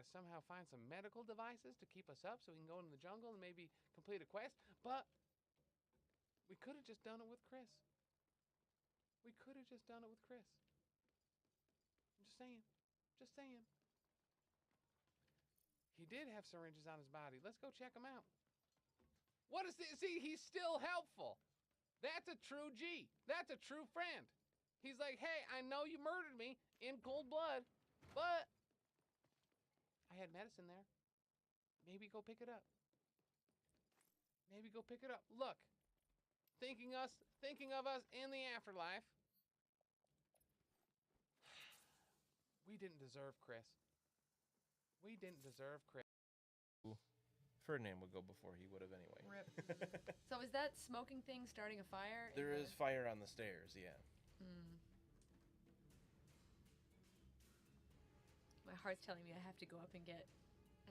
to somehow find some medical devices to keep us up so we can go into the jungle and maybe complete a quest. But we could have just done it with Chris. We could have just done it with Chris. I'm just saying. Just saying. He did have syringes on his body. Let's go check him out. What is this? See, he's still helpful. That's a true G. That's a true friend. He's like, hey, I know you murdered me in cold blood, but I had medicine there. Maybe go pick it up. Maybe go pick it up. Look, thinking of us in the afterlife. We didn't deserve Chris. We didn't deserve Chris. Ferdinand would go before he would have anyway. Rip. So is that smoking thing starting a fire? There is fire on the stairs, yeah. My heart's telling me I have to go up and get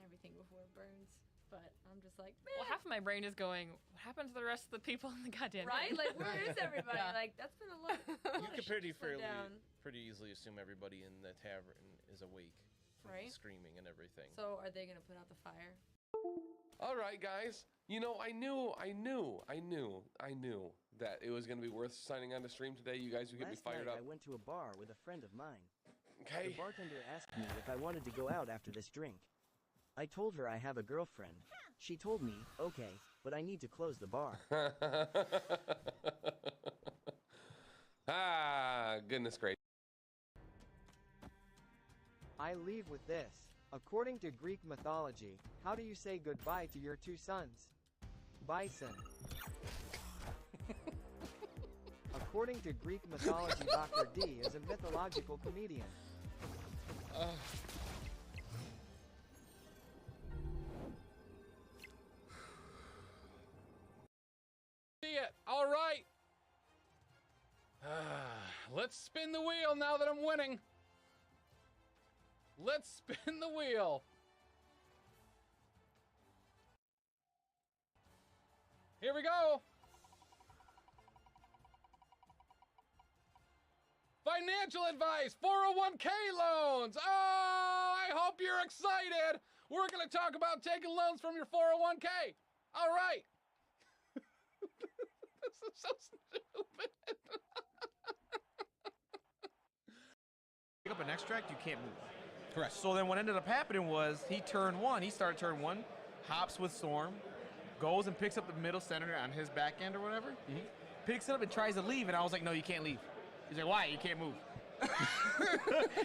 everything before it burns. But I'm just like, man. Well, half of my brain is going, what happened to the rest of the people in the goddamn right? thing? Like, where is everybody? Yeah. Like, that's been a lot. You could pretty easily assume everybody in the tavern is awake from the screaming and everything. So are they going to put out the fire? All right, guys. You know, I knew that it was going to be worth signing on to stream today. You guys would get me fired up. I went to a bar with a friend of mine. Okay. The bartender asked me if I wanted to go out after this drink. I told her I have a girlfriend. She told me, okay, but I need to close the bar. Ah, goodness gracious. I leave with this. According to Greek mythology, how do you say goodbye to your two sons? Bison. According to Greek mythology, Dr.D is a mythological comedian. See it. All right. Let's spin the wheel now that I'm winning. Let's spin the wheel. Here we go. Financial advice, 401k loans. Oh, I hope you're excited. We're going to talk about taking loans from your 401k. All right. This is so stupid. Pick up an extract, you can't move. Correct. So then what ended up happening was he turned one. He started turn one, hops with Storm, goes and picks up the middle center on his back end or whatever. Picks it up and tries to leave, and I was like, no, you can't leave. He's like, why? You can't move.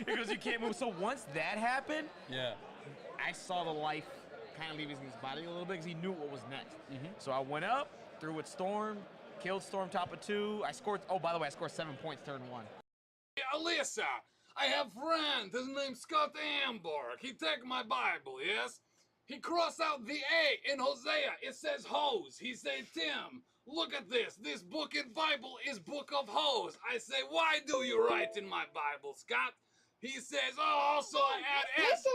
He goes, you can't move. So once that happened, yeah, I saw the life kind of leave his body a little bit because he knew what was next. So I went up, threw with Storm, killed Storm top of 2. I scored, oh, by the way, I scored 7 points turn 1. Hey, Alyssa, I have friend. His name's Scott Amberg. He take my Bible, yes? He cross out the A in Hosea. It says hose. He say, Tim, look at this. This book in Bible is book of hose. I say, why do you write in my Bible, Scott? He says, oh, also I add S.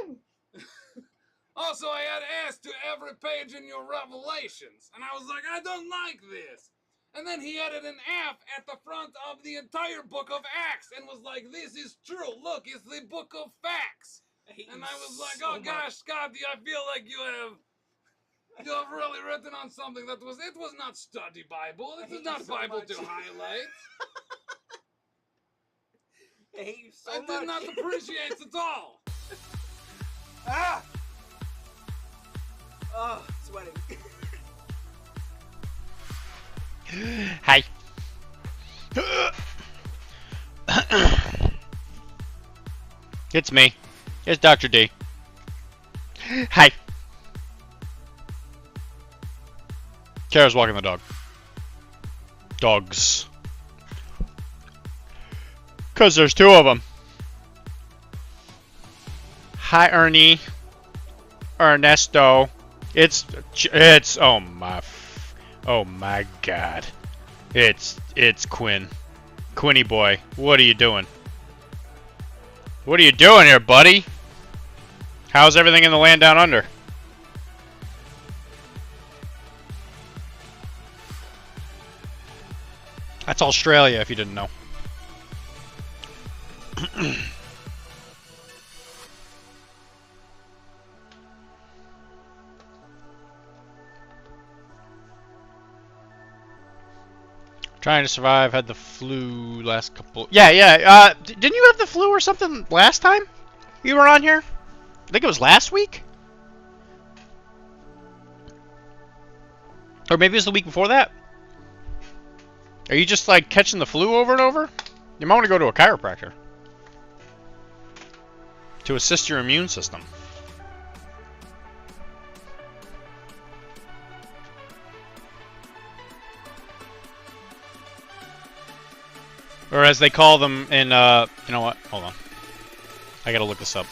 Also, I add S to every page in your Revelations. And I was like, I don't like this. And then he added an F at the front of the entire book of Acts and was like, this is true. Look, it's the book of facts. And I was like, oh gosh, Scotty, I feel like you have really written on something that was, it was not study Bible. It is not Bible to highlight. I hate you so much. I did not appreciate it at all. Ah! Oh, sweating. Hi. It's me. It's Dr. D. Hi. Kara's walking the dog. Dogs. 'Cause there's 2 of them. Hi, Ernie. Ernesto. It's oh my god. It's Quinn. Quinny boy, what are you doing? What are you doing here, buddy? How's everything in the land down under? That's Australia, if you didn't know. Trying to survive. Had the flu last couple. Yeah. Didn't you have the flu or something last time you were on here? I think it was last week. Or maybe it was the week before that. Are you just like catching the flu over and over? You might want to go to a chiropractor to assist your immune system. Or as they call them in, you know what? Hold on. I gotta look this up.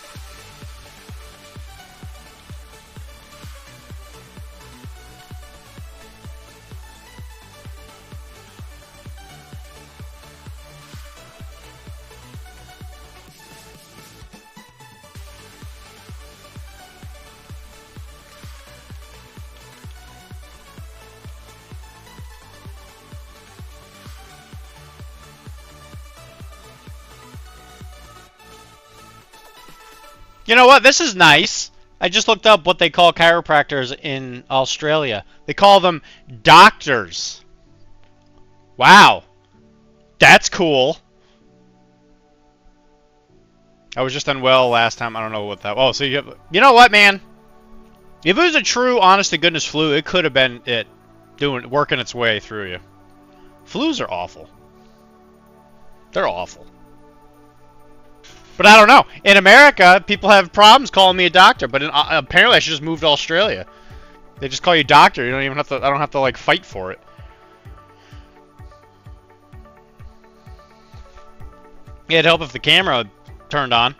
You know what? This is nice. I just looked up what they call chiropractors in Australia. They call them doctors. Wow. That's cool. I was just unwell last time. I don't know what that... Oh, so you know what, man? If it was a true, honest-to-goodness flu, it could have been it working its way through you. Flus are awful. They're awful. But I don't know. In America, people have problems calling me a doctor. But apparently, I should just move to Australia. They just call you doctor. You don't even have to. I don't have to like fight for it. Yeah, it'd help if the camera turned on.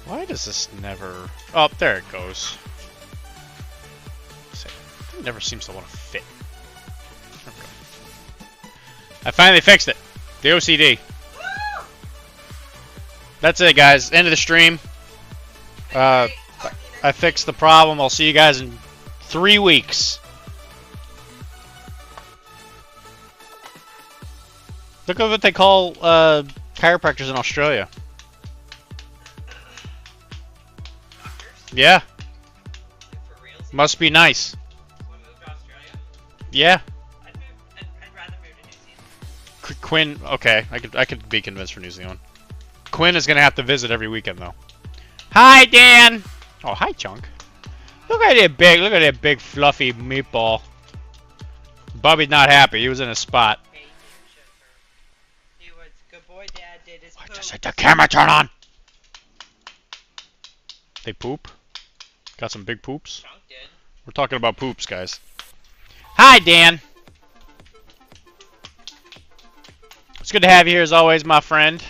Why does this never... Oh, there it goes. It never seems to want to fit. I finally fixed it. The OCD. That's it, guys. End of the stream. I fixed the problem. I'll see you guys in 3 weeks. Look at what they call chiropractors in Australia. Yeah. Must be nice. Yeah. I'd rather move to New Zealand. Quinn, okay, I could be convinced for New Zealand. Quinn is gonna have to visit every weekend though. Hi, Dan. Oh, hi, Chunk. Look at that big fluffy meatball. Bubby's not happy. He was in a spot. He was good boy. Dad did his poop. Just hit the camera. Turn on. They poop. Got some big poops. Chunk did. We're talking about poops, guys. Hi, Dan. It's good to have you here as always, my friend.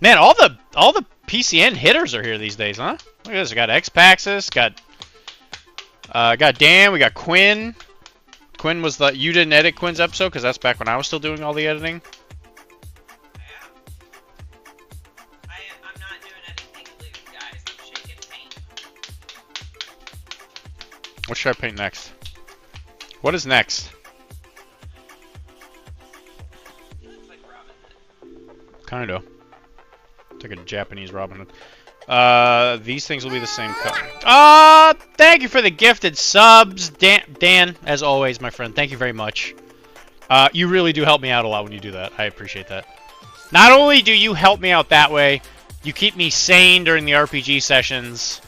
Man, all the PCN hitters are here these days, huh? Look at this. We got X-Paxis, got Dan, we got Quinn. Quinn was the... You didn't edit Quinn's episode because that's back when I was still doing all the editing. I'm not doing anything loose, guys. I'm shaking paint. What should I paint next? What is next? It looks like Robin Hood. Kinda. It's like a Japanese Robin Hood. These things will be the same color. Thank you for the gifted subs, Dan. As always, my friend, thank you very much. You really do help me out a lot when you do that. I appreciate that. Not only do you help me out that way, you keep me sane during the RPG sessions,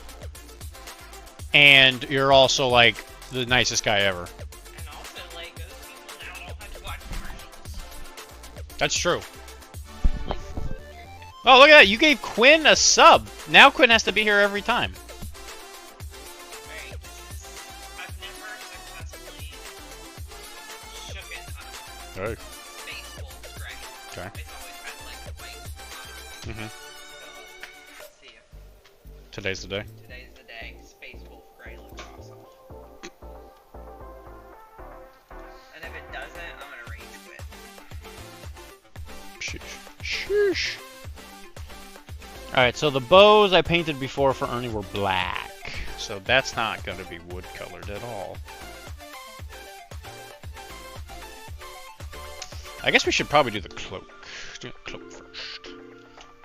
and you're also like the nicest guy ever. And also, like, those people now don't have to watch commercials. That's true. Oh, look at that. You gave Quinn a sub. Now Quinn has to be here every time. Right, I've never successfully shooken a Hey. space wolf dragon. Okay. It's always had, like, the white Mm-hmm. So, let's see if Today's the day. today's the day. Space wolf gray looks awesome. And if it doesn't, I'm gonna rage quit. Sheesh. Alright, so the bows I painted before for Ernie were black. so that's not going to be wood colored at all. I guess we should probably do the cloak. Do the cloak first.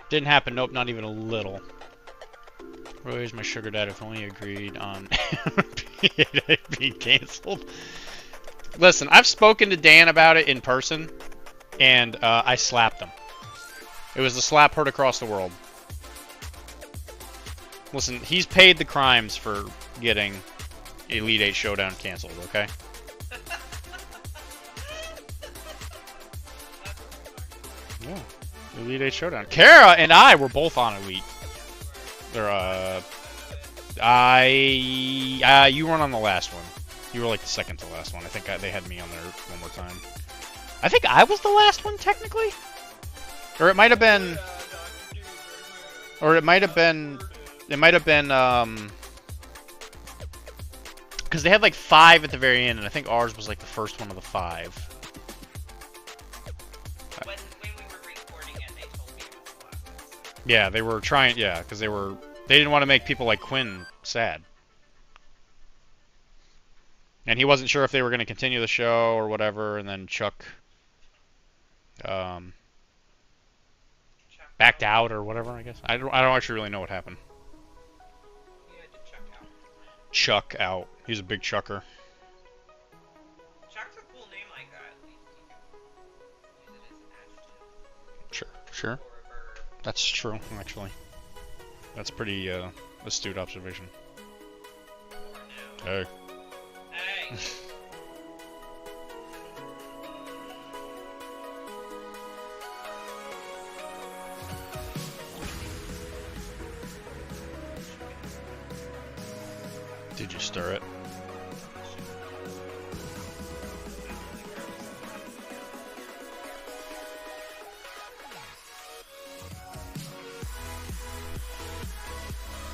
Didn't happen. Nope, not even a little. Where's my sugar dad? If only he agreed on being canceled. Listen, I've spoken to Dan about it in person, and I slapped him. It was the slap heard across the world. Listen, he's paid the crimes for getting Elite 8 Showdown canceled, okay? Yeah, Elite 8 Showdown. Kara and I were both on Elite. You weren't on the last one. You were like the second to last one. I think they had me on there one more time. I think I was the last one, technically? Or it might have been... Or it might have been... It might have been, because they had like 5 at the very end, and I think ours was like the first one of the 5. When we were recording it, they told me it was the last episode. Yeah, they were trying, yeah, because they didn't want to make people like Quinn sad. And he wasn't sure if they were going to continue the show or whatever, and then Chuck backed out or whatever, I guess. I don't actually really know what happened. Chuck out. He's a big chucker. Chuck's a cool name like that. At least you can use it as an adjective. Sure. That's true, actually. That's a pretty astute observation. Hey. Hey. Did you stir it?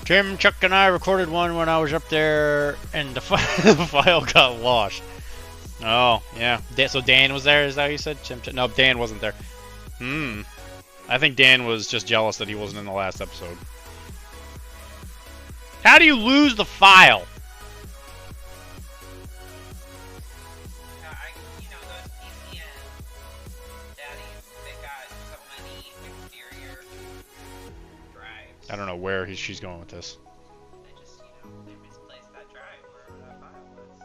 Jim, Chuck, and I recorded one when I was up there, and the file got lost. Oh, yeah. So Dan was there, is that what you said? No, Dan wasn't there. I think Dan was just jealous that he wasn't in the last episode. How do you lose the file? You know, those PCN daddies, they got so many exterior drives. I don't know where she's going with this. They just, they misplaced that drive wherever that file was.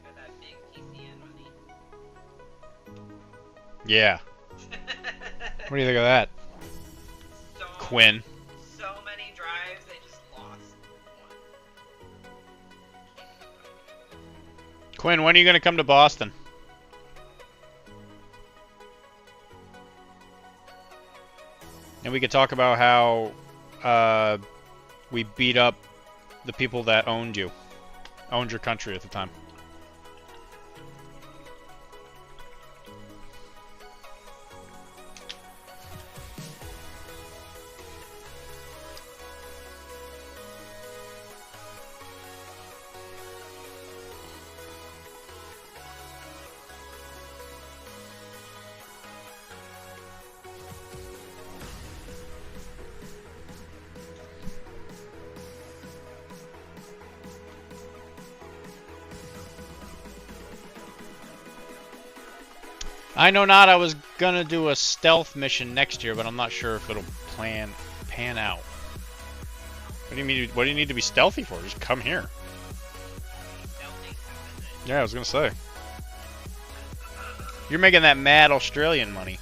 Got that big PCN money. Yeah. What do you think of that? Quinn. So many drives, they just lost one. Quinn, when are you going to come to Boston? And we could talk about how we beat up the people that owned your country at the time. I know not. I was gonna do a stealth mission next year, but I'm not sure if it'll pan out. What do you mean? What do you need to be stealthy for? Just come here. Yeah, I was gonna say. You're making that mad Australian money.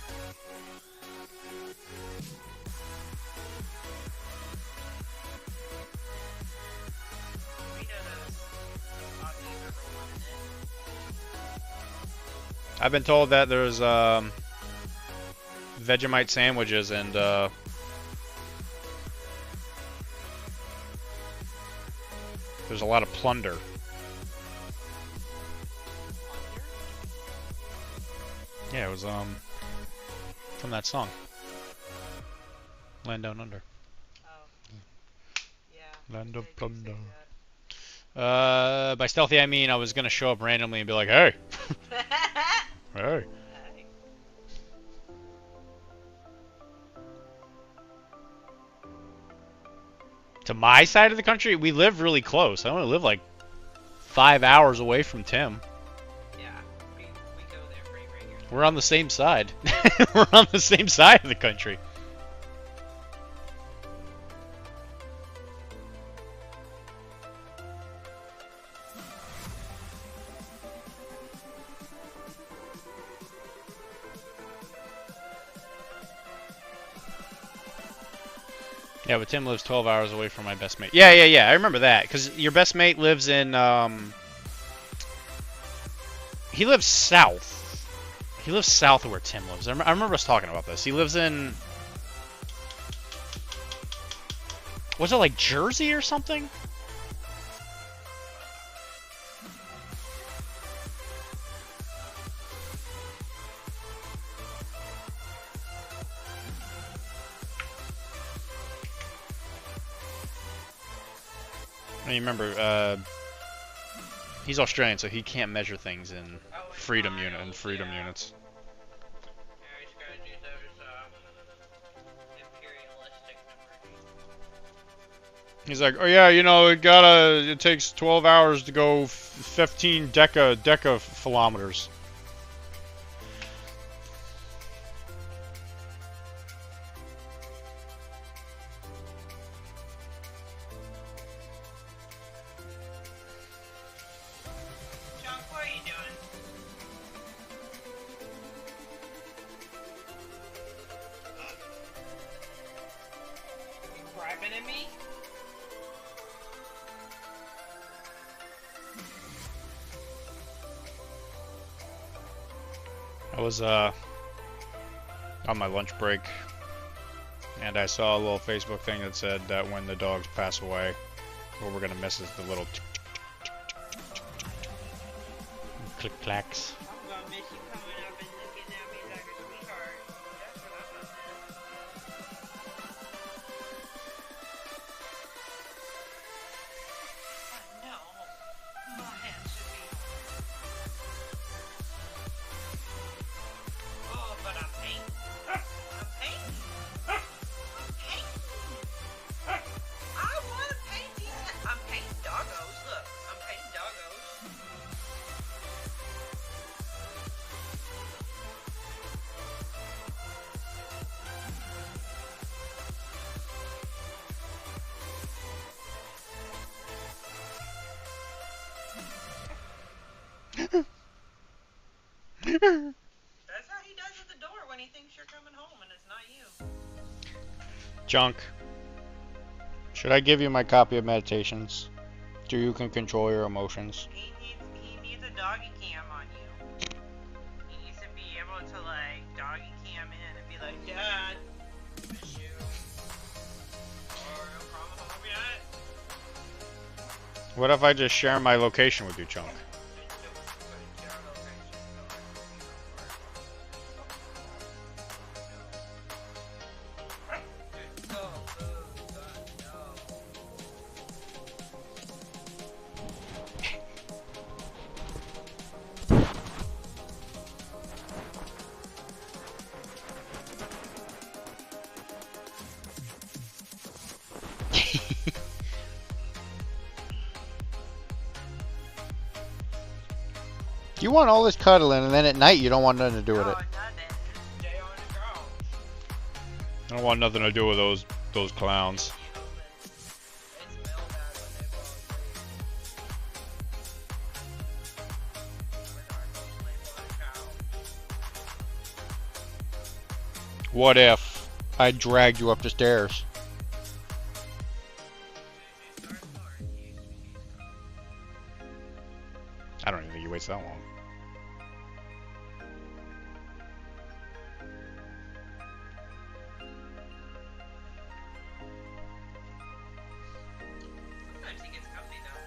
I've been told that there's Vegemite sandwiches and there's a lot of plunder. Yeah, it was from that song. Land Down Under. Oh. Yeah. Land of Plunder. By stealthy I mean I was gonna show up randomly and be like, hey! Hey. To my side of the country, we live really close. I only live like 5 hours away from Tim. Yeah, we go there pretty regularly. We're on the same side. We're on the same side of the country. Yeah, but Tim lives 12 hours away from my best mate. Yeah, I remember that. Because your best mate lives in, he lives south. He lives south of where Tim lives. I remember us talking about this. He lives in, was it like Jersey or something? I remember, he's Australian, so he can't measure things in freedom units. Yeah, he's gotta do those, imperialistic numbers. He's like, oh yeah, you know, it takes 12 hours to go 15 decakilometers. John, what are you doing? You griping at me? I was on my lunch break, and I saw a little Facebook thing that said that when the dogs pass away, what we're gonna miss is the little click clacks. I'm gonna miss you coming up and looking at me like a sweetheart. That's what I'm gonna miss. I know. My hands should be. Oh, but I'm painting. I'm painting. I'm painting. I want to paint these. I'm painting doggos. Look, I'm painting doggos. That's how he does at the door when he thinks you're coming home and it's not you. Junk. Should I give you my copy of Meditations? So you can control your emotions. He needs a doggy cam on you. He needs to be able to like doggy cam in and be like, Dad, miss you. Or no problem home yet. What if I just share my location with you, Chunk? You want all this cuddling, and then at night you don't want nothing to do with it. I don't want nothing to do with those clowns. What if I dragged you up the stairs? I don't even think he waits that long. Sometimes he gets company though.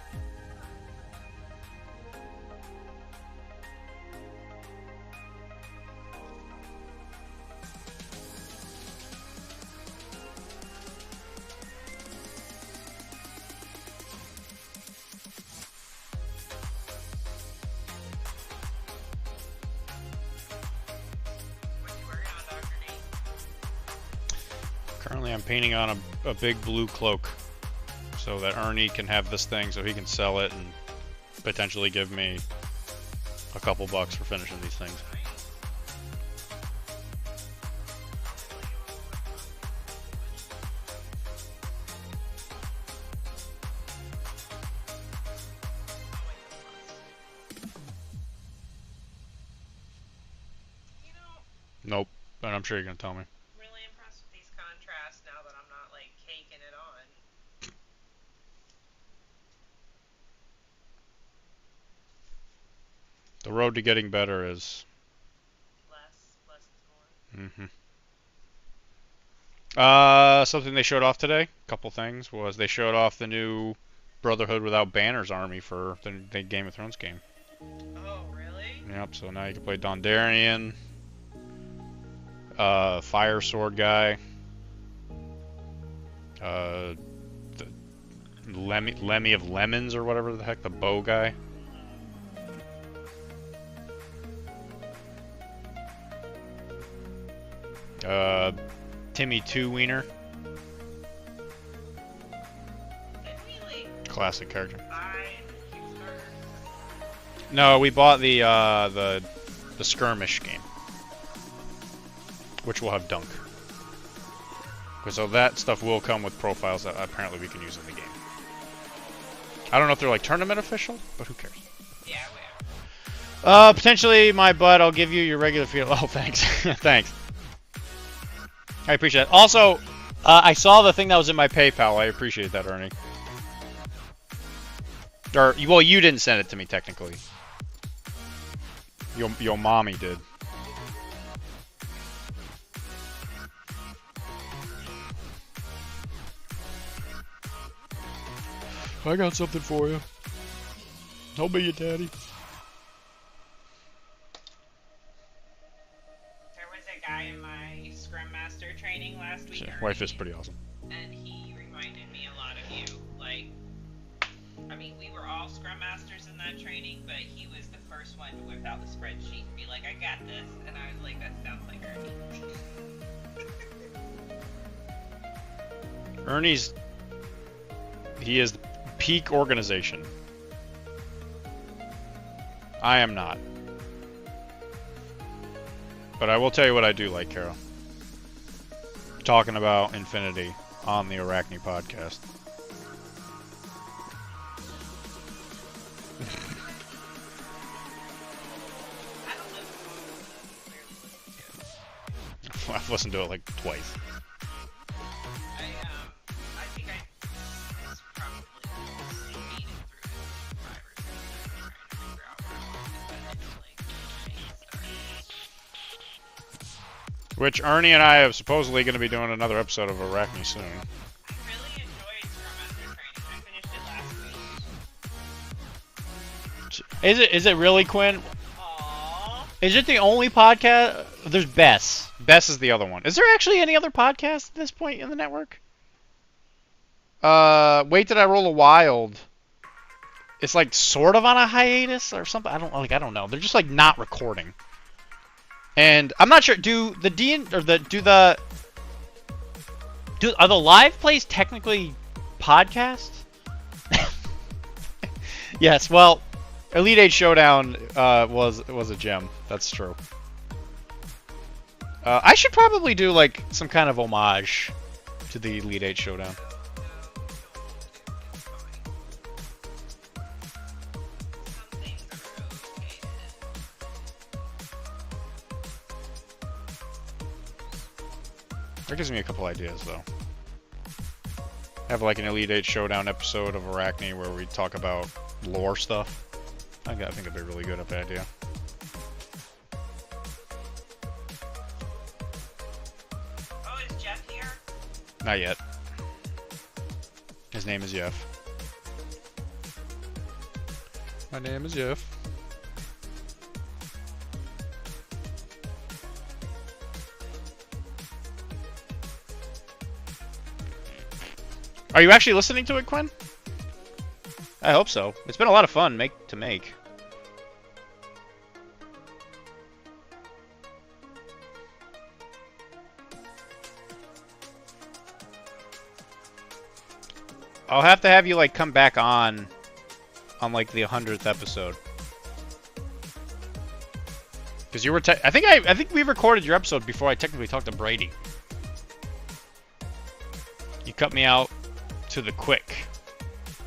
What you working on, Dr.D? Currently I'm painting on a big blue cloak. so that Ernie can have this thing so he can sell it and potentially give me a couple bucks for finishing these things. Nope, but I'm sure you're gonna tell me. Really impressed with these contrasts now that I'm not like caking it on. The road to getting better is Less is more. Something they showed off today, a couple things, was they showed off the new Brotherhood Without Banners army for the Game of Thrones game. Oh, really? Yep, so now you can play Dondarrion, Fire Sword guy, the Lemmy of Lemons or whatever the heck, the bow guy. Timmy Two Wiener. Classic character. No, we bought the skirmish game, which will have Dunk. So that stuff will come with profiles that apparently we can use in the game. I don't know if they're like tournament official, but who cares? Yeah, we are. Potentially my butt. I'll give you your regular feel. Oh, thanks, thanks. I appreciate it. Also, I saw the thing that was in my PayPal. I appreciate that, Ernie. Or, well, you didn't send it to me, technically. Your mommy did. I got something for you. I'll be your daddy. There was a guy in my Scrum Master training last week. Wife is pretty awesome. And he reminded me a lot of you. Like, I mean, we were all Scrum Masters in that training, but he was the first one to whip out the spreadsheet and be like, I got this. And I was like, that sounds like Ernie. He is peak organization. I am not. But I will tell you what I do like, Carol. Talking about Infinity on the Arachne podcast. I've listened to it like twice. I think I was probably speeding through it 5 or 6 times trying to figure out where I wanted to start. Which Ernie and I are supposedly going to be doing another episode of Arachne soon. I really enjoyed Scrum Master training. I finished it last week. Is it really, Quinn? Is it the only podcast? There's Bess. Bess is the other one. Is there actually any other podcast at this point in the network? Wait, Did I Roll a Wild? It's like sort of on a hiatus or something. I don't know. They're just like not recording. And I'm not sure. Are the live plays technically podcasts? Yes. Well, Elite Eight Showdown was a gem. That's true. I should probably do like some kind of homage to the Elite Eight Showdown. That gives me a couple ideas, though. Have like an Elite Eight Showdown episode of Arachne where we talk about lore stuff. I think it'd be a really good idea. Oh, is Jeff here? Not yet. His name is Jeff. My name is Jeff. Are you actually listening to it, Quinn? I hope so. It's been a lot of fun to make. I'll have to have you like come back on like the 100th episode. Because you were, I think we recorded your episode before I technically talked to Brady. You cut me out to the quick.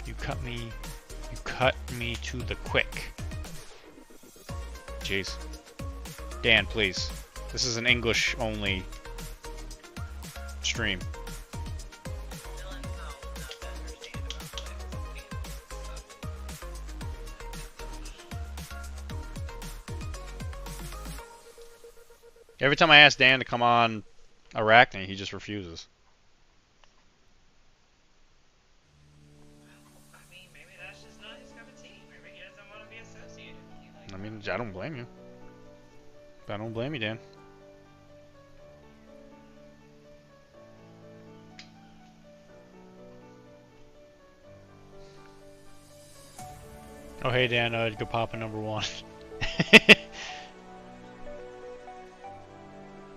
You cut me to the quick. Jeez. Dan, please. This is an English only stream. Every time I ask Dan to come on Arachne, he just refuses. I mean, maybe that's just not his cup of tea. Maybe he doesn't want to be associated with you. I mean, I don't blame you. I don't blame you, Dan. Oh, hey, Dan, go pop a #1.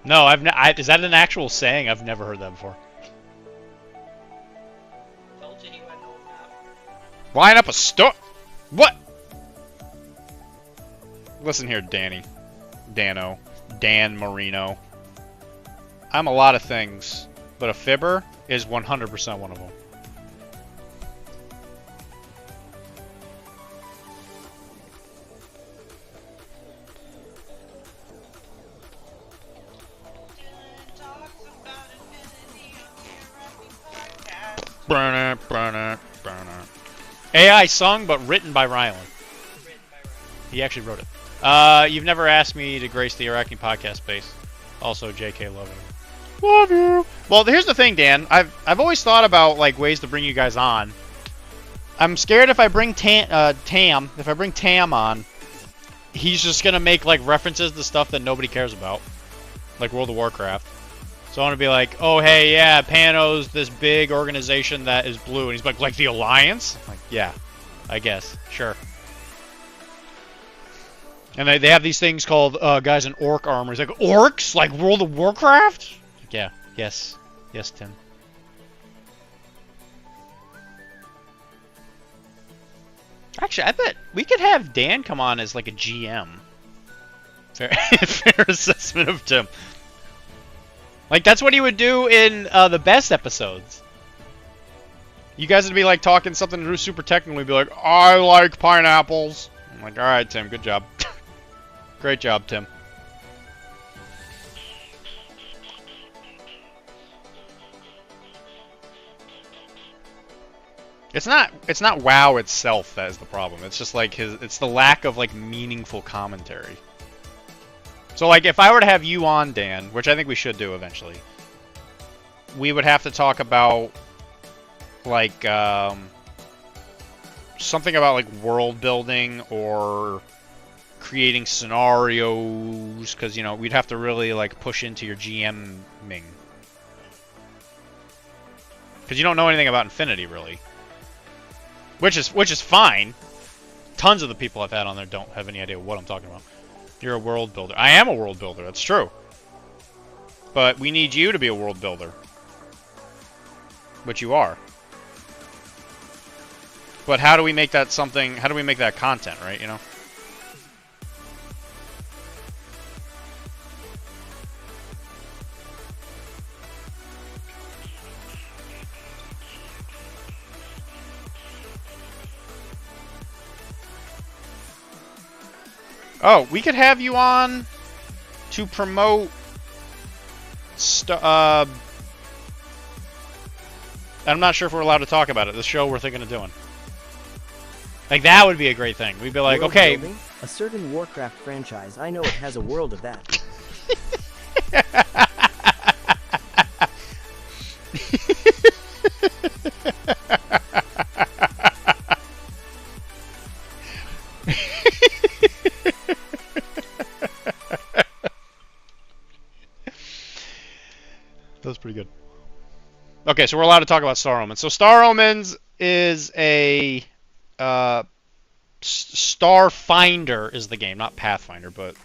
No, is that an actual saying? I've never heard that before. Told you he went old enough. Line up a store? What? Listen here, Danny. Dano. Dan Marino. I'm a lot of things, but a fibber is 100% one of them. AI sung, but written by Rylan. He actually wrote it. You've never asked me to grace the Arachne podcast space. Also, JK, love you. Love you. Well, here's the thing, Dan. I've always thought about like ways to bring you guys on. I'm scared if I bring Tam on, he's just gonna make like references to stuff that nobody cares about, like World of Warcraft. So I want to be like, oh, hey, yeah, Pano's this big organization that is blue. And he's like the Alliance? I'm like, yeah, I guess. Sure. And they have these things called guys in orc armor. He's like, orcs? Like World of Warcraft? Like, yeah. Yes. Yes, Tim. Actually, I bet we could have Dan come on as like a GM. Fair assessment of Tim. Like, that's what he would do in the best episodes. You guys would be, like, talking something super technical. He'd be like, I like pineapples. I'm like, alright, Tim, good job. Great job, Tim. It's not WoW itself that is the problem. It's just, like, it's the lack of, like, meaningful commentary. So, like, if I were to have you on, Dan, which I think we should do eventually, we would have to talk about, like, something about, like, world building or creating scenarios, because, you know, we'd have to really, like, push into your GMing. Because you don't know anything about Infinity, really. Which is fine. Tons of the people I've had on there don't have any idea what I'm talking about. You're a world builder. I am a world builder, that's true. But we need you to be a world builder. Which you are. But how do we make that something, how do we make that content, right, you know? Oh, we could have you on to promote I'm not sure if we're allowed to talk about it. The show we're thinking of doing. Like, that would be a great thing. We'd be like, World okay. Building? A certain Warcraft franchise, I know it has a world of that. That was pretty good. Okay, so we're allowed to talk about Star Omens. So Star Omens is a Starfinder is the game, not Pathfinder, but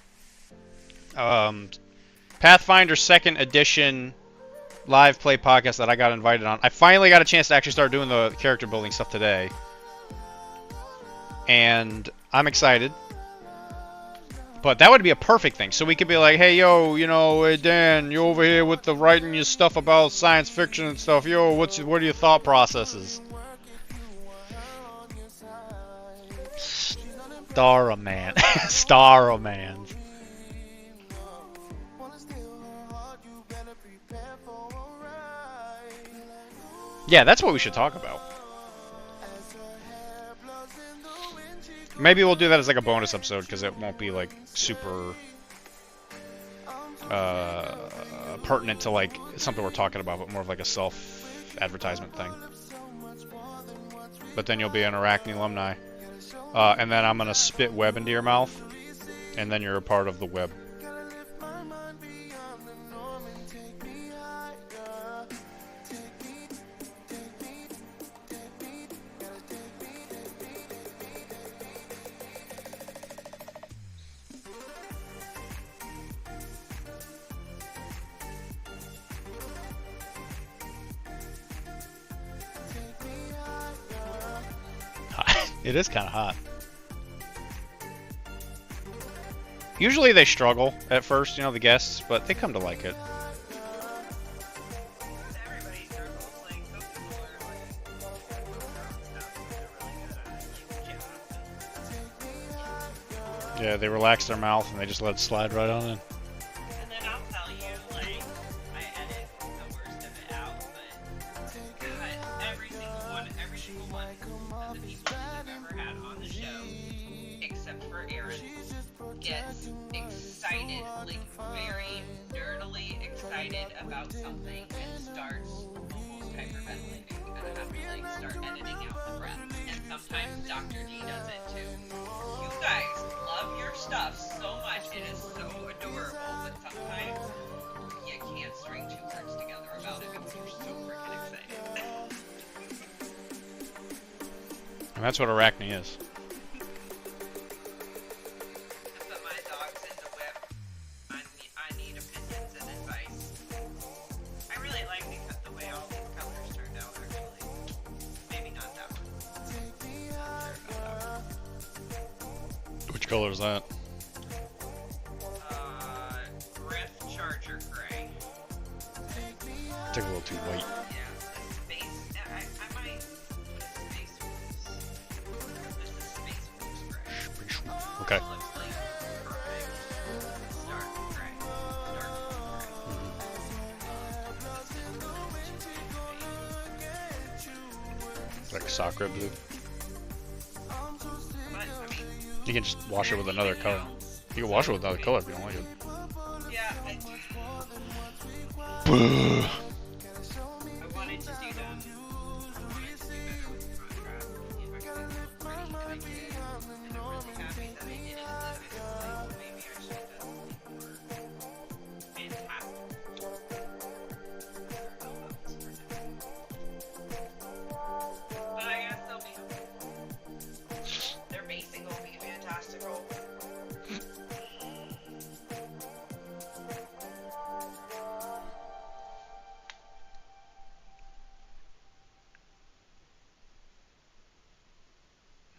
Pathfinder 2nd edition live play podcast that I got invited on. I finally got a chance to actually start doing the character building stuff today. And I'm excited. But that would be a perfect thing. So we could be like, hey, yo, you know, hey, Dan, you over here with the writing your stuff about science fiction and stuff. Yo, what are your thought processes? Starman. Starman. Yeah, that's what we should talk about. Maybe we'll do that as like a bonus episode because it won't be like super pertinent to like something we're talking about, but more of like a self-advertisement thing. But then you'll be an Arachne alumni. And then I'm going to spit web into your mouth, and then you're a part of the web. It is kind of hot. Usually they struggle at first, you know, the guests, but they come to like it. Yeah, they relax their mouth and they just let it slide right on in. Gets excited, like very nerdily excited about something and starts almost hyperventilating, and I have to like start editing out the breath. And sometimes Dr.D does it too. You guys love your stuff so much, it is so adorable, but sometimes you can't string two words together about it because you're so freaking excited. And that's what Arachne is. Which color is that? Rift Charger Gray. It's like a little too white. Yeah, space. I might put Space Wolves. This is Space Wolves Gray. Okay. It looks like perfect. Dark gray. Dark gray. Like soccer blue. You can just wash it with another color. You can wash it with another color if you don't like it. Yeah, I wanted to do them. I wanted to do better with the contrast. See if I could make it pretty, and I did. And I'm really happy that I did it. And I was like, maybe I should have done something more fantastic. But I guess they'll be okay. Their basing will be fantastical.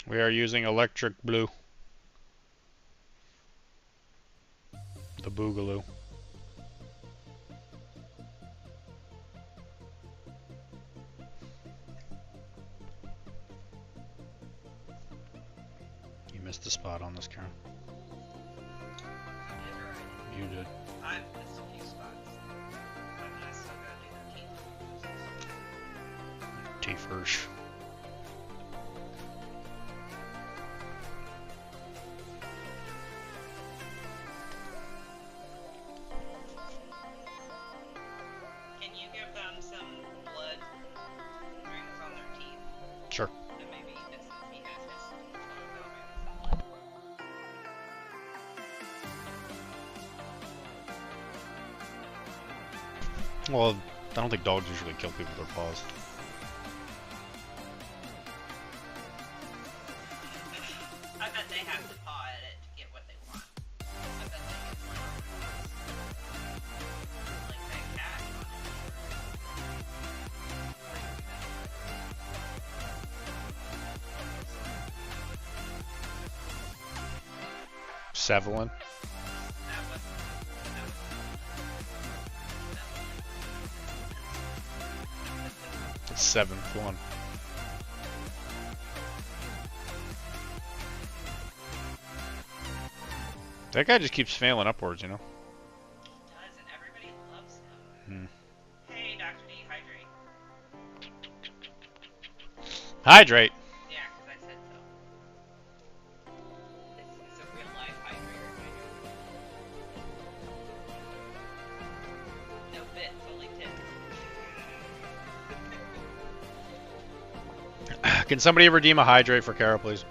We are using electric blue. The Boogaloo. You missed the spot on this camera. You did. I've missed a few spots. But I still gotta do the T-First. Can you give them some blood rings on their teeth? Sure. And maybe he has his logo, Well, I don't think dogs usually kill people with their paws. I bet they have to paw at it to get what they want. I bet they get more like that cat. Sevelin. The 7th one. That guy just keeps failing upwards, you know? He does, and everybody loves him. Hey, Dr.D, hydrate. Hydrate! Yeah, because I said so. It's a real life hydrator. No bits, only tips. Can somebody redeem a hydrate for Kara, please?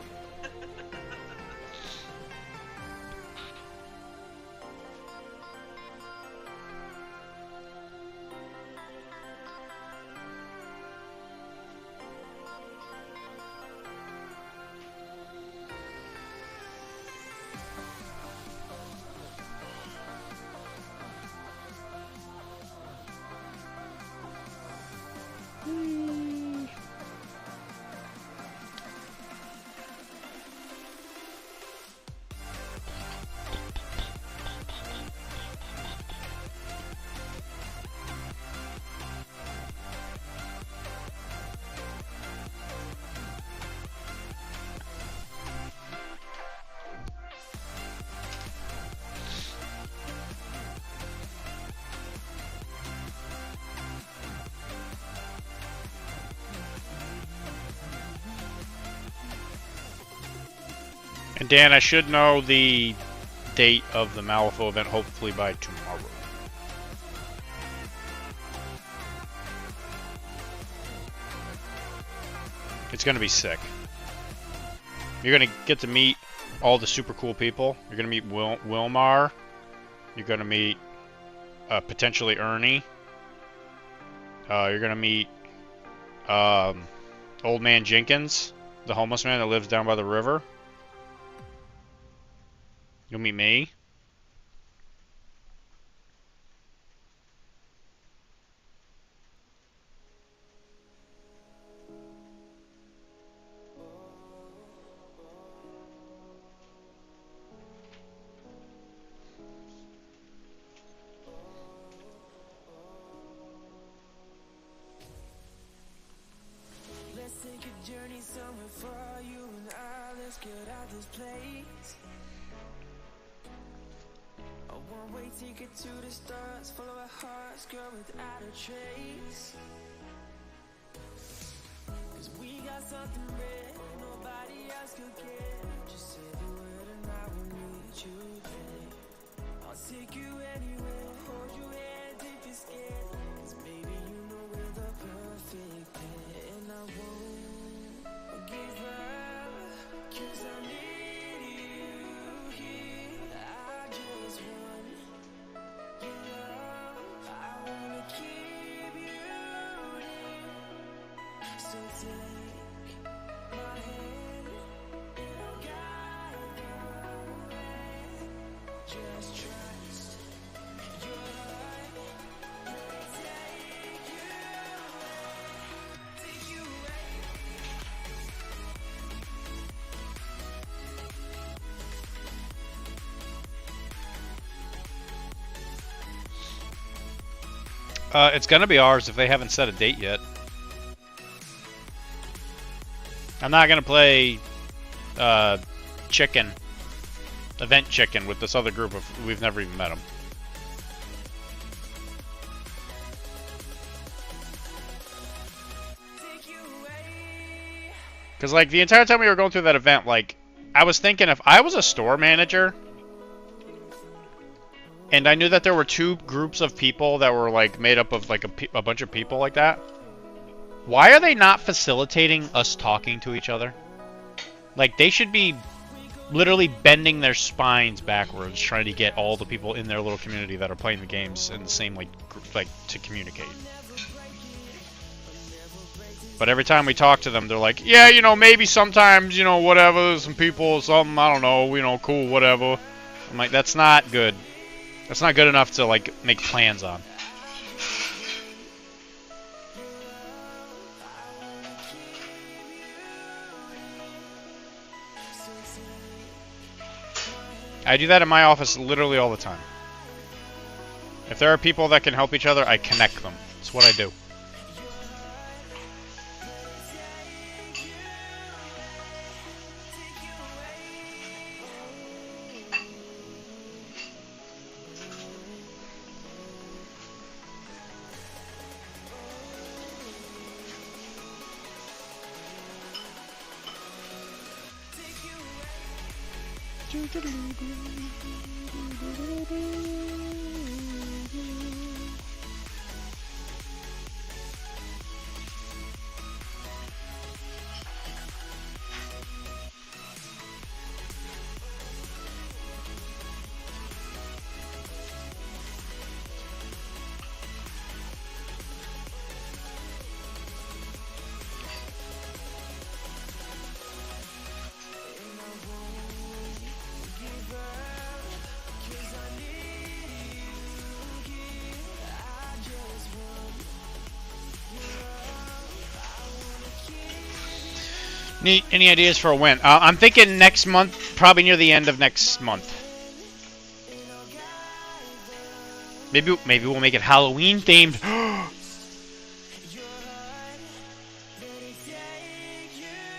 And Dan, I should know the date of the Malifaux event hopefully by tomorrow. It's going to be sick. You're going to get to meet all the super cool people. You're going to meet Wilmar. You're going to meet potentially Ernie. You're going to meet Old Man Jenkins, the homeless man that lives down by the river. You'll meet me. Let's take a journey somewhere far, you and I, let's get out this place. A one-way ticket to the stars, follow our hearts, go without a trace. Cause we got something rare, nobody else could get. Just say the word and I will meet you there. I'll take you anywhere, hold your hand if you're scared. Cause baby you know we're the perfect pair. And I won't give up, cause I need you here. I just want your love, I wanna keep you near. So take my hand, and I'll guide the way. Just trust your heart, let it take you away. It's gonna be ours if they haven't set a date yet. I'm not gonna play Chicken, Event Chicken with this other group of we've never even met them. Because like the entire time we were going through that event, like I was thinking if I was a store manager and I knew that there were two groups of people that were like made up of like a bunch of people like that, why are they not facilitating us talking to each other? Like they should be literally bending their spines backwards trying to get all the people in their little community that are playing the games in the same like to communicate. But every time we talk to them, they're like, yeah, you know, maybe sometimes, you know, whatever, some people, something, I don't know, you know, cool, whatever. I'm like, that's not good. That's not good enough to, like, make plans on. I do that in my office literally all the time. If there are people that can help each other, I connect them. It's what I do. Any ideas for a win? I'm thinking next month, probably near the end of next month. Maybe we'll make it Halloween themed.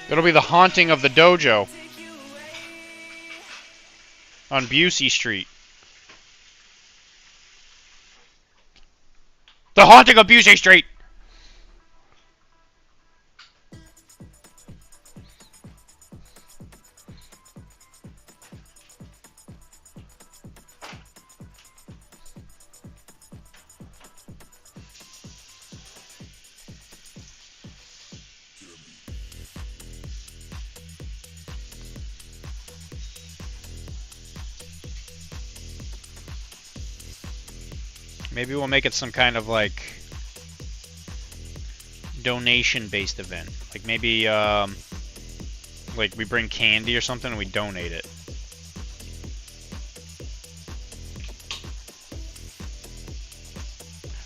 It'll be the haunting of the dojo on Busey Street. The haunting of Busey Street. Maybe we'll make it some kind of like donation-based event. Like maybe like we bring candy or something and we donate it.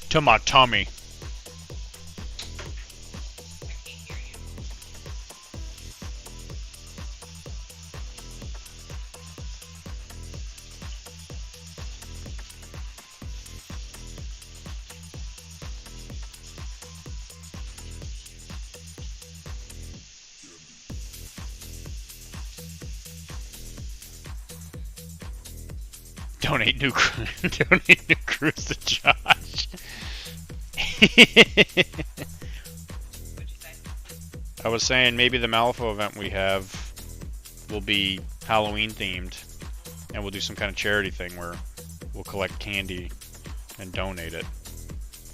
To my tummy. Donate new cruise to Josh. I was saying maybe the Malifaux event we have will be Halloween themed, and we'll do some kind of charity thing where we'll collect candy and donate it.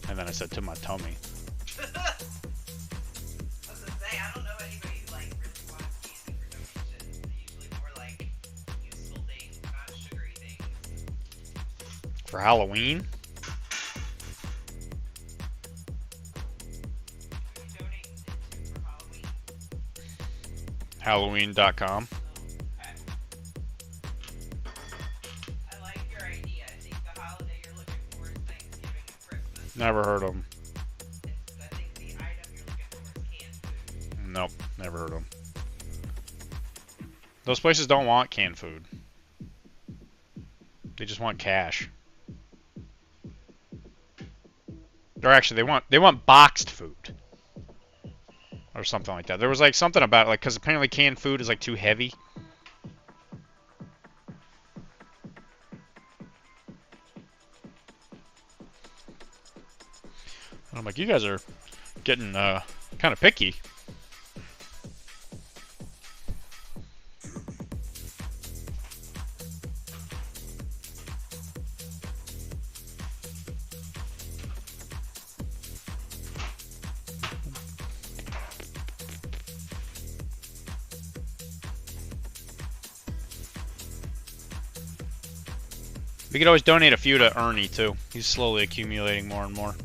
And then I said to my tummy. For Halloween? Halloween.com. I like your idea. I think the holiday you're looking for is Thanksgiving and Christmas. Never heard of them. I think the item you're looking for is canned food. Nope, never heard of them. Those places don't want canned food. They just want cash. Or actually, they want boxed food. Or something like that. There was like something about it, like, because apparently canned food is like too heavy. And I'm like, you guys are getting kind of picky. We could always donate a few to Ernie, too. He's slowly accumulating more and more.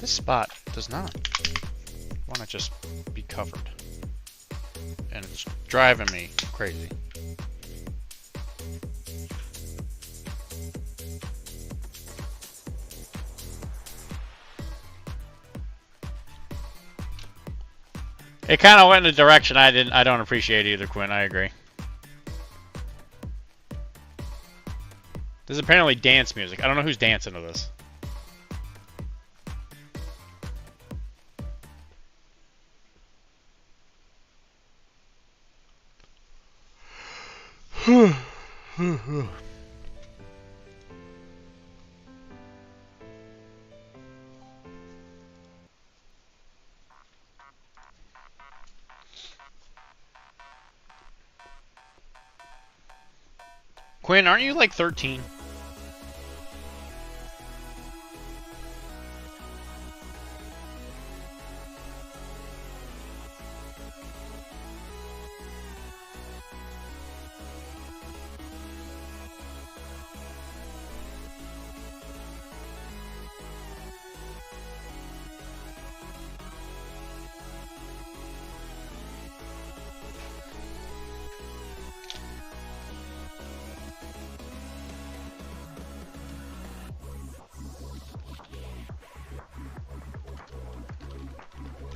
This spot does not want to just be covered. And it's driving me crazy. It kind of went in a direction I don't appreciate either, Quinn. I agree. This is apparently dance music. I don't know who's dancing to this. Quinn, aren't you like 13?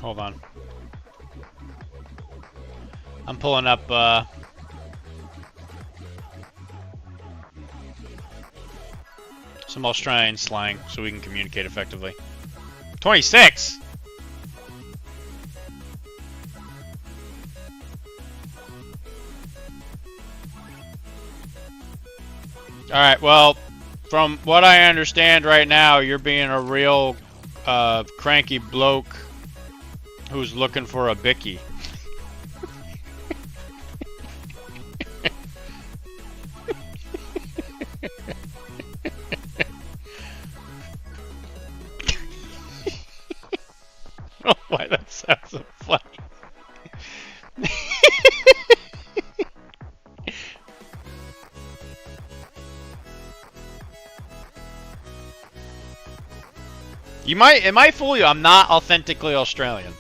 Hold on. I'm pulling up some Australian slang so we can communicate effectively. 26! Alright, well, from what I understand right now, you're being a real cranky bloke who's looking for a bicky. Oh, why that sounds so funny. It might fool you. I'm not authentically Australian.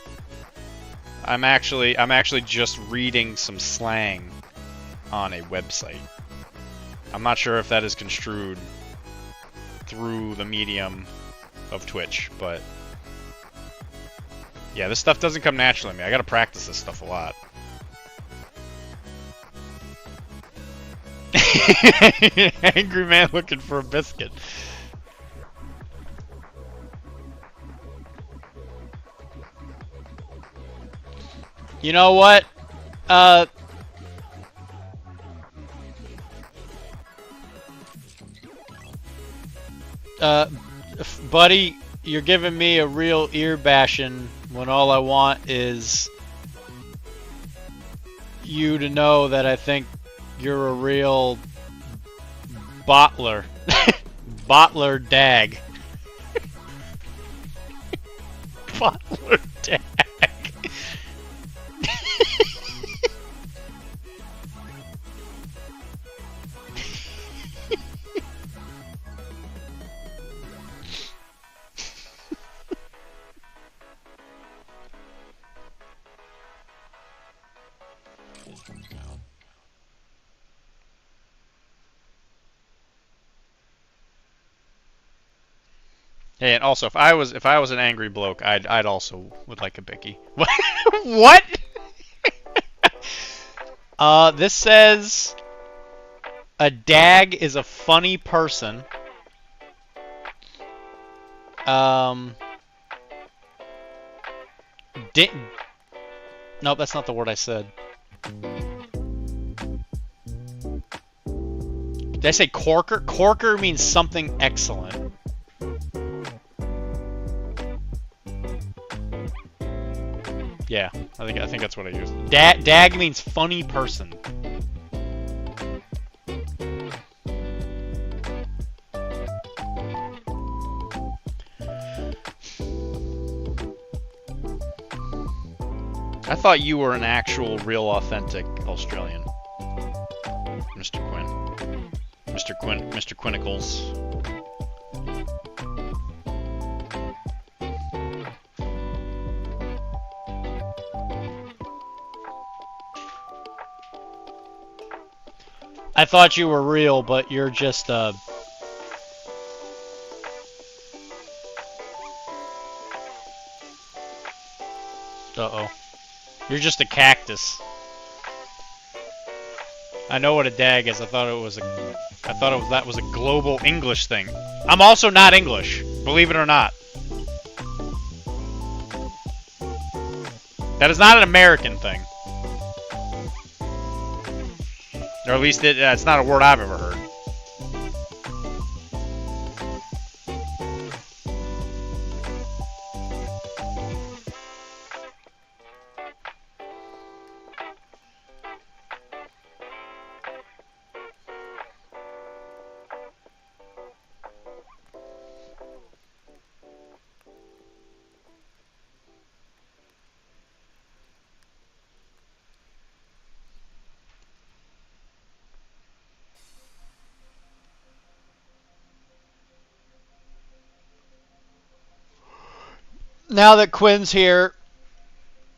I'm actually just reading some slang on a website. I'm not sure if that is construed through the medium of Twitch, but yeah, this stuff doesn't come naturally to me. I gotta practice this stuff a lot. Angry man looking for a biscuit. You know what? Buddy, you're giving me a real ear bashing when all I want is you to know that I think you're a real bottler. Bottler dag. Bottler dag. Hey, and also, if I was an angry bloke, I'd also would like a bicky. What? This says a dag is a funny person. Nope, that's not the word I said. Did I say corker? Corker means something excellent. Yeah, I think that's what I used. Dag means funny person. I thought you were an actual, real, authentic Australian, Mr. Quinn. Mr. Quinnicles. I thought you were real, but you're just uh-oh. You're just a cactus. I know what a dag is. I thought that was a global English thing. I'm also not English, believe it or not. That is not an American thing. Or at least it's not a word I've ever heard. Now that Quinn's here,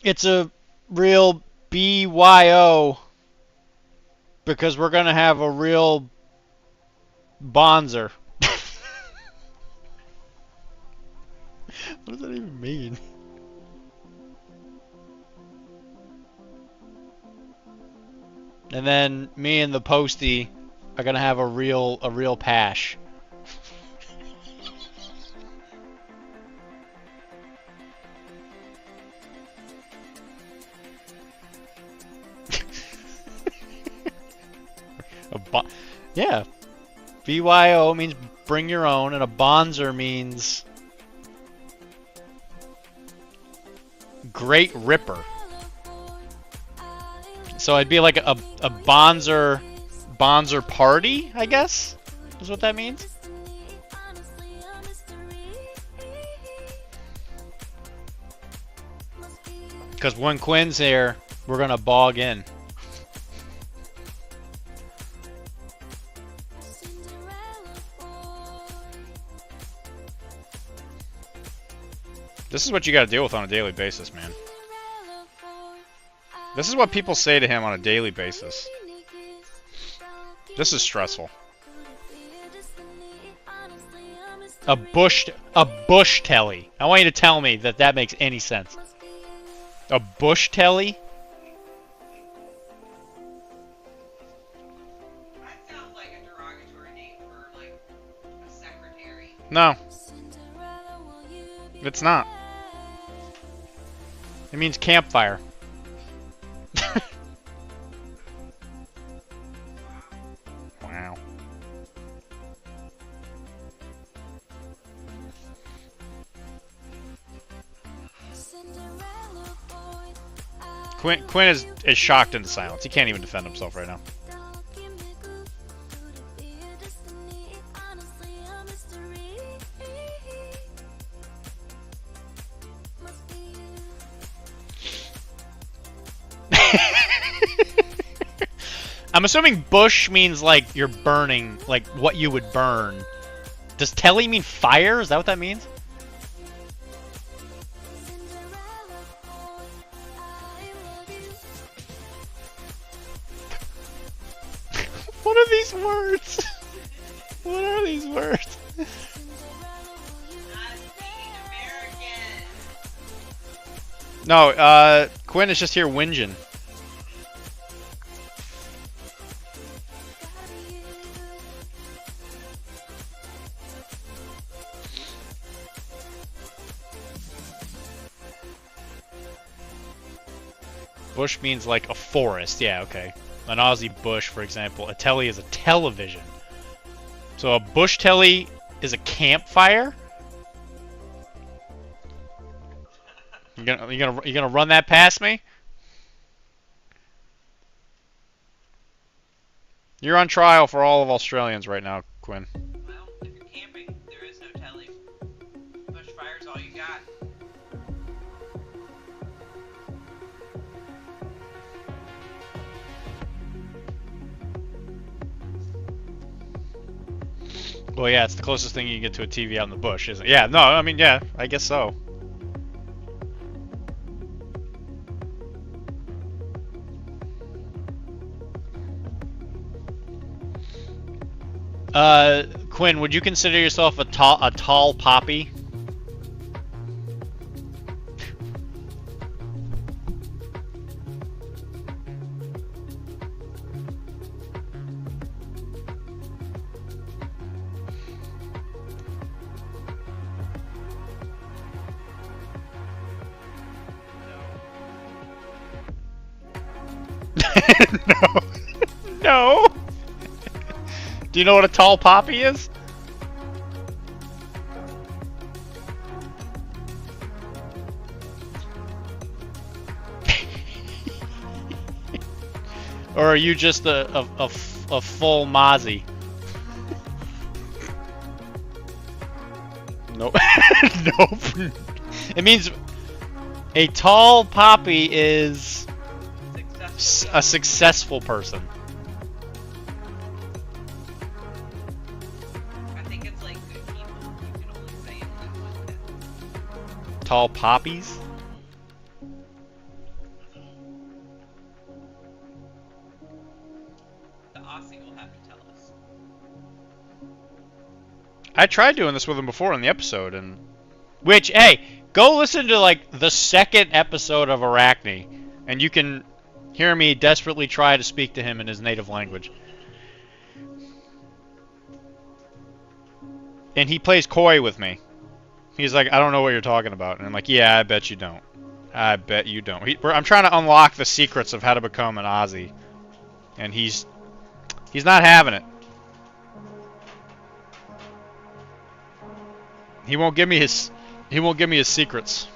it's a real BYO because we're going to have a real bonzer. What does that even mean? And then me and the postie are going to have a real pash. Yeah. BYO means bring your own, and a bonzer means Great Ripper. So it'd be like a bonzer party, I guess, is what that means. Because when Quinn's here, we're gonna bog in. This is what you gotta deal with on a daily basis, man. This is what people say to him on a daily basis. This is stressful. A bush telly. I want you to tell me that that makes any sense. A bush telly? That sounds like a derogatory name for, like, a secretary. No. It's not. It means campfire. Wow. Quinn is shocked into silence. He can't even defend himself right now. I'm assuming bush means like you're burning, like what you would burn. Does telly mean fire? Is that what that means? What are these words? What are these words? No, Quinn is just here whinging. Bush means like a forest. Yeah, okay. An Aussie bush, for example. A telly is a television. So a bush telly is a campfire? You gonna run that past me? You're on trial for all of Australians right now, Quinn. Well, if you're camping, there is no telly. Bushfire's all you got. Well, yeah, it's the closest thing you can get to a TV out in the bush, isn't it? Yeah, no, I mean, yeah, I guess so. Quinn, would you consider yourself a tall poppy? No. No. Do you know what a tall poppy is? Or are you just a full Mozzie? Nope. Nope. It means a tall poppy is a successful person. I think it's like good people. You can only say it like that. Tall poppies? The Aussie will have to tell us. I tried doing this with him before in the episode, and which, hey, go listen to like the second episode of Arachne, and you can hear me desperately try to speak to him in his native language. And he plays coy with me. He's like, I don't know what you're talking about. And I'm like, yeah, I bet you don't. I bet you don't. I'm trying to unlock the secrets of how to become an Aussie. And he's not having it. He won't give me his secrets.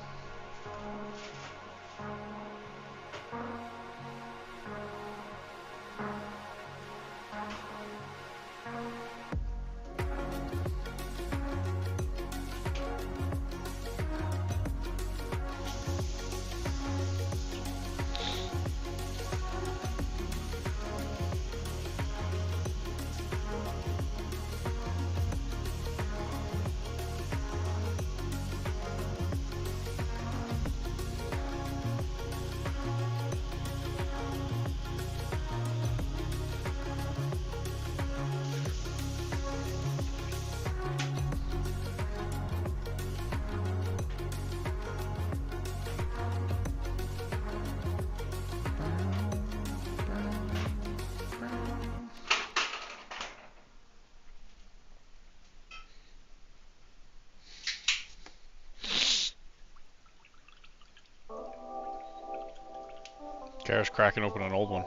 Kara's cracking open an old one.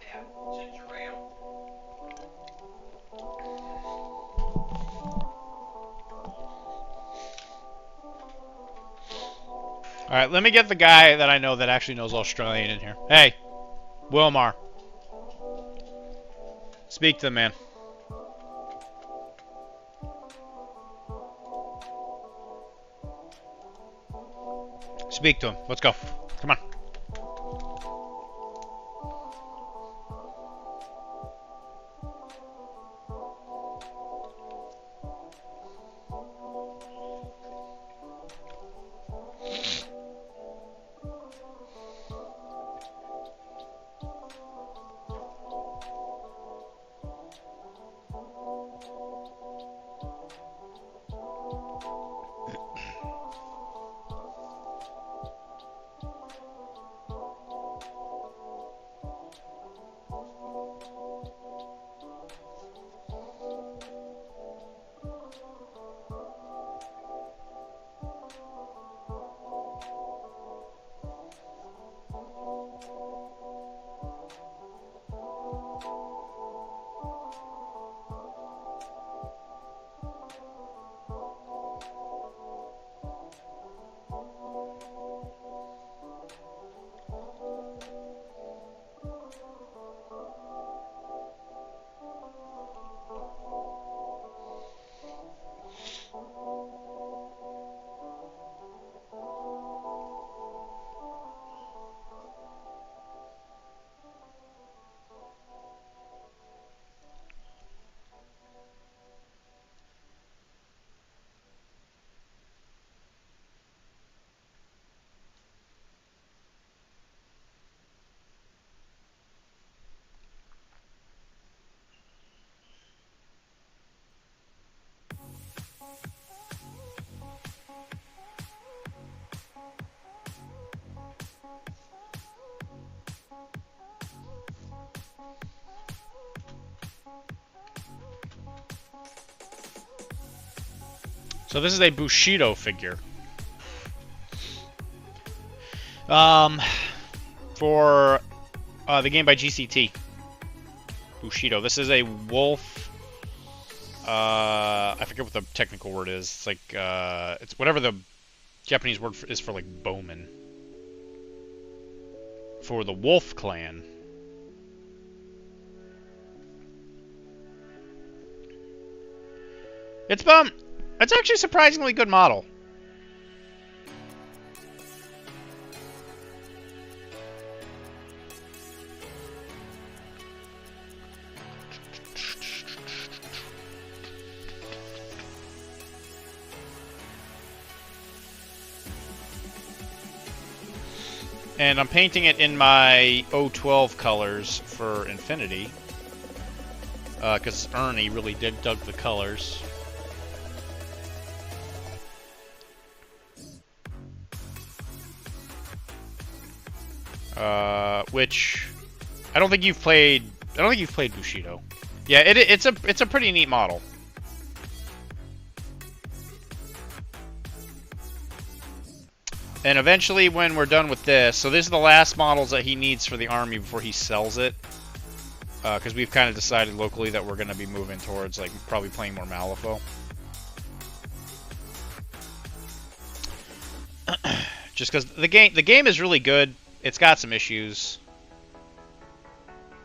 Yeah, ginger ale. Alright, let me get the guy that I know that actually knows Australian in here. Hey, Wilmar. Speak to the man. Speak to him. Let's go. Come on. So this is a Bushido figure. For the game by GCT. Bushido. This is a wolf. I forget what the technical word is. It's like it's whatever the Japanese word is for like bowman. For the Wolf Clan. It's actually a surprisingly good model. And I'm painting it in my 012 colors for Infinity. Because Ernie really dug the colors. Which I don't think you've played Bushido. Yeah, it's a pretty neat model. And eventually, when we're done with this, so these are the last models that he needs for the army before he sells it. Because we've kind of decided locally that we're going to be moving towards, like, probably playing more Malifaux. Just because the game is really good. It's got some issues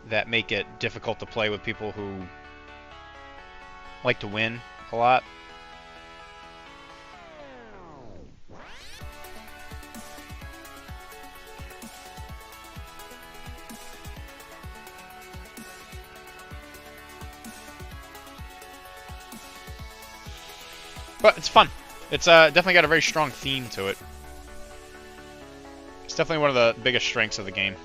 that make it difficult to play with people who like to win a lot. But it's fun. It's definitely got a very strong theme to it. It's definitely one of the biggest strengths of the game.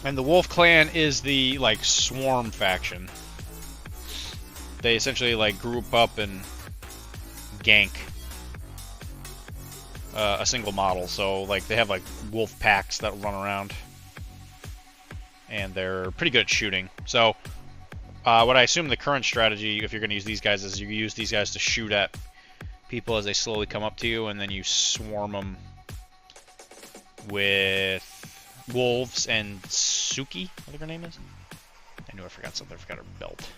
And the Wolf Clan is the, like, swarm faction. They essentially, like, group up and gank a single model. So, like, they have, like, wolf packs that run around. And they're pretty good at shooting. So, what I assume the current strategy, if you're going to use these guys, is you use these guys to shoot at people as they slowly come up to you, and then you swarm them with wolves and Suki, whatever her name is. I knew I forgot something. I forgot her belt.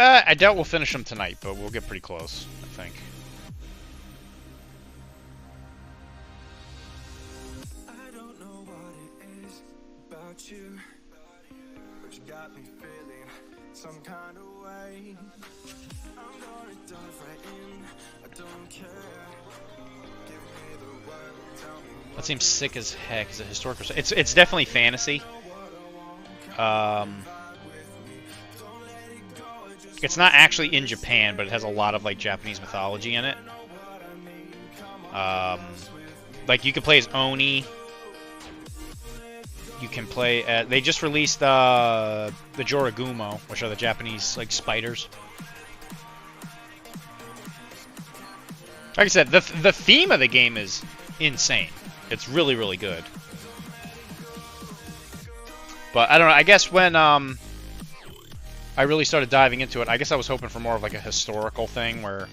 I doubt we'll finish them tonight, but we'll get pretty close, I think. I don't know what it is about you, but you got me feeling some kind of way. I'm gonna dive right in, I don't care. Give me the word, tell me. That seems sick as heck. Is it historical? It's definitely fantasy. It's not actually in Japan, but it has a lot of, like, Japanese mythology in it. Like, you can play as Oni. You can play they just released the Joragumo, which are the Japanese, like, spiders. Like I said, the theme of the game is insane. It's really, really good. But I don't know. I guess when I really started diving into it. I guess I was hoping for more of like a historical thing where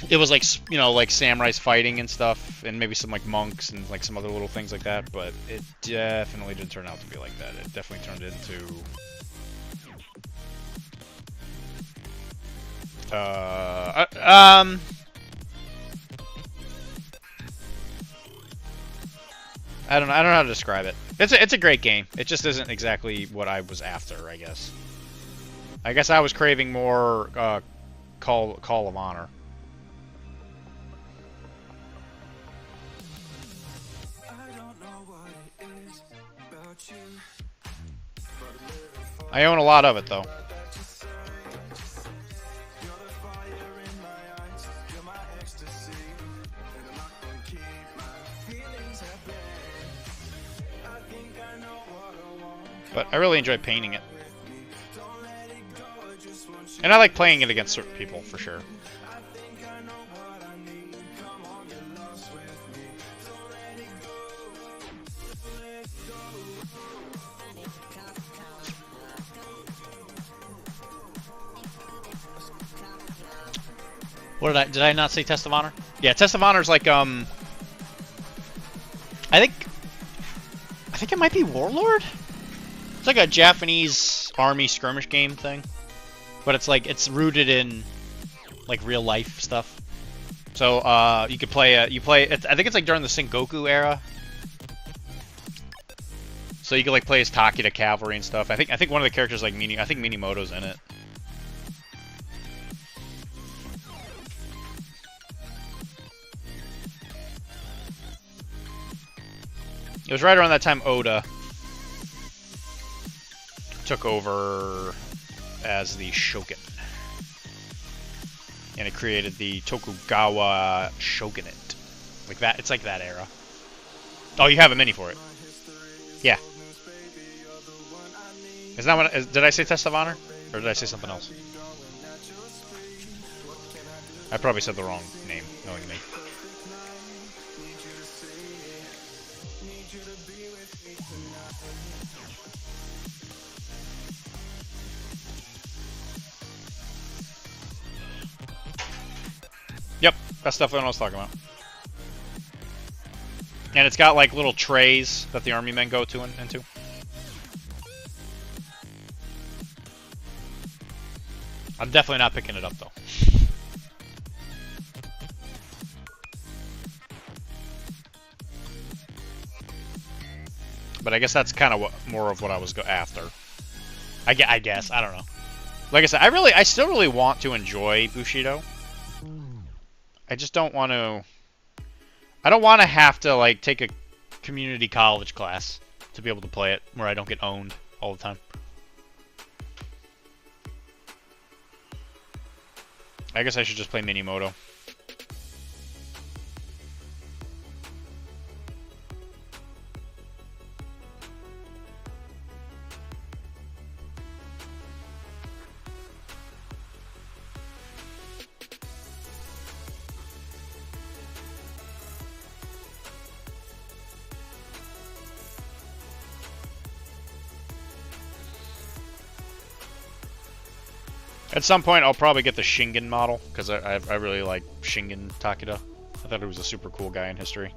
it was like, you know, like samurais fighting and stuff, and maybe some like monks and like some other little things like that. But it definitely didn't turn out to be like that. It definitely turned into I don't know how to describe it. It's a great game. It just isn't exactly what I was after, I guess. I guess I was craving more Call of Honor. I own a lot of it though. But I really enjoy painting it. And I like playing it against certain people, for sure. What did I not say Test of Honor? Yeah, Test of Honor is like, I think it might be Warlord? It's like a Japanese army skirmish game thing. But it's like, it's rooted in like real life stuff. So you could play, I think it's like during the Sengoku era. So you could like play as Takeda cavalry and stuff. I think one of the characters like I think Minimoto's in it. It was right around that time Oda took over as the Shogun. And it created the Tokugawa Shogunate. Like that, it's like that era. Oh, you have a mini for it. Yeah. Is that what, did I say Test of Honor? Or did I say something else? I probably said the wrong name, knowing me. Yep, that's definitely what I was talking about. And it's got like little trays that the army men go to into. I'm definitely not picking it up though. But I guess that's kind of more of what I was after. I guess, I don't know. Like I said, I still really want to enjoy Bushido. I just don't want to. I don't want to have to like take a community college class to be able to play it where I don't get owned all the time. I guess I should just play Minimoto. At some point, I'll probably get the Shingen model, because I really like Shingen Takeda. I thought he was a super cool guy in history.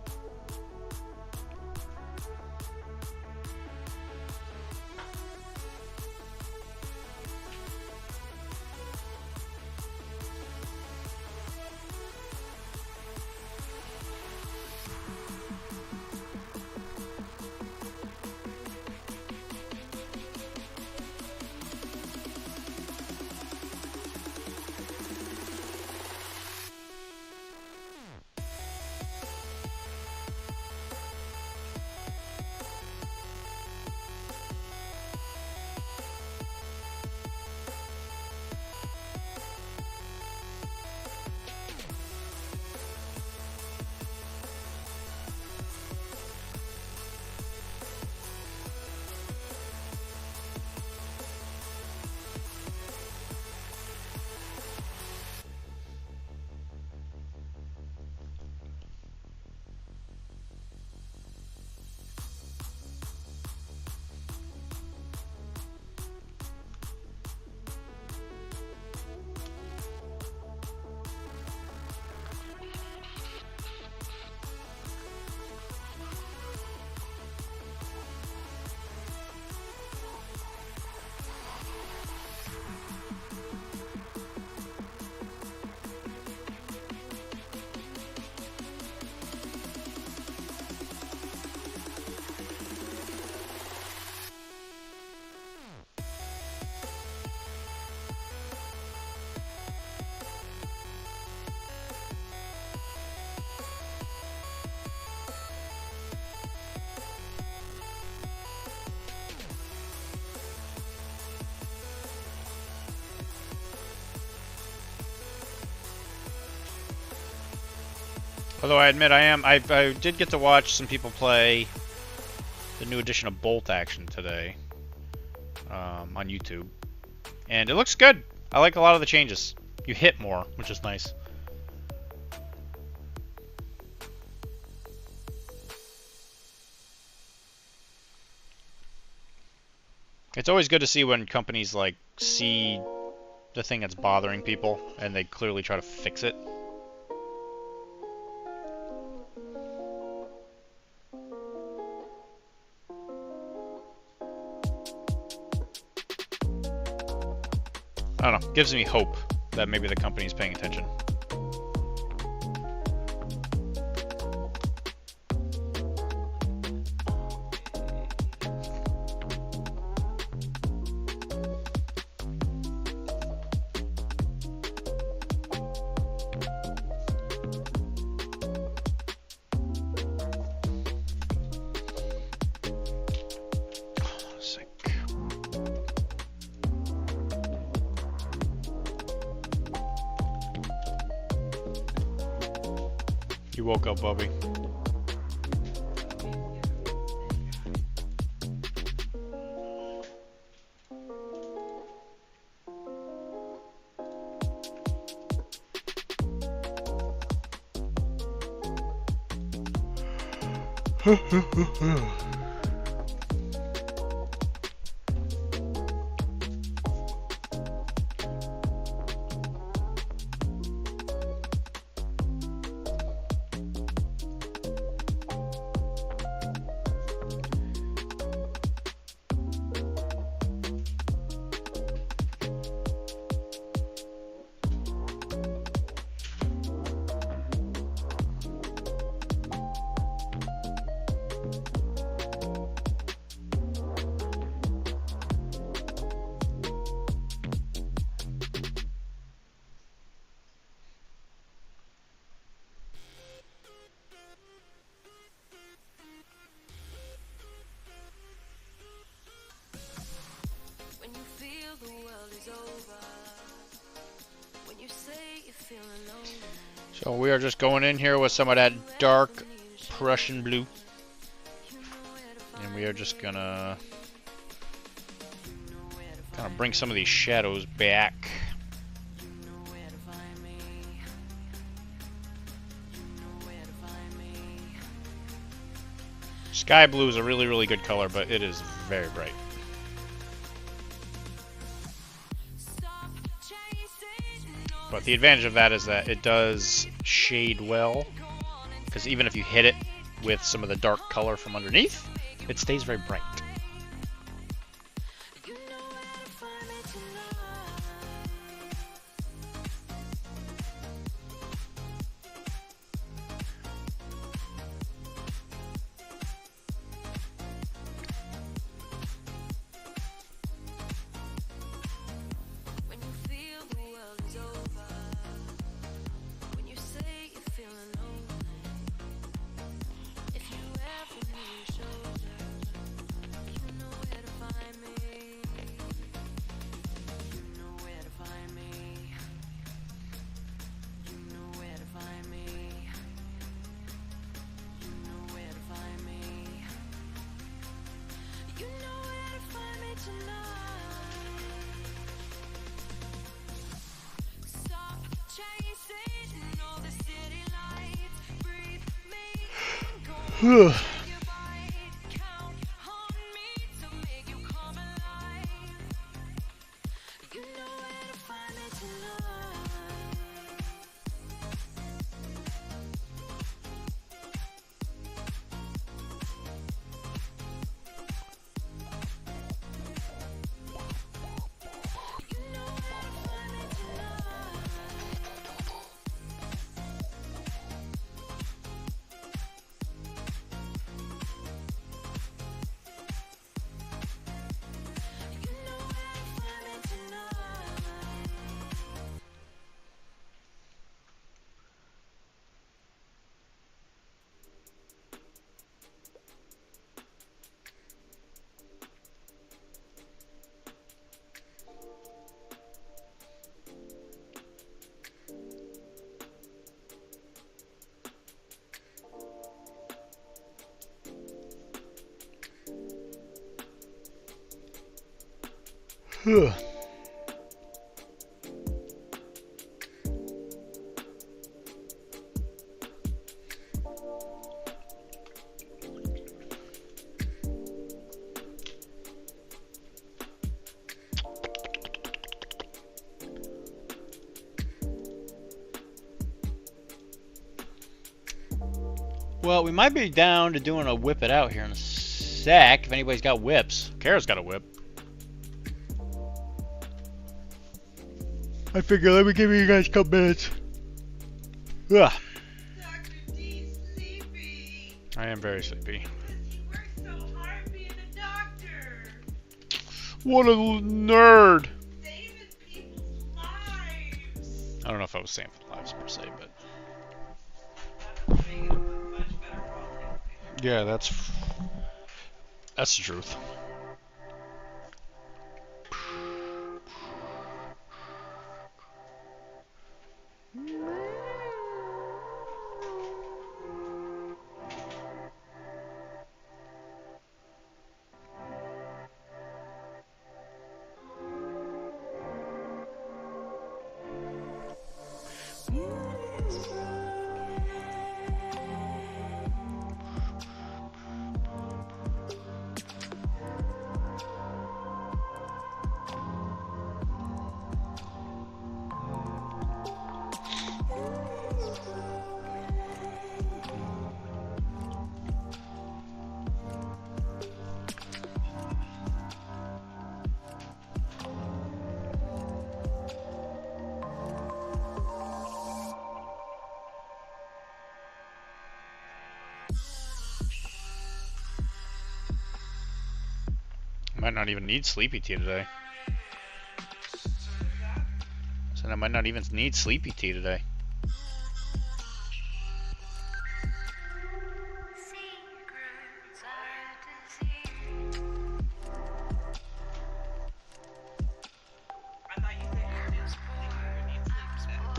Although I admit I did get to watch some people play the new edition of Bolt Action today on YouTube, and it looks good. I like a lot of the changes. You hit more, which is nice. It's always good to see when companies like see the thing that's bothering people and they clearly try to fix it. I don't know, gives me hope that maybe the company's paying attention. You woke up, Bubby. So we are just going in here with some of that dark Prussian blue. And we are just gonna kind of bring some of these shadows back. Sky blue is a really, really good color, but it is very bright. But the advantage of that is that it does shade well, because even if you hit it with some of the dark color from underneath, it stays very bright. Well, we might be down to doing a whip it out here in a sec. If anybody's got whips. Kara's got a whip. I figure let me give you guys a couple minutes. Ugh. Dr.D sleepy. I am very sleepy. Because he worked so hard being a doctor. What a nerd! Saving people's lives. I don't know if I was saving lives per se, but yeah, that's the truth. Might not even need sleepy tea today. So I might not even need sleepy tea today.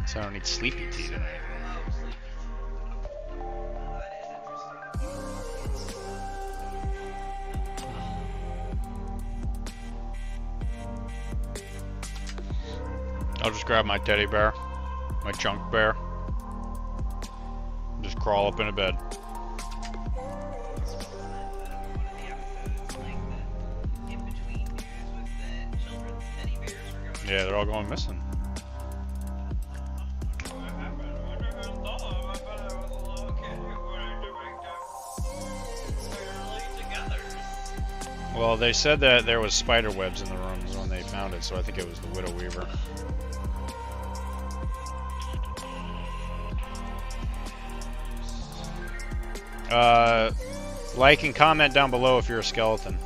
So I don't need sleepy tea today. I'll just grab my teddy bear, my junk bear, just crawl up in a bed. Yeah, they're all going missing. Well, they said that there was spider webs in the rooms when they found it, so I think it was the Widow Weaver. Like and comment down below if you're a skeleton.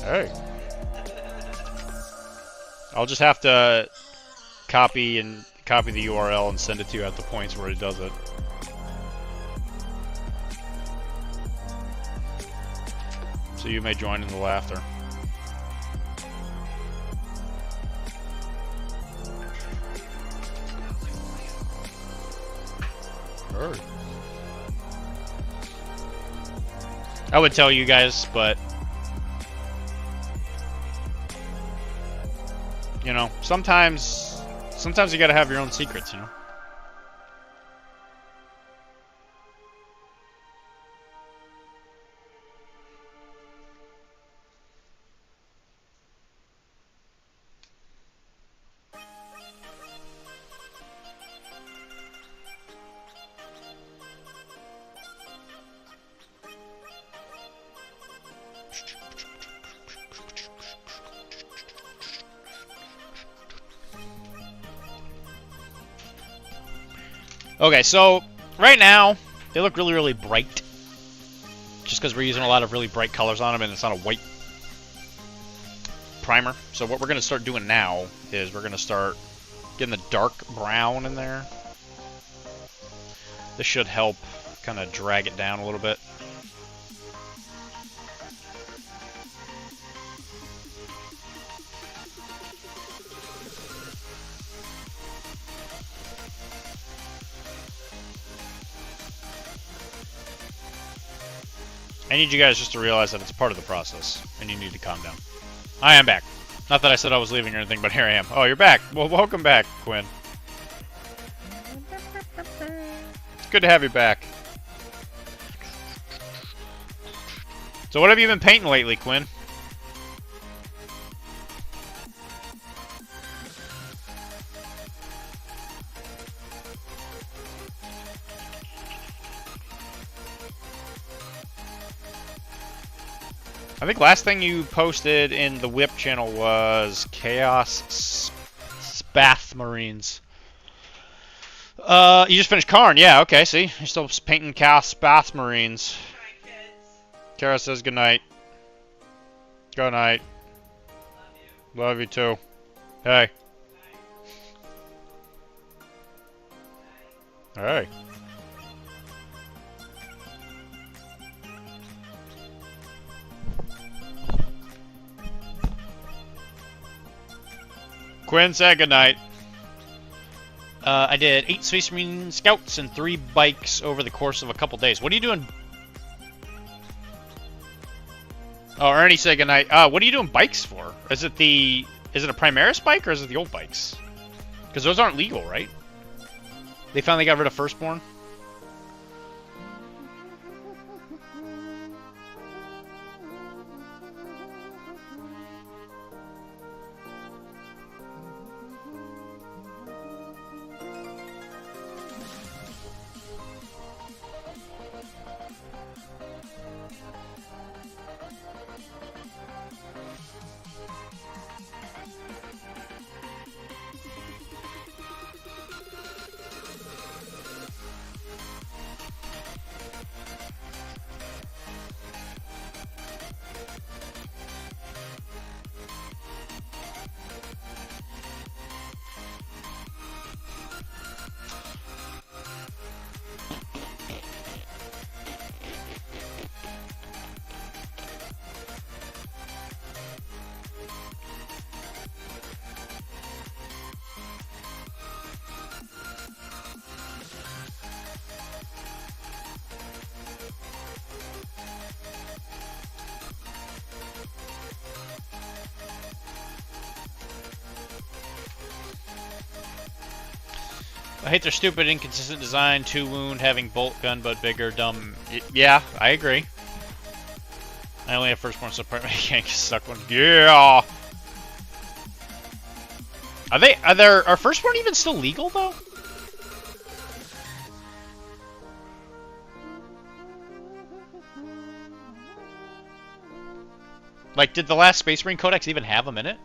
Hey. I'll just have to copy the URL and send it to you at the points where it does it. So you may join in the laughter. Heard. I would tell you guys, but you know, sometimes you gotta have your own secrets, you know. Okay, so right now they look really, really bright. Just because we're using a lot of really bright colors on them and it's on a white primer. So what we're going to start doing now is we're going to start getting the dark brown in there. This should help kind of drag it down a little bit. I need you guys just to realize that it's part of the process, and you need to calm down. I am back. Not that I said I was leaving or anything, but here I am. Oh, you're back. Well, welcome back, Quinn. It's good to have you back. So what have you been painting lately, Quinn? I think last thing you posted in the Whip channel was Chaos Spath Marines. You just finished Karn, yeah, okay, see? You're still painting Chaos Spath Marines. Kara says goodnight. Good night. Love you too. Hey. Hey. Quinn said goodnight. I did 8 Space Marine Scouts and 3 bikes over the course of a couple days. What are you doing? Oh, Ernie said goodnight. What are you doing bikes for? Is it a Primaris bike or is it the old bikes? Because those aren't legal, right? They finally got rid of Firstborn? I hate their stupid, inconsistent design, 2 wound, having bolt gun but bigger, dumb. Yeah, I agree. I only have Firstborn support. I can't suck one. Yeah. Are Firstborn even still legal though? Like, did the last Space Marine Codex even have them in it?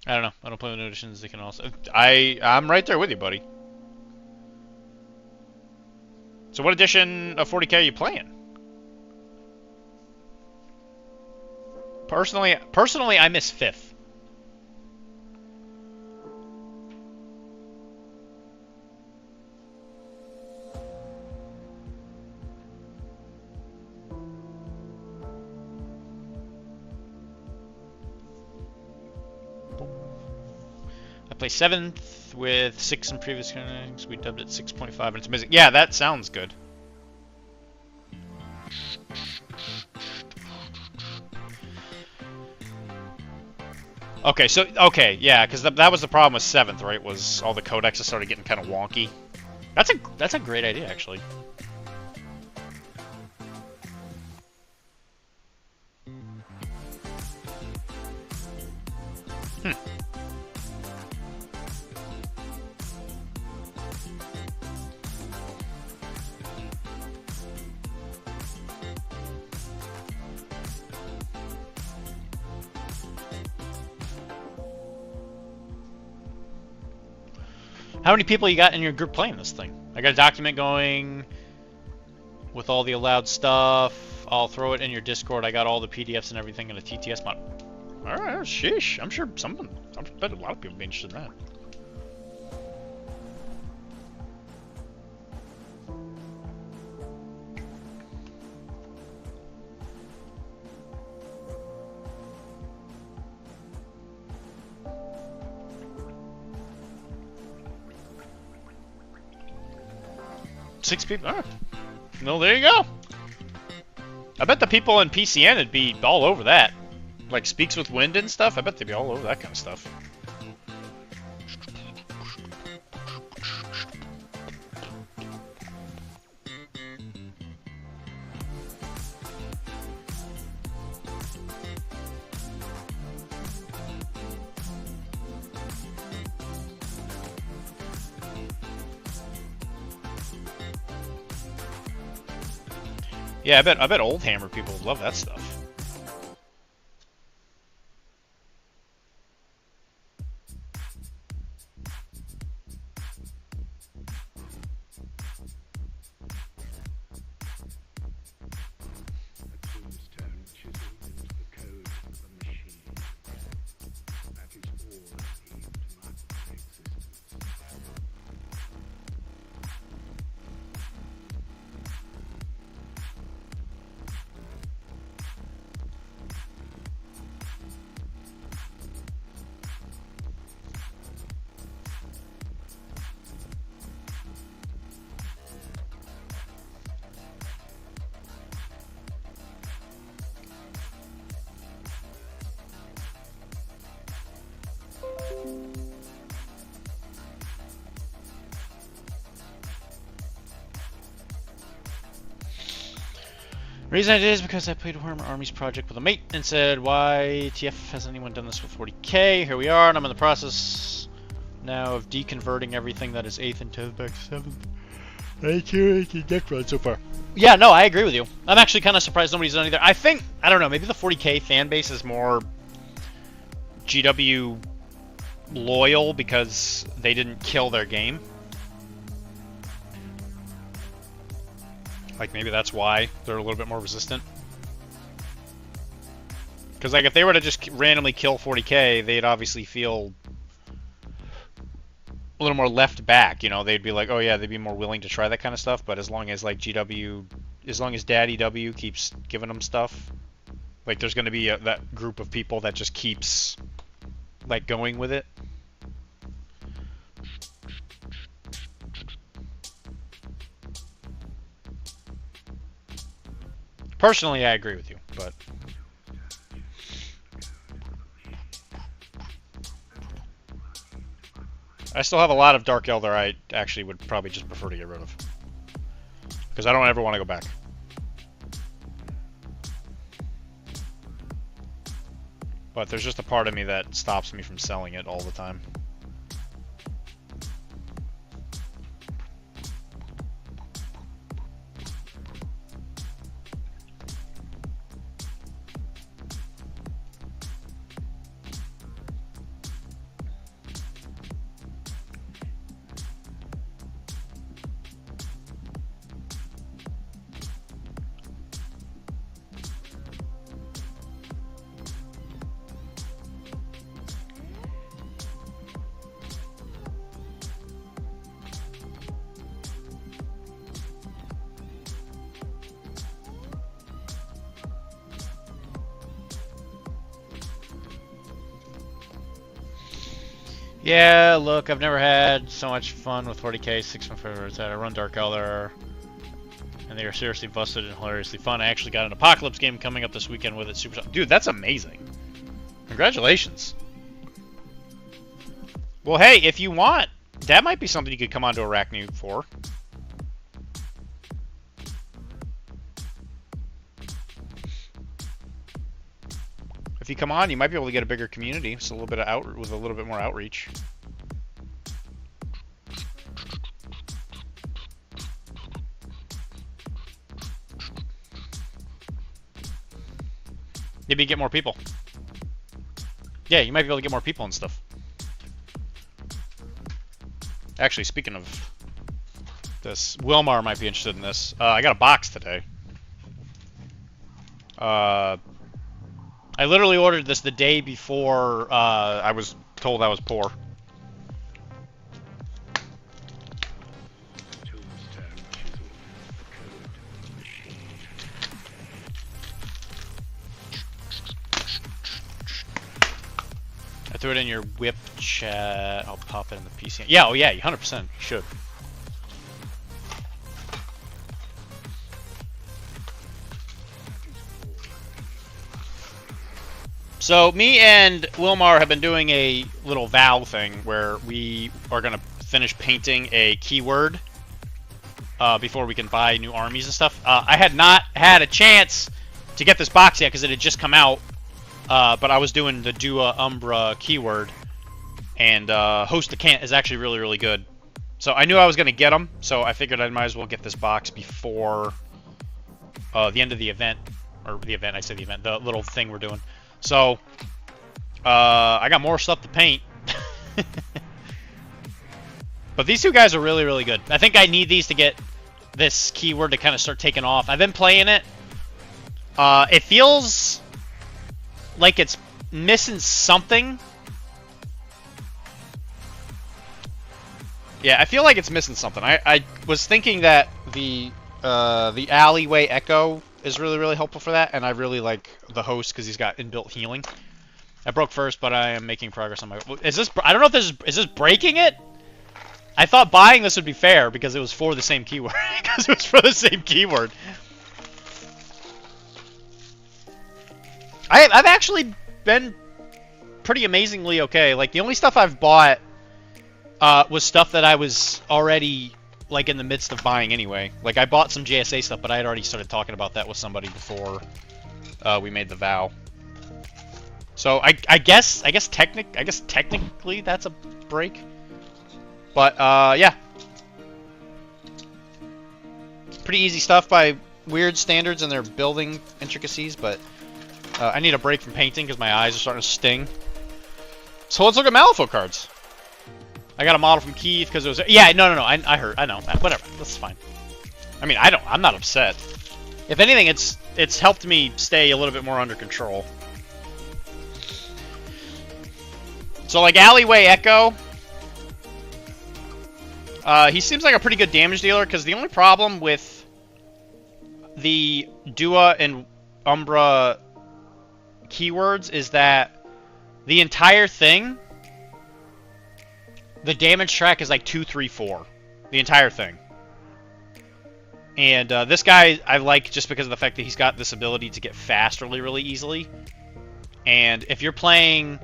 I don't know. I don't play with new editions. They can also. I'm right there with you, buddy. So what edition of 40K are you playing? Personally, I miss 5th. Play 7th with 6 in previous counts. We dubbed it 6.5 and it's amazing. Yeah, that sounds good. Okay, so yeah, because that was the problem with 7th, right? Was all the codexes started getting kind of wonky. That's a great idea, actually. How many people you got in your group playing this thing? I got a document going with all the allowed stuff. I'll throw it in your Discord. I got all the PDFs and everything in a TTS mod. Alright, sheesh. I'm sure I bet a lot of people would be interested in that. 6 people. Oh. No, there you go. I bet the people in PCN would be all over that. Like Speaks with Wind and stuff. I bet they'd be all over that kind of stuff. Yeah, I bet Old Hammer people would love that stuff. The reason I did is because I played Warhammer Armies Project with a mate and said, why TF has anyone done this with 40k? Here we are, and I'm in the process now of deconverting everything that is 8th and 10th back to 7th. I can't deck run so far. Yeah, no, I agree with you. I'm actually kind of surprised nobody's done either. I think, I don't know, maybe the 40k fan base is more GW loyal because they didn't kill their game. Like, maybe that's why they're a little bit more resistant. Because, like, if they were to just randomly kill 40k, they'd obviously feel a little more left back, you know? They'd be like, oh yeah, they'd be more willing to try that kind of stuff, but as long as, like, GW... As long as Daddy W keeps giving them stuff, like, there's going to be that group of people that just keeps, like, going with it. Personally, I agree with you, but... I still have a lot of Dark Elder I actually would probably just prefer to get rid of. Because I don't ever want to go back. But there's just a part of me that stops me from selling it all the time. Yeah, look, I've never had so much fun with 40k, 6 of my favorites. I run Dark Elder, and they are seriously busted and hilariously fun. I actually got an Apocalypse game coming up this weekend with it. Super, dude, that's amazing. Congratulations. Well, hey, if you want, that might be something you could come onto Arachne for. If you come on, you might be able to get a bigger community, so a little bit of with a little bit more outreach. Maybe get more people. Yeah, you might be able to get more people and stuff. Actually, speaking of this, Wilmar might be interested in this. I got a box today. I literally ordered this the day before I was told I was poor. I threw it in your whip chat. I'll pop it in the PC. Yeah, oh yeah, 100%. You should. So me and Wilmar have been doing a little vow thing where we are going to finish painting a keyword before we can buy new armies and stuff. I had not had a chance to get this box yet because it had just come out, but I was doing the Dua Umbra keyword, and Host the Cant is actually really, really good. So I knew I was going to get them, so I figured I might as well get this box before the end of the event. Or the event, I say the event, the little thing we're doing. So, I got more stuff to paint. But these two guys are really, really good. I think I need these to get this keyword to kind of start taking off. I've been playing it. It feels like it's missing something. Yeah, I feel like it's missing something. I was thinking that the alleyway echo is really, really helpful for that, and I really like the host because he's got inbuilt healing. I broke first, but I am making progress on my... Is this... I don't know if this is this breaking it? I thought buying this would be fair because it was for the same keyword. Because it was for the same keyword. I've actually been pretty amazingly okay. Like, the only stuff I've bought was stuff that I was already... like in the midst of buying anyway. Like I bought some JSA stuff, but I had already started talking about that with somebody before we made the vow. So I guess technically that's a break. But yeah. Pretty easy stuff by weird standards and their building intricacies, but I need a break from painting because my eyes are starting to sting. So let's look at Malifaux cards. I got a model from Keith because it was... Yeah, no. I heard. I know. Whatever. That's fine. I mean, I'm not upset. If anything, it's helped me stay a little bit more under control. So, like, Alleyway Echo... he seems like a pretty good damage dealer because the only problem with the Dua and Umbra keywords is that the entire thing... The damage track is like 2, 3, 4. The entire thing. And this guy I like just because of the fact that he's got this ability to get fast really, really easily. And if you're playing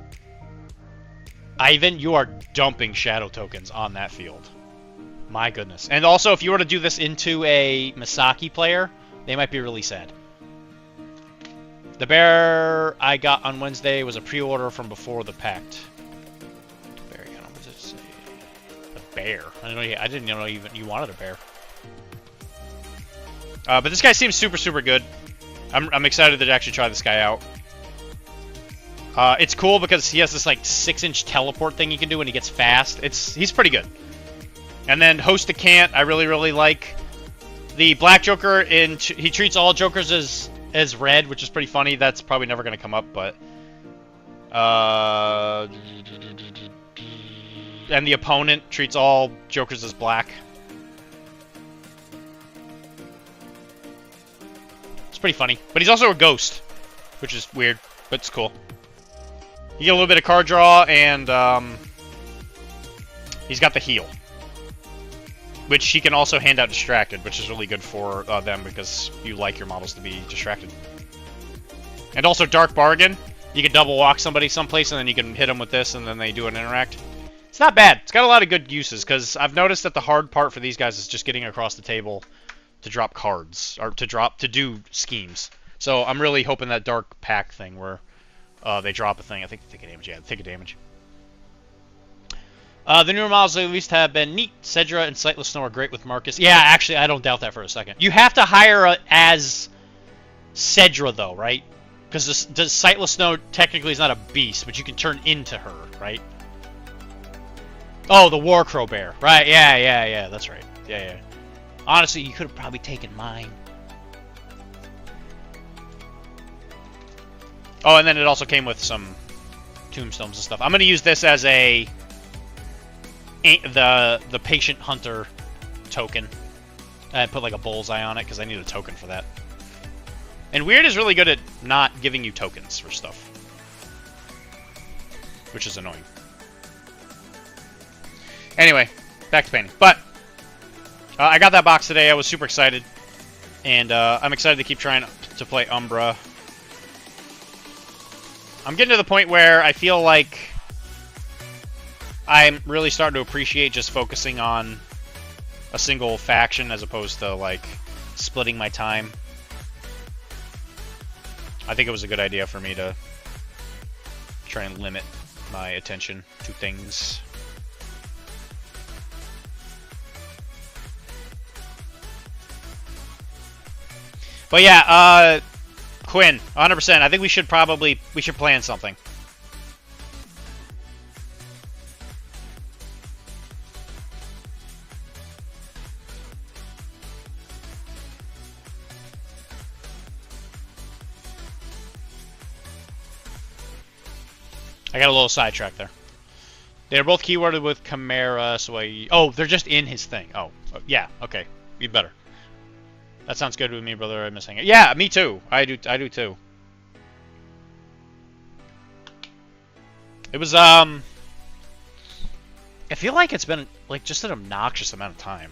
Ivan, you are dumping shadow tokens on that field. My goodness. And also, if you were to do this into a Misaki player, they might be really sad. The bear I got on Wednesday was a pre-order from before the pact. Bear. I didn't know even you wanted a bear. But this guy seems super, super good. I'm excited to actually try this guy out. It's cool because he has this like 6-inch teleport thing he can do when he gets fast. He's pretty good. And then Host the Cant, I really, really like. The Black Joker he treats all Jokers as red, which is pretty funny. That's probably never going to come up, but and the opponent treats all Jokers as black. It's pretty funny. But he's also a ghost, which is weird, but it's cool. You get a little bit of card draw, and he's got the heal. Which he can also hand out distracted, which is really good for them because you like your models to be distracted. And also Dark Bargain. You can double walk somebody someplace, and then you can hit them with this, and then they do an interact. It's not bad. It's got a lot of good uses, because I've noticed that the hard part for these guys is just getting across the table to drop cards, or to do schemes. So I'm really hoping that Dark Pack thing where they drop a thing. I think they take a damage. Yeah, they take a damage. The newer models at least have been neat. Cedra and Sightless Snow are great with Marcus. Yeah, actually, I don't doubt that for a second. You have to hire as Cedra, though, right? Because the Sightless Snow technically is not a beast, but you can turn into her, right? Oh, the Warcrow Bear. Right, yeah, that's right. Yeah. Honestly, you could have probably taken mine. Oh, and then it also came with some tombstones and stuff. I'm going to use this as the Patient Hunter token. I put like a bullseye on it because I need a token for that. And Weird is really good at not giving you tokens for stuff. Which is annoying. Anyway, back to painting. But I got that box today. I was super excited. And I'm excited to keep trying to play Umbra. I'm getting to the point where I feel like I'm really starting to appreciate just focusing on a single faction as opposed to, like, splitting my time. I think it was a good idea for me to try and limit my attention to things. But yeah, Quinn, 100%. I think we should plan something. I got a little sidetracked there. They're both keyworded with Chimera, so oh, they're just in his thing. Oh, yeah, okay. Be better. That sounds good with me, brother. I'm missing it. Yeah, me too. I do too. It was, I feel like it's been, like, just an obnoxious amount of time.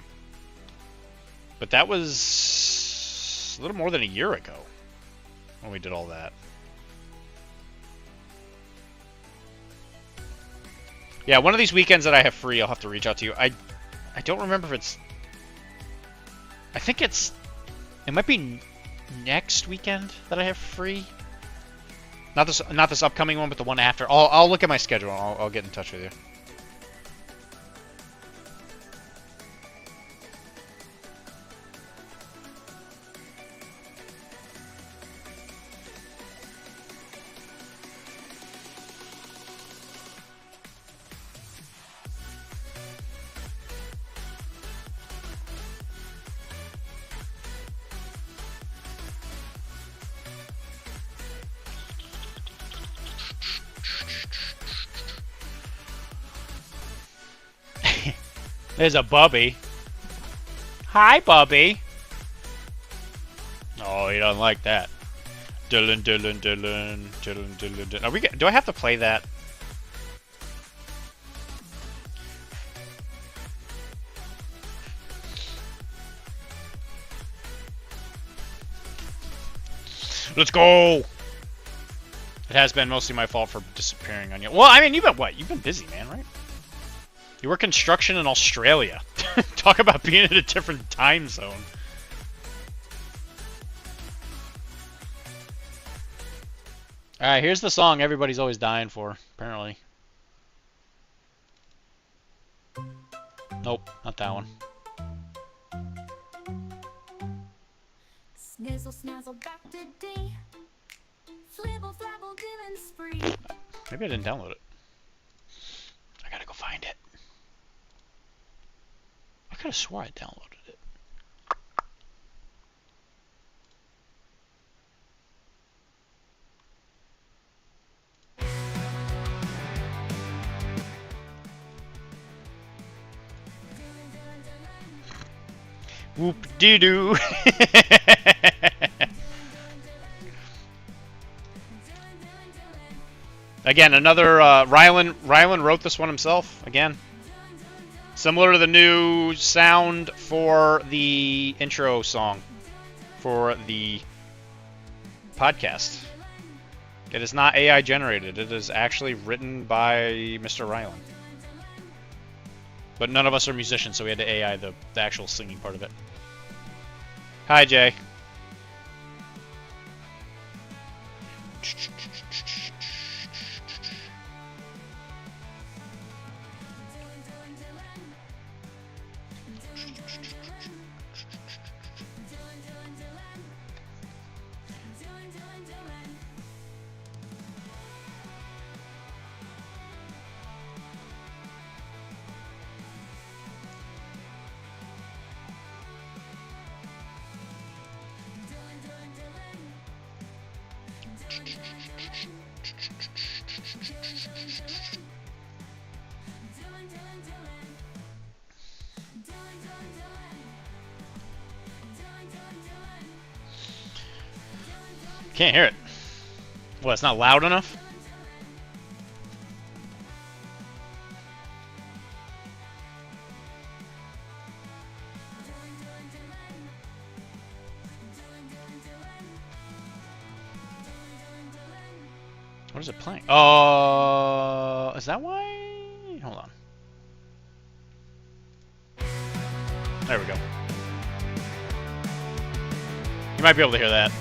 But that was a little more than a year ago when we did all that. Yeah, one of these weekends that I have free, I'll have to reach out to you. I don't remember if it's... I think it might be next weekend that I have free. Not this upcoming one, but the one after. I'll look at my schedule. I'll get in touch with you. There's a Bubby. Hi, Bubby. Oh, he doesn't like that. Dylan. Are we? Do I have to play that? Let's go. It has been mostly my fault for disappearing on you. Well, I mean, you've been busy, man, right? You work construction in Australia. Talk about being in a different time zone. Alright, here's the song everybody's always dying for, apparently. Nope, not that one. Snizzle, snazzle, Dr.D. Flibble, flabble, doing spree. Maybe I didn't download it. I gotta go find it. I could have swore I downloaded it. Whoop-dee-doo. Again, another Rylan wrote this one himself. Again, similar to the new sound for the intro song for the podcast. It is not AI generated. It is actually written by Mr. Rylan. But none of us are musicians, so we had to AI the actual singing part of it. Hi, Jay. Can't hear it. Well, it's not loud enough? What is it playing? Is that why? Hold on. There we go. You might be able to hear that.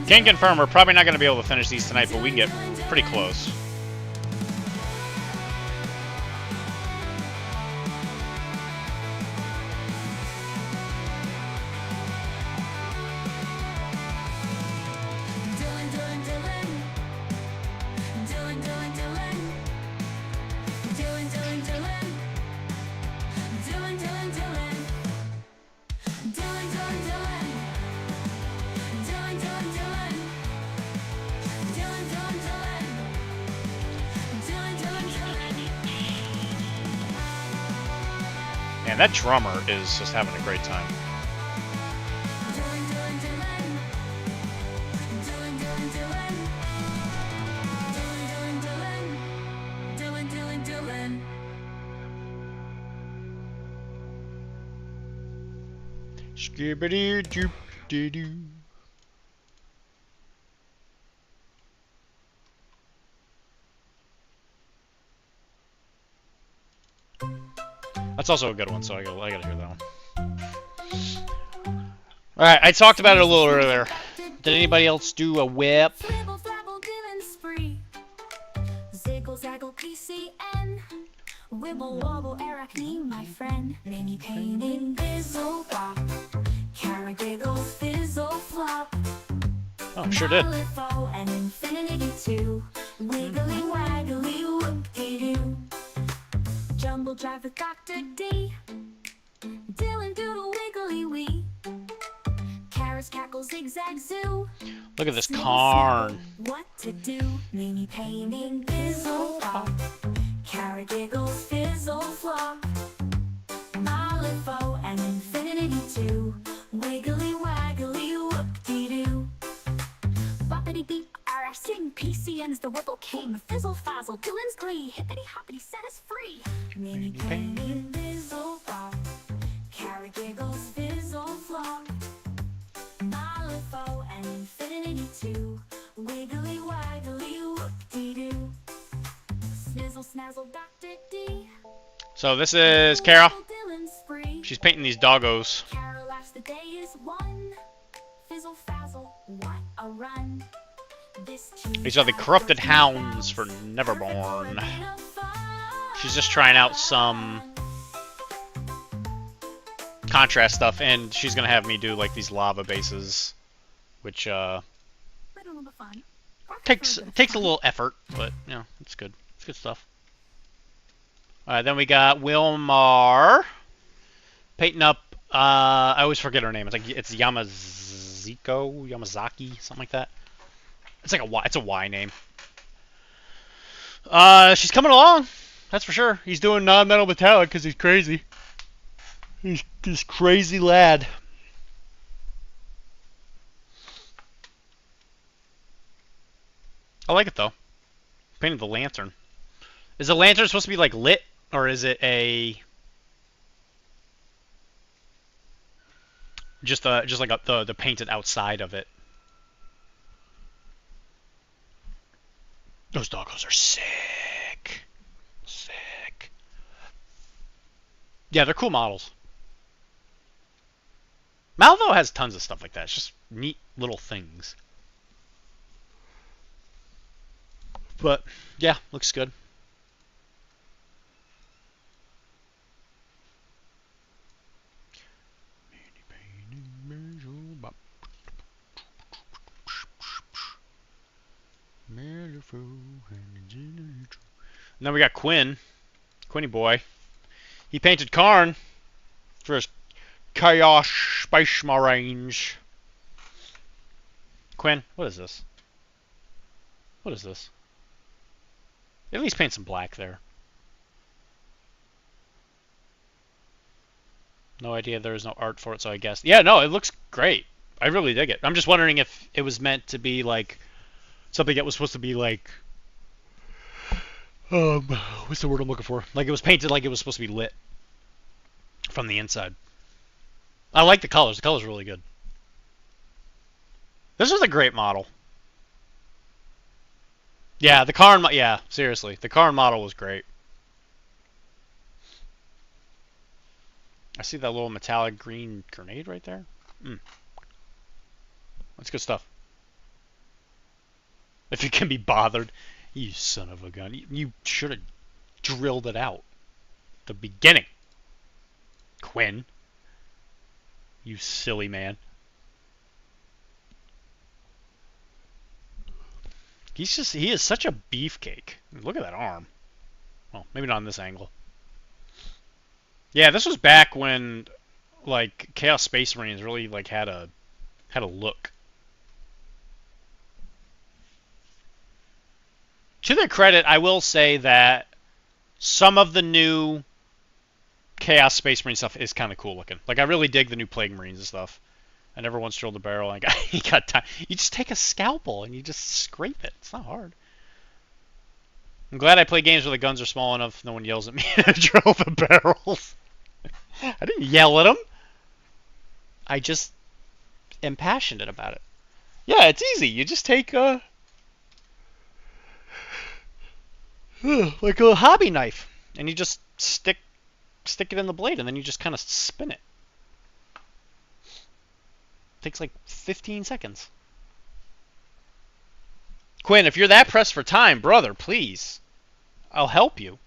Can confirm we're probably not going to be able to finish these tonight, but we can get pretty close. Man, that drummer is just having a great time. Skibbity doop dee doo. That's also a good one, so I gotta hear that one. Alright, I talked about it a little earlier. Did anybody else do a whip? Ziggle zaggle PCN. Wibble wobble arachne, my friend. Mini painting bizzle bop. Carrot giggle fizzle flop. Oh, sure did. And infinity too. Wiggly waggly whoop-de-doo. Jumble drive with Dr.D. Dylan doodle wiggly wee. Carrots cackle zigzag zoo. Look at this Karn. What to do? Mini painting bizzle pop. Carrot giggle fizzle flop. Malifaux and infinity too. Wiggly waggly whoop-de-doo. Boppity beep, our sing PCN's the Whipple King. Fizzle fazzle, Dylan's glee. Hippity hoppity set us free. Mini painting bizzle pop. Carrot giggles fizzle flop. Malifaux and infinity too. Wiggly waggly whoop-de-doo. Snizzle snazzle Dr.D. So this is Kara. She's painting these doggos. Carol laughs, the day is one. Fizzle fazzle, what a run. These are the corrupted hounds for Neverborn. She's just trying out some contrast stuff, and she's gonna have me do like these lava bases, which takes a little effort, but you know, it's good. It's good stuff. All right, then we got Wilmar painting up. I always forget her name. It's Yamazaki, something like that. It's like it's a Y name. She's coming along. That's for sure. He's doing non-metal metallic because he's crazy. He's this crazy lad. I like it though. Painted the lantern. Is the lantern supposed to be like lit, or is it a just like the painted outside of it? Those doggos are sick. Sick. Yeah, they're cool models. Malvo has tons of stuff like that. It's just neat little things. But, yeah, looks good. And then we got Quinn. Quinny boy. He painted Karn for his Chaos Space Marines. Quinn, what is this? What is this? At least paint some black there. No idea, there is no art for it, so I guess. Yeah, no, it looks great. I really dig it. I'm just wondering if it was meant to be like something that was supposed to be like what's the word I'm looking for? Like it was painted like it was supposed to be lit from the inside. I like the colors. The colors are really good. This was a great model. Yeah, the Karn. Yeah, seriously, the Karn model was great. I see that little metallic green grenade right there. That's good stuff. If you can be bothered, you son of a gun. You should have drilled it out. The beginning. Quinn. You silly man. He is such a beefcake. Look at that arm. Well, maybe not on this angle. Yeah, this was back when like Chaos Space Marines really like had a look. To their credit, I will say that some of the new Chaos Space Marine stuff is kind of cool looking. Like I really dig the new Plague Marines and stuff. I never once drilled a barrel. And you got time. You just take a scalpel and you just scrape it. It's not hard. I'm glad I play games where the guns are small enough no one yells at me to drill the barrels. I didn't yell at them. I just am passionate about it. Yeah, it's easy. You just take like a hobby knife and you just stick it in the blade and then you just kind of spin it. Takes like 15 seconds. Quinn, if you're that pressed for time, brother, please. I'll help you.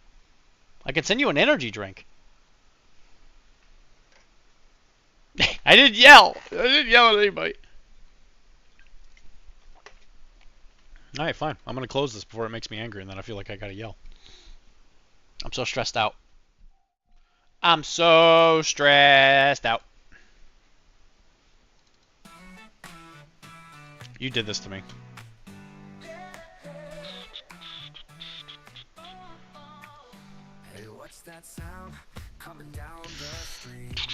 I can send you an energy drink. I didn't yell. I didn't yell at anybody. Alright, fine. I'm going to close this before it makes me angry and then I feel like I got to yell. I'm so stressed out. I'm so stressed out. You did this to me.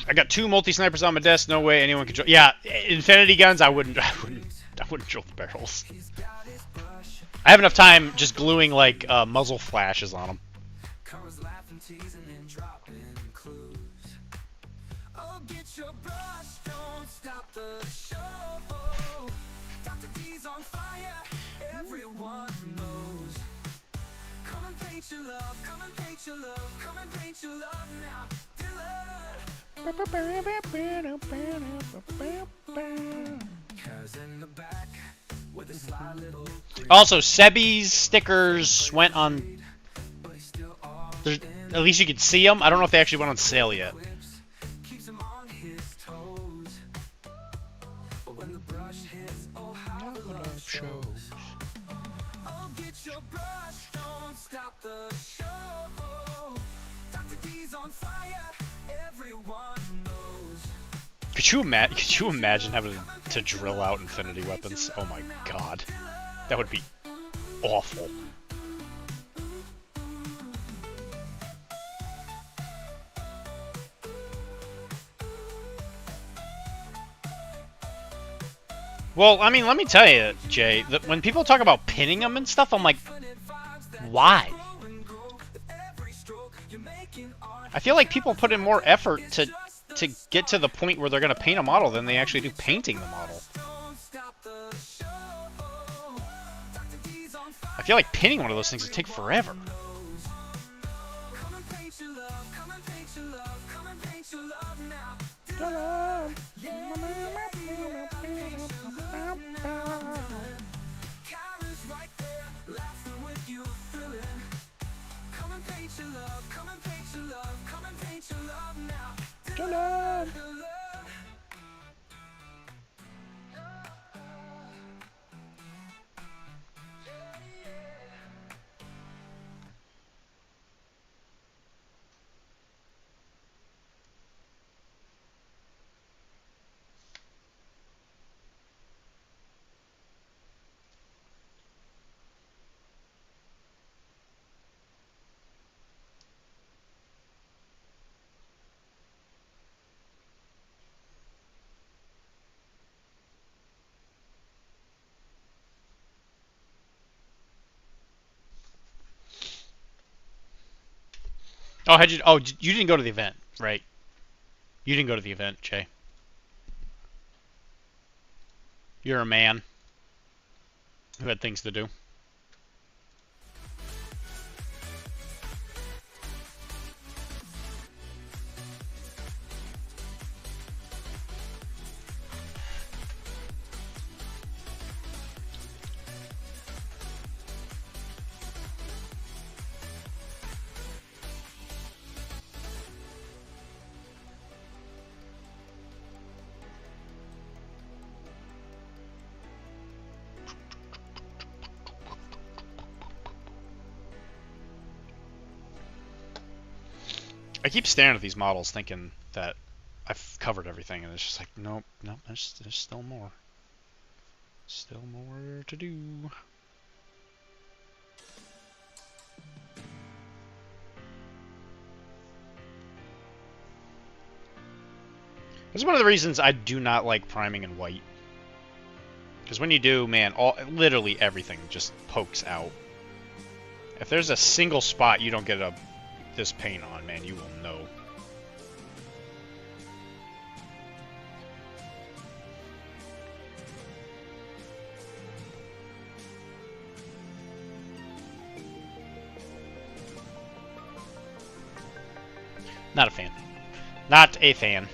I got 2 multi-snipers on my desk. No way anyone could. Yeah, infinity guns. I wouldn't drill the barrels. I have enough time just gluing like muzzle flashes on them. Dr.D's on fire, everyone knows. Come and paint your love, come and paint your love, come and paint your love now. Also, Sebi's stickers went on. At least you could see them. I don't know if they actually went on sale yet. Could you imagine having to drill out infinity weapons? Oh my god. That would be awful. Well, I mean, let me tell you, Jay, that when people talk about pinning them and stuff, I'm like, why? I feel like people put in more effort to get to the point where they're going to paint a model than they actually do painting the model. I feel like pinning one of those things would take forever. Oh, had you? Oh, you didn't go to the event, right? You didn't go to the event, Jay. You're a man who had things to do. I keep staring at these models thinking that I've covered everything, and it's just like, nope, nope, there's still more. Still more to do. That's one of the reasons I do not like priming in white. Because when you do, man, literally everything just pokes out. If there's a single spot you don't get this paint on, man, you will know. Not a fan. Not a fan.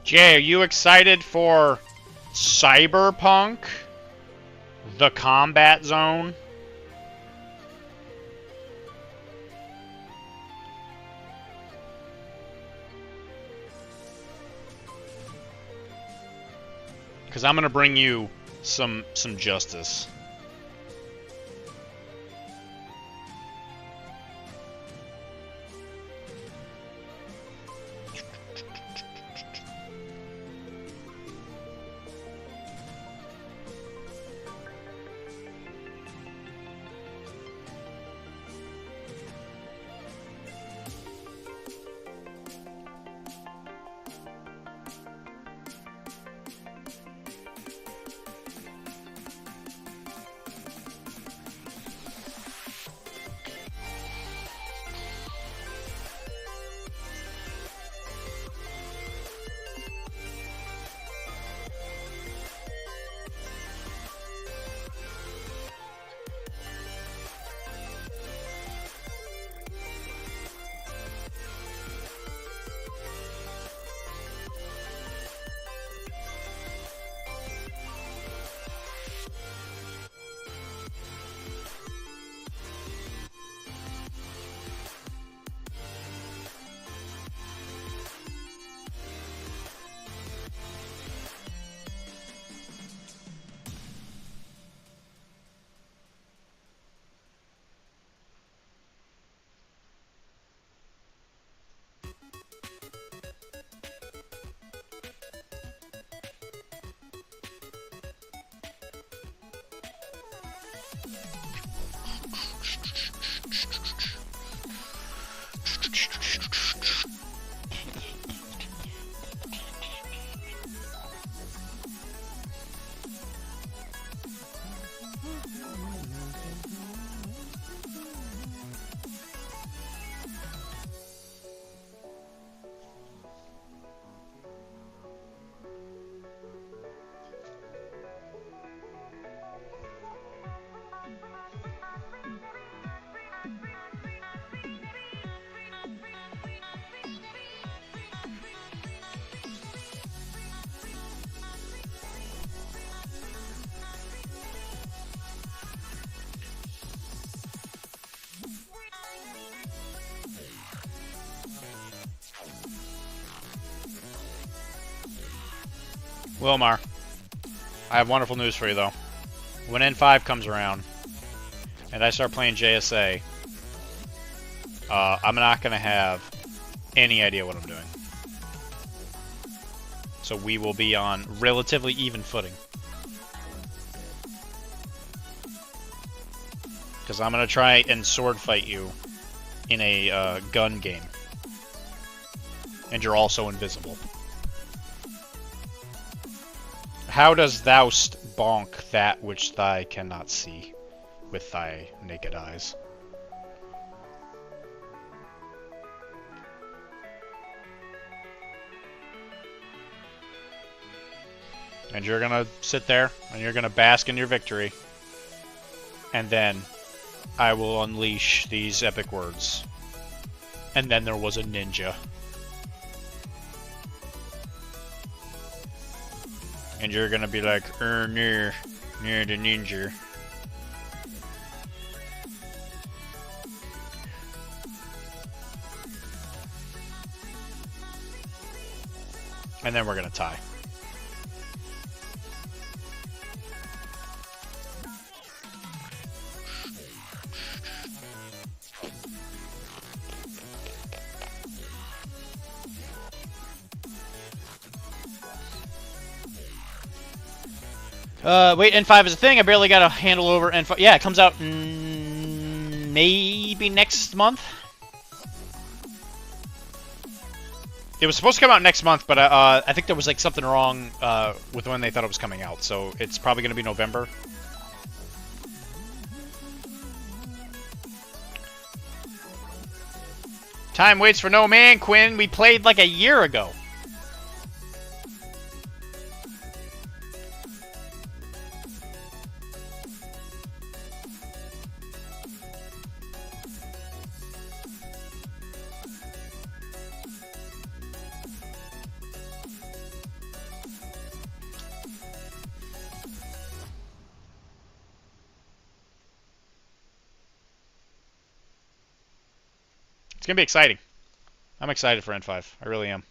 Jay, are you excited for Cyberpunk? The Combat Zone? Because I'm gonna bring you some justice. Wilmar, I have wonderful news for you, though. When N5 comes around, and I start playing JSA, I'm not going to have any idea what I'm doing. So we will be on relatively even footing. Because I'm going to try and sword fight you in a gun game. And you're also invisible. How does thou'st bonk that which thou cannot see with thy naked eyes? And you're gonna sit there, and you're gonna bask in your victory. And then I will unleash these epic words. And then there was a ninja. And you're gonna be like, near the ninja. And then we're gonna tie. Wait, N5 is a thing. I barely got a handle over N5. Yeah, it comes out maybe next month. It was supposed to come out next month, but I think there was like something wrong with when they thought it was coming out, so it's probably going to be November. Time waits for no man, Quinn. We played like a year ago. It's going to be exciting. I'm excited for N5. I really am.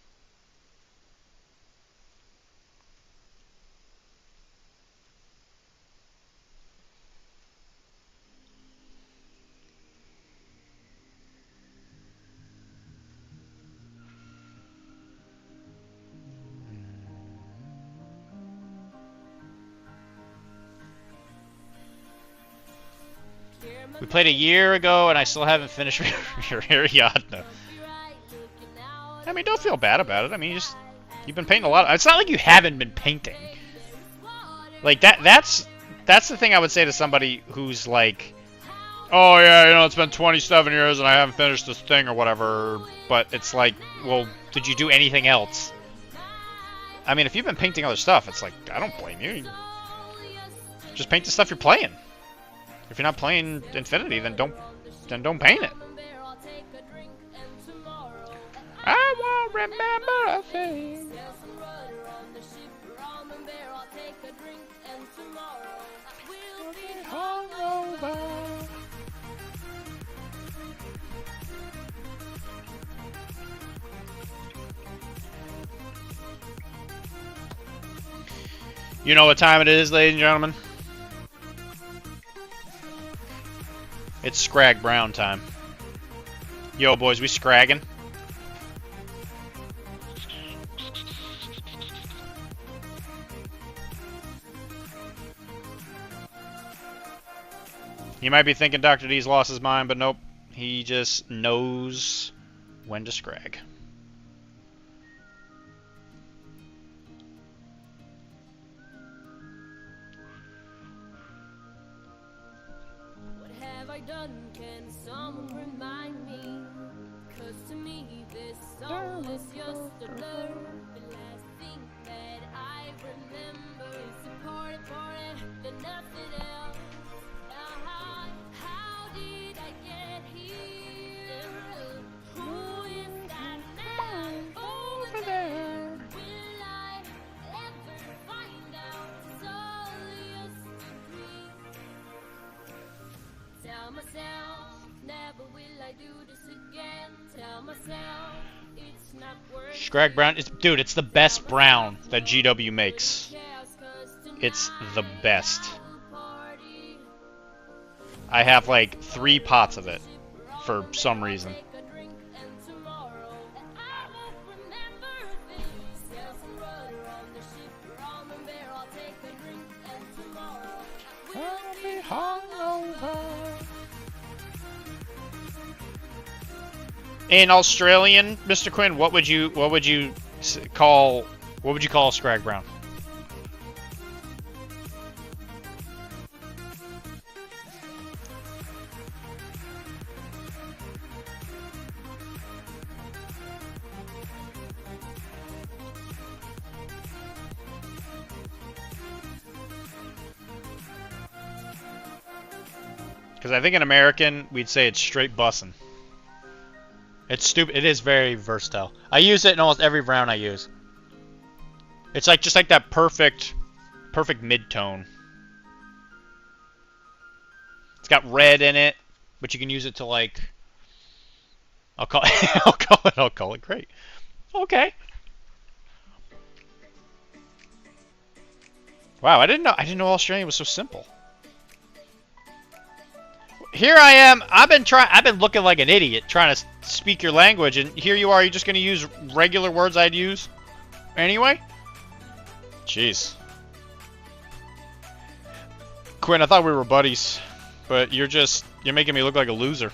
We played a year ago, and I still haven't finished your Ariadne. I mean, don't feel bad about it. I mean, you've been painting a lot. It's not like you haven't been painting. Like that's the thing I would say to somebody who's like, oh yeah, you know, it's been 27 years and I haven't finished this thing or whatever. But it's like, well, did you do anything else? I mean, if you've been painting other stuff, it's like, I don't blame you. Just paint the stuff you're playing. If you're not playing Infinity, then don't paint it. I won't remember a thing. You know what time it is, ladies and gentlemen? It's Scrag Brown time. Yo, boys, we scragging? You might be thinking Dr. D's lost his mind, but nope. He just knows when to scrag. What have I done? Can someone remind me? 'Cause to me this song is just a blur. The last thing that I remember is a party, then nothing else. How did I get here? Who is that man over there? Will I ever find out? It's all just a dream. Tell myself, never will I do this again. Tell myself, it's Scrag Brown is, dude, it's the best brown that GW makes. It's the best. I have like 3 pots of it for some reason. In Australian, Mr. Quinn, what would you call a Scrag Brown? Because I think in American, we'd say it's straight bussin'. It's stupid. It is very versatile. I use it in almost every brown I use. It's like just like that perfect mid-tone. It's got red in it, but you can use it to like. I'll call it great. Okay. Wow, I didn't know Australian was so simple. Here I am. I've been looking like an idiot trying to speak your language, and here you are. You're just gonna use regular words I'd use anyway. Jeez, Quinn, I thought we were buddies, but you're making me look like a loser.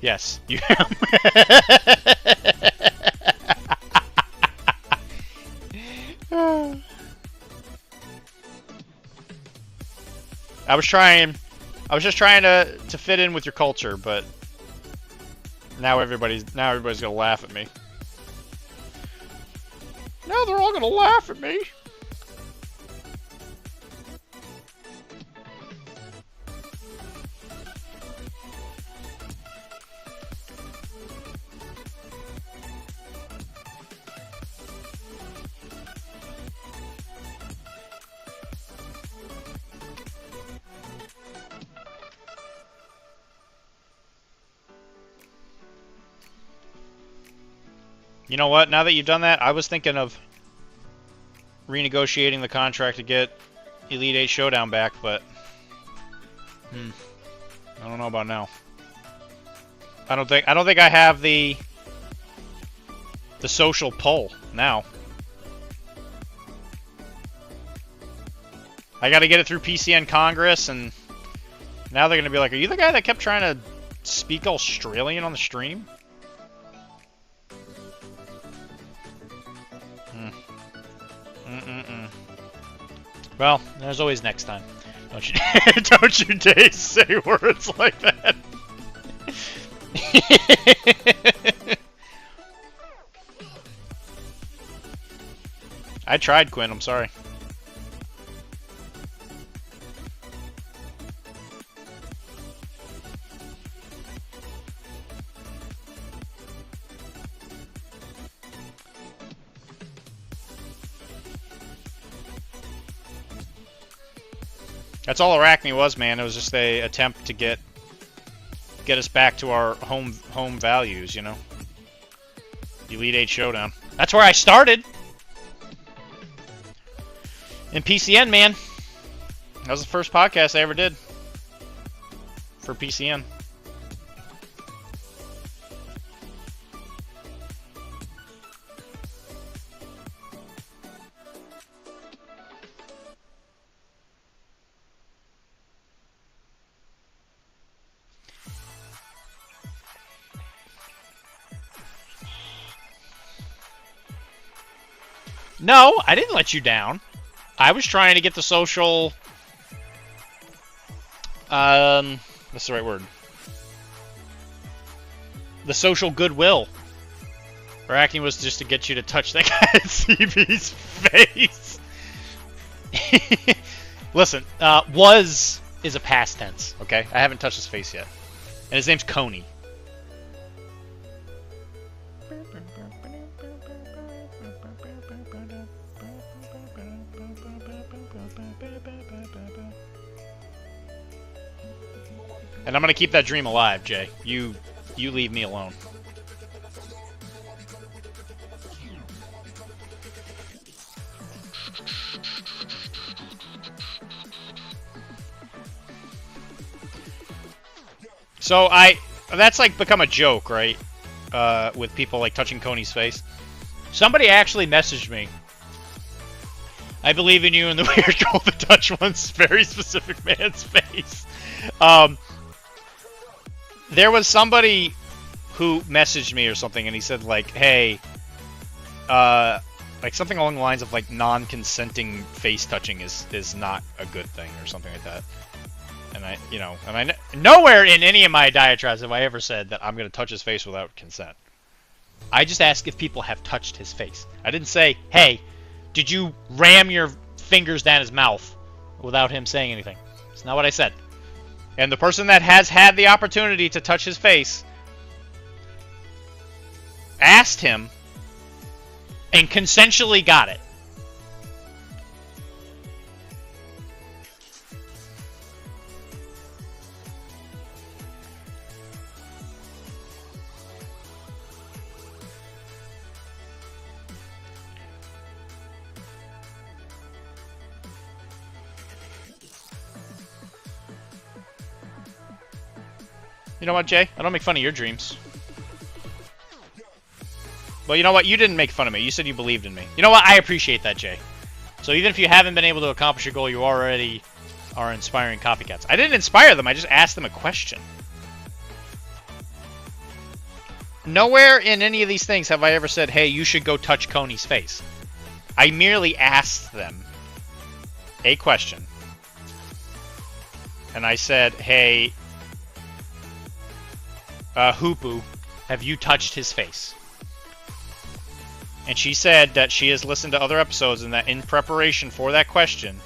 Yes, you am. I was just trying to fit in with your culture, but now everybody's gonna laugh at me. Now they're all gonna laugh at me. You know what? Now that you've done that, I was thinking of renegotiating the contract to get Elite 8 Showdown back, but I don't know about now. I don't think I have the social pull now. I got to get it through PCN Congress, and now they're gonna be like, "Are you the guy that kept trying to speak Australian on the stream?" Well, there's always next time. Don't you don't you dare say words like that. I tried, Quinn, I'm sorry. That's all Arachne was, man. It was just a attempt to get us back to our home values, you know. Elite 8 Showdown. That's where I started. In PCN, man. That was the first podcast I ever did for PCN. No, I didn't let you down. I was trying to get the social... what's the right word? The social goodwill. Arachne was just to get you to touch that guy at CB's face. Listen, was is a past tense, okay? I haven't touched his face yet. And his name's Coney. And I'm gonna keep that dream alive, Jay. You leave me alone. So that's like become a joke, right? With people like touching Coney's face. Somebody actually messaged me. I believe in you and the weird girl that touch one's very specific man's face. There was somebody who messaged me or something, and he said like, "Hey, like something along the lines of like non-consenting face touching is not a good thing or something like that." And I nowhere in any of my diatribes have I ever said that I'm going to touch his face without consent. I just asked if people have touched his face. I didn't say, "Hey, did you ram your fingers down his mouth without him saying anything?" It's not what I said. And the person that has had the opportunity to touch his face asked him and consensually got it. You know what, Jay? I don't make fun of your dreams. Well, you know what? You didn't make fun of me. You said you believed in me. You know what? I appreciate that, Jay. So even if you haven't been able to accomplish your goal, you already are inspiring copycats. I didn't inspire them. I just asked them a question. Nowhere in any of these things have I ever said, "Hey, you should go touch Coney's face." I merely asked them a question. And I said, "Hey, Hoopu, have you touched his face?" And she said that she has listened to other episodes and that in preparation for that question,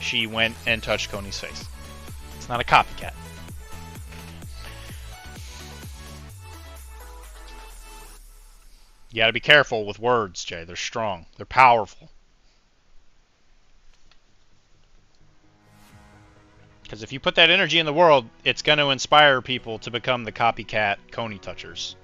she went and touched Coney's face. It's not a copycat. You gotta be careful with words, Jay. They're strong. They're powerful. Because if you put that energy in the world, it's going to inspire people to become the copycat Coney touchers.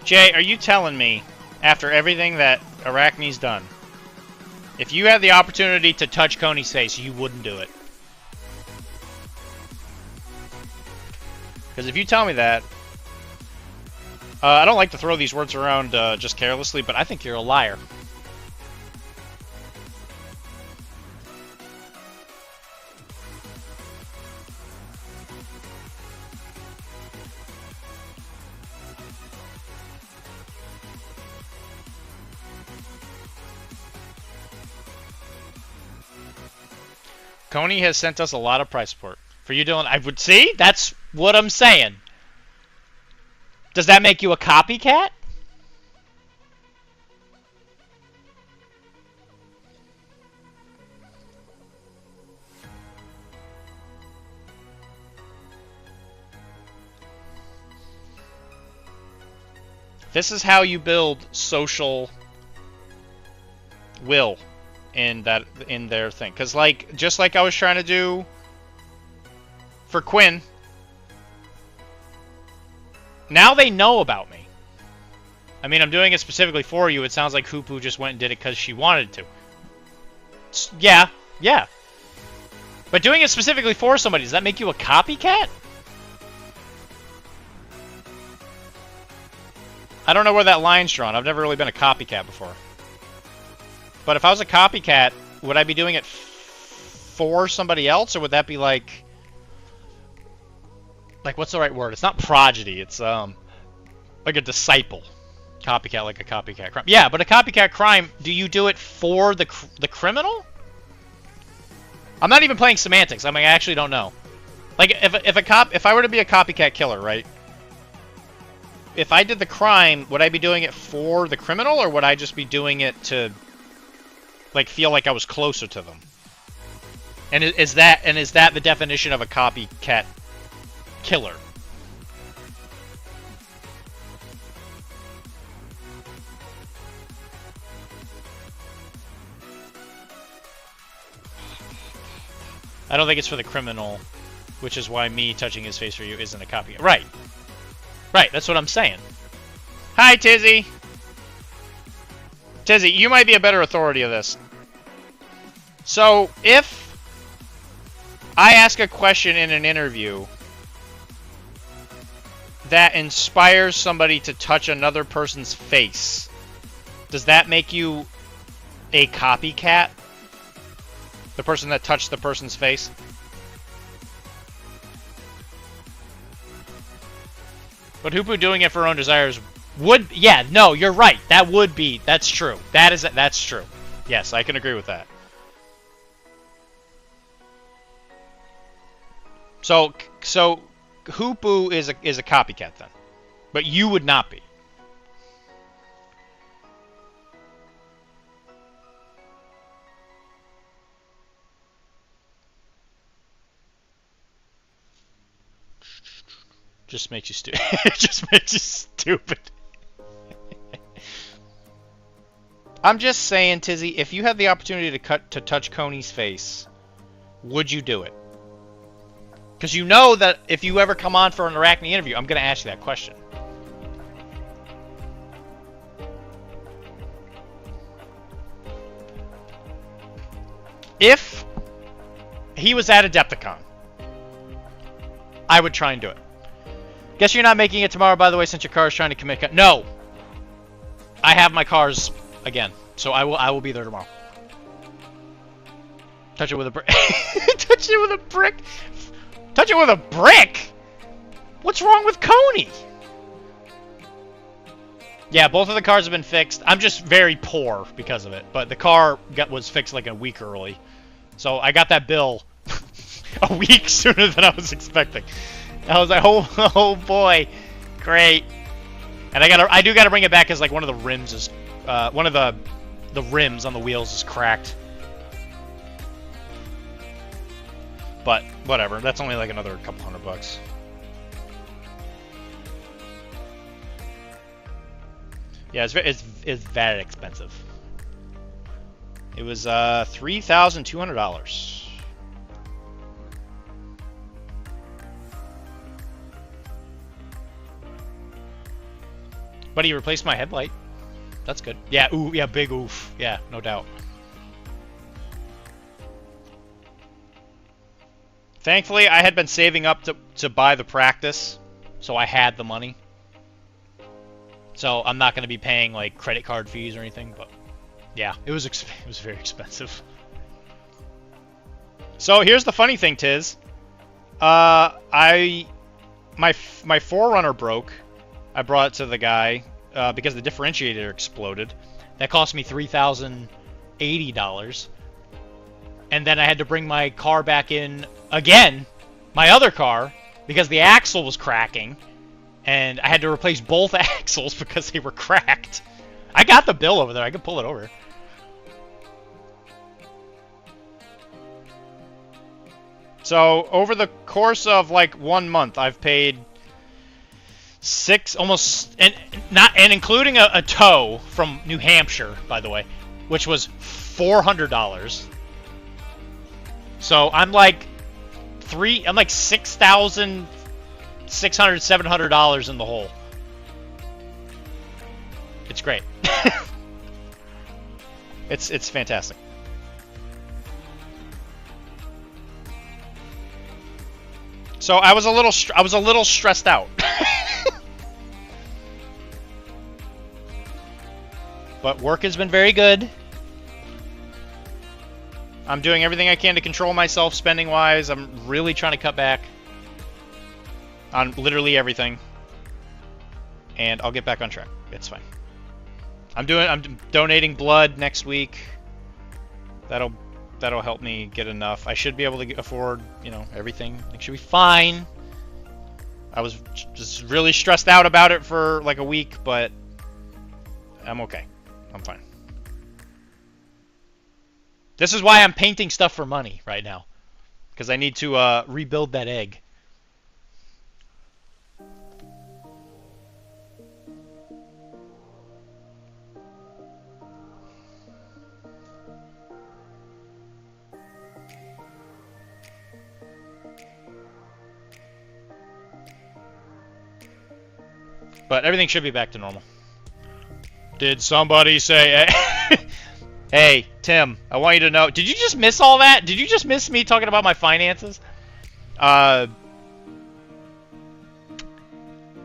Jay, are you telling me, after everything that Arachne's done, if you had the opportunity to touch Coney's face, you wouldn't do it? Because if you tell me that, I don't like to throw these words around just carelessly, but I think you're a liar. Coney has sent us a lot of price support. For you, Dylan, I would see? That's what I'm saying. Does that make you a copycat? This is how you build social will in their thing. Because just like I was trying to do for Quinn, now they know about me. I mean, I'm doing it specifically for you. It sounds like Hoopu just went and did it because she wanted to. Yeah. But doing it specifically for somebody, does that make you a copycat? I don't know where that line's drawn. I've never really been a copycat before. But if I was a copycat, would I be doing it for somebody else, or would that be like what's the right word? It's not prodigy. It's like a disciple. Copycat, like a copycat crime. Yeah, but a copycat crime, do you do it for the criminal? I'm not even playing semantics. I mean, I actually don't know. Like, if I were to be a copycat killer, right? If I did the crime, would I be doing it for the criminal, or would I just be doing it to, like, feel like I was closer to them? And is that the definition of a copycat killer? I don't think it's for the criminal, which is why me touching his face for you isn't a copycat. Right. Right, that's what I'm saying. Hi, Tizzy! Tizzy, you might be a better authority of this. So, if I ask a question in an interview that inspires somebody to touch another person's face, does that make you a copycat? The person that touched the person's face? But Hoopu doing it for her own desires would... Yeah, no, you're right. That would be... That's true. That's true. Yes, I can agree with that. So Hoopu is a copycat then. But you would not be. Just makes you stupid. It just makes you stupid. I'm just saying, Tizzy, if you had the opportunity to touch Coney's face, would you do it? Because you know that if you ever come on for an Arachne interview, I'm going to ask you that question. If he was at Adepticon, I would try and do it. Guess you're not making it tomorrow, by the way, since your car is trying to commit... No! I have my cars again, so I will be there tomorrow. Touch it with a brick. Touch it with a brick? Touch it with a brick? What's wrong with Coney? Yeah, both of the cars have been fixed. I'm just very poor because of it, but the car was fixed like a week early. So I got that bill a week sooner than I was expecting. I was like, oh boy, great. And I do gotta bring it back because like one of the rims is, one of the rims on the wheels is cracked. But whatever, that's only like another couple $100. Yeah, it's very expensive. It was $3,200. But he replaced my headlight. That's good. Yeah, ooh, yeah, big oof. Yeah, no doubt. Thankfully, I had been saving up to buy the practice, so I had the money. So I'm not going to be paying like credit card fees or anything, but yeah, it was very expensive. So here's the funny thing, Tiz. My 4Runner broke. I brought it to the guy because the differentiator exploded. That cost me $3,080. And then I had to bring my car back in again, my other car, because the axle was cracking. And I had to replace both axles because they were cracked. I got the bill over there. I can pull it over. So over the course of like 1 month, I've paid including a tow from New Hampshire, by the way, which was $400. So I'm like $6,600, $700 in the hole. It's great. It's fantastic. So I was a little stressed out. But work has been very good. I'm doing everything I can to control myself spending-wise. I'm really trying to cut back on literally everything. And I'll get back on track. It's fine. I'm donating blood next week. That'll help me get enough. I should be able to afford, you know, everything. It should be fine. I was just really stressed out about it for like a week, but I'm okay. I'm fine. This is why I'm painting stuff for money right now, because I need to rebuild that egg. But everything should be back to normal. Did somebody say... Hey, Tim, I want you to know... Did you just miss all that? Did you just miss me talking about my finances?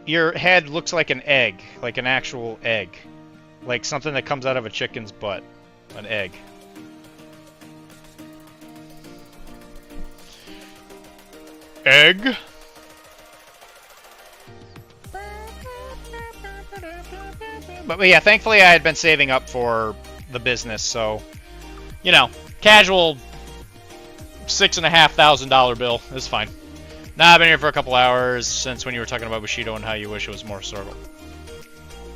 Your head looks like an egg. Like an actual egg. Like something that comes out of a chicken's butt. An egg. Egg? But yeah, thankfully I had been saving up for the business, so, you know, casual $6,500 bill is fine. Nah, I've been here for a couple hours since when you were talking about Bushido and how you wish it was more historical.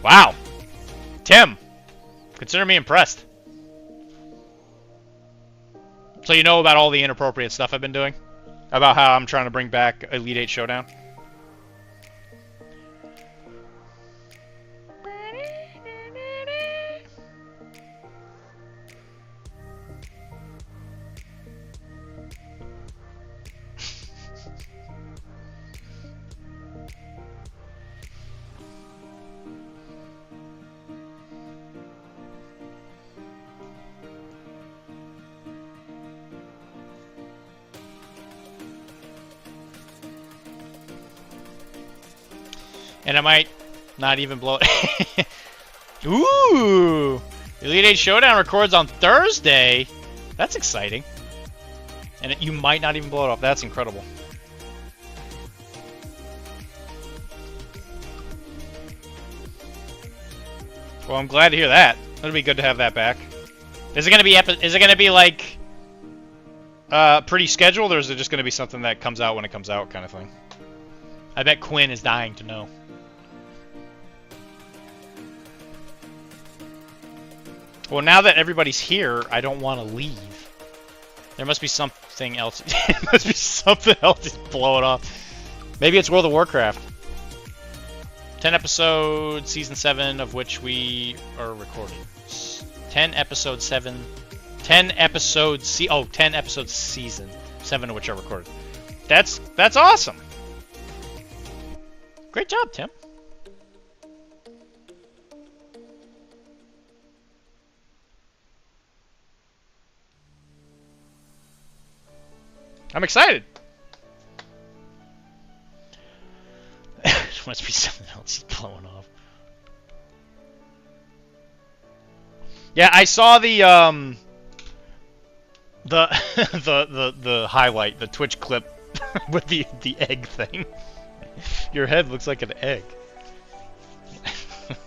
Wow! Tim! Consider me impressed. So you know about all the inappropriate stuff I've been doing? About how I'm trying to bring back Elite 8 Showdown? And I might not even blow it. Ooh! Elite 8 Showdown records on Thursday. That's exciting. And you might not even blow it off. That's incredible. Well, I'm glad to hear that. It'll be good to have that back. Is it gonna be like pretty scheduled, or is it just gonna be something that comes out when it comes out, kind of thing? I bet Quinn is dying to know. Well, now that everybody's here, I don't want to leave. There must be something else. There must be something else to blow it off. Maybe it's World of Warcraft. 10 episodes, season 7 of which we are recording. 10 episodes season, 7 of which are recorded. That's awesome. Great job, Tim. I'm excited. There must be something else he's blowing off. Yeah, I saw the the highlight, the Twitch clip with the egg thing. Your head looks like an egg.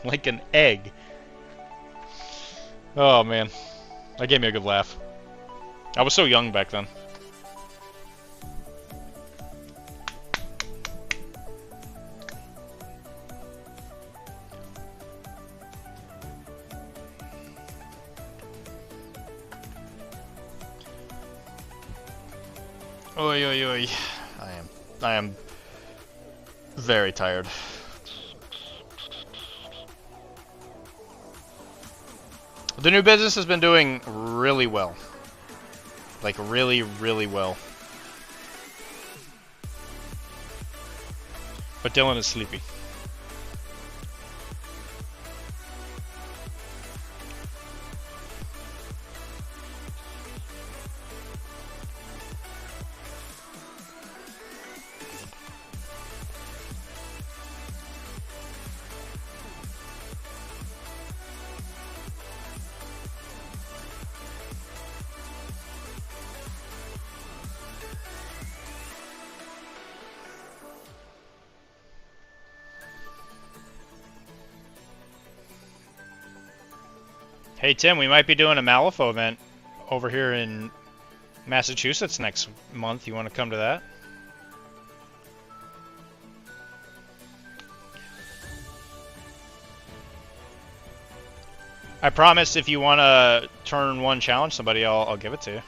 Like an egg. Oh man, that gave me a good laugh. I was so young back then. Oi, oi, oi. I am very tired. The new business has been doing really well. Like, really, really well. But Dylan is sleepy. Hey Tim, we might be doing a Malifaux event over here in Massachusetts next month. You want to come to that? I promise if you want to turn 1 challenge somebody, I'll give it to you.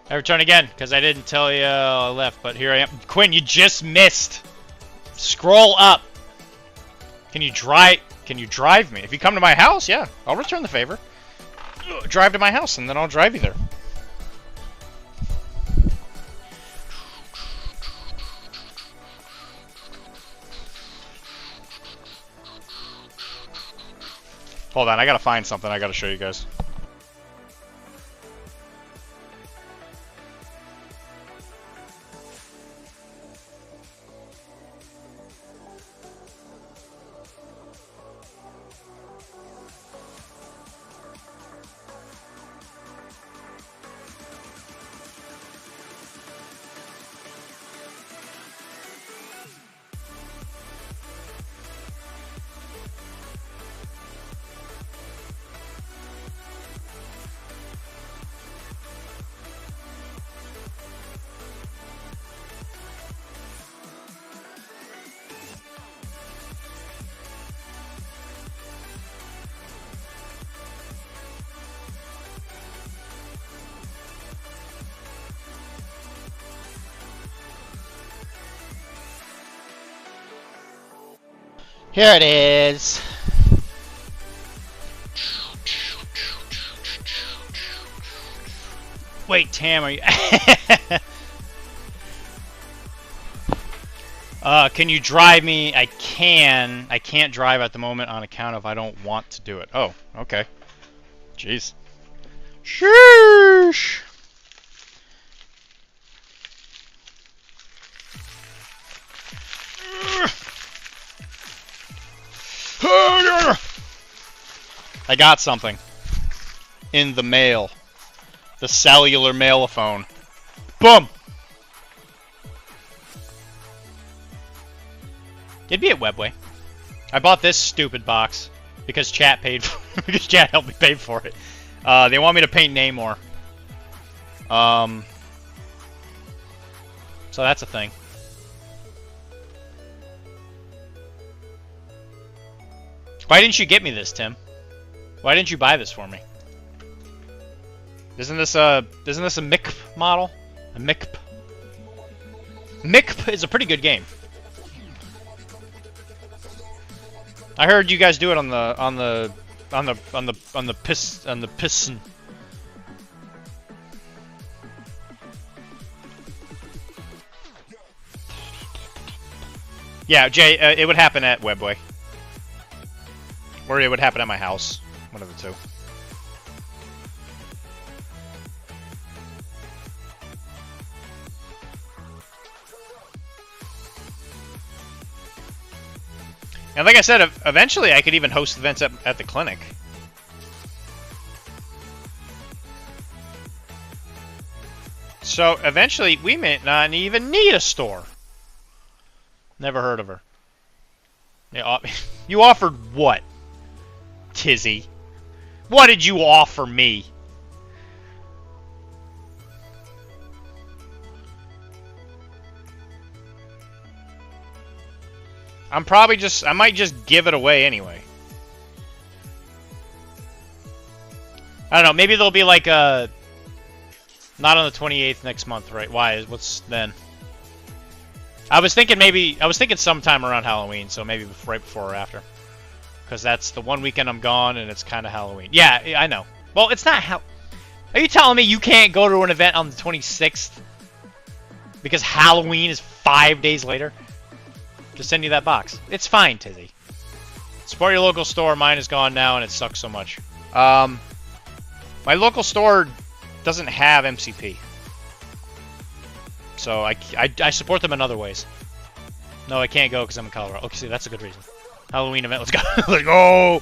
I return again, because I didn't tell you I left, but here I am. Quinn, you just missed! Scroll up! Can you drive me? If you come to my house, yeah, I'll return the favor. Drive to my house, and then I'll drive you there. Hold on, I gotta find something I gotta show you guys. Here it is. Wait, Tam, are you... can you drive me? I can. I can't drive at the moment on account of I don't want to do it. Oh, okay. Jeez. Sheesh. I got something in the mail. The cellular mailophone. Boom! It'd be at Webway. I bought this stupid box because chat paid for because chat helped me pay for it. They want me to paint Namor. So that's a thing. Why didn't you get me this, Tim? Why didn't you buy this for me? Isn't this a MICP model? A MICP? MICP is a pretty good game. I heard you guys do it on the piston. Yeah, Jay, it would happen at Webway. Or it would happen at my house. One of the two. And like I said, eventually I could even host events at the clinic. So eventually we may not even need a store. Never heard of her. You offered what? Tizzy. What did you offer me? I might just give it away anyway. I don't know, maybe there'll be like a... Not on the 28th next month, right? Why? What's then? I was thinking sometime around Halloween, so maybe right before or after. Because that's the one weekend I'm gone, and it's kind of Halloween. Yeah, I know. Well, it's not Are you telling me you can't go to an event on the 26th? Because Halloween is 5 days later? Just send you that box. It's fine, Tizzy. Support your local store. Mine is gone now, and it sucks so much. My local store doesn't have MCP. So I support them in other ways. No, I can't go because I'm in Colorado. Okay, see, that's a good reason. Halloween event, let's go. Let's go!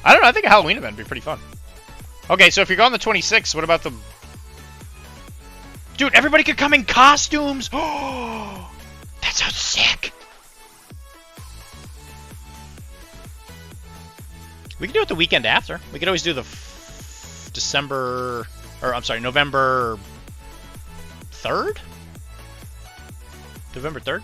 I don't know. I think a Halloween event would be pretty fun. Okay, so if you're going the 26th, what about the... Dude, everybody could come in costumes! Oh, that sounds sick! We can do it the weekend after. We could always do the December... Or, I'm sorry, November 3rd? November 3rd?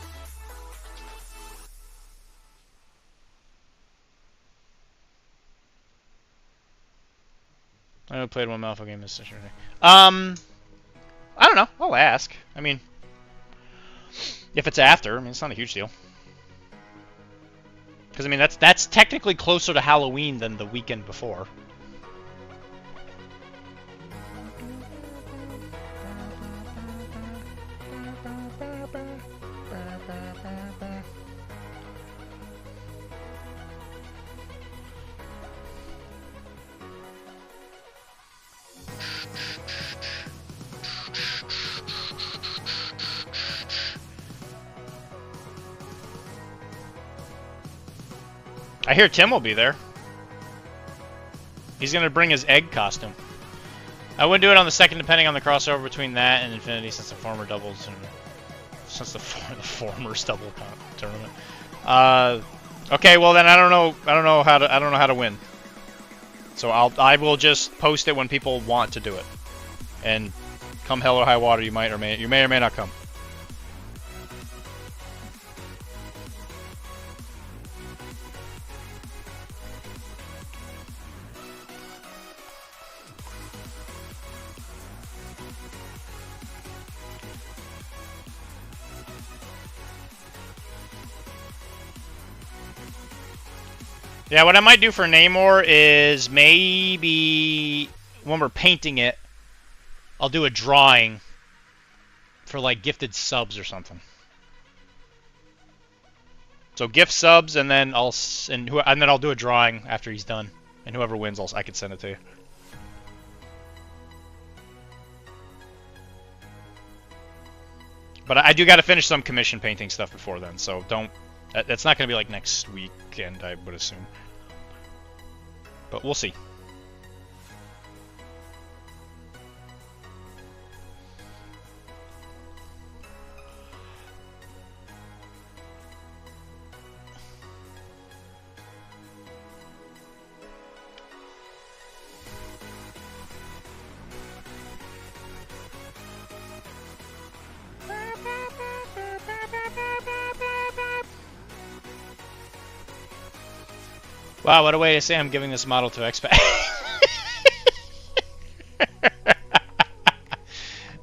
I only played one Malifaux game this session. I don't know. I'll ask. I mean, if it's after, I mean, it's not a huge deal. Because I mean, that's technically closer to Halloween than the weekend before. I hear Tim will be there. He's gonna bring his egg costume. I wouldn't do it on the second, depending on the crossover between that and Infinity, since the former doubles and since the former's double tournament. Okay, well then I don't know how to win. So I will just post it when people want to do it, and come hell or high water, you may or may not come. Yeah, what I might do for Namor is maybe when we're painting it, I'll do a drawing for like gifted subs or something. So gift subs, and then I'll do a drawing after he's done, and whoever wins, I can send it to you. But I do got to finish some commission painting stuff before then, so don't. That's not going to be like next weekend, I would assume. But we'll see. Wow, what a way to say I'm giving this model to X-Pac.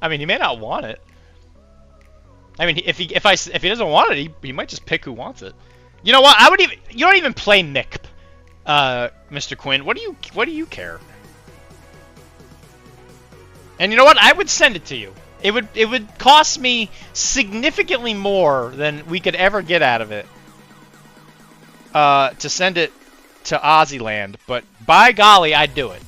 I mean, he may not want it. I mean, if he doesn't want it, he might just pick who wants it. You know what? You don't even play Mick, Mr. Quinn. What do you care? And you know what? I would send it to you. It would cost me significantly more than we could ever get out of it to send it to Ozzyland, but by golly, I'd do it.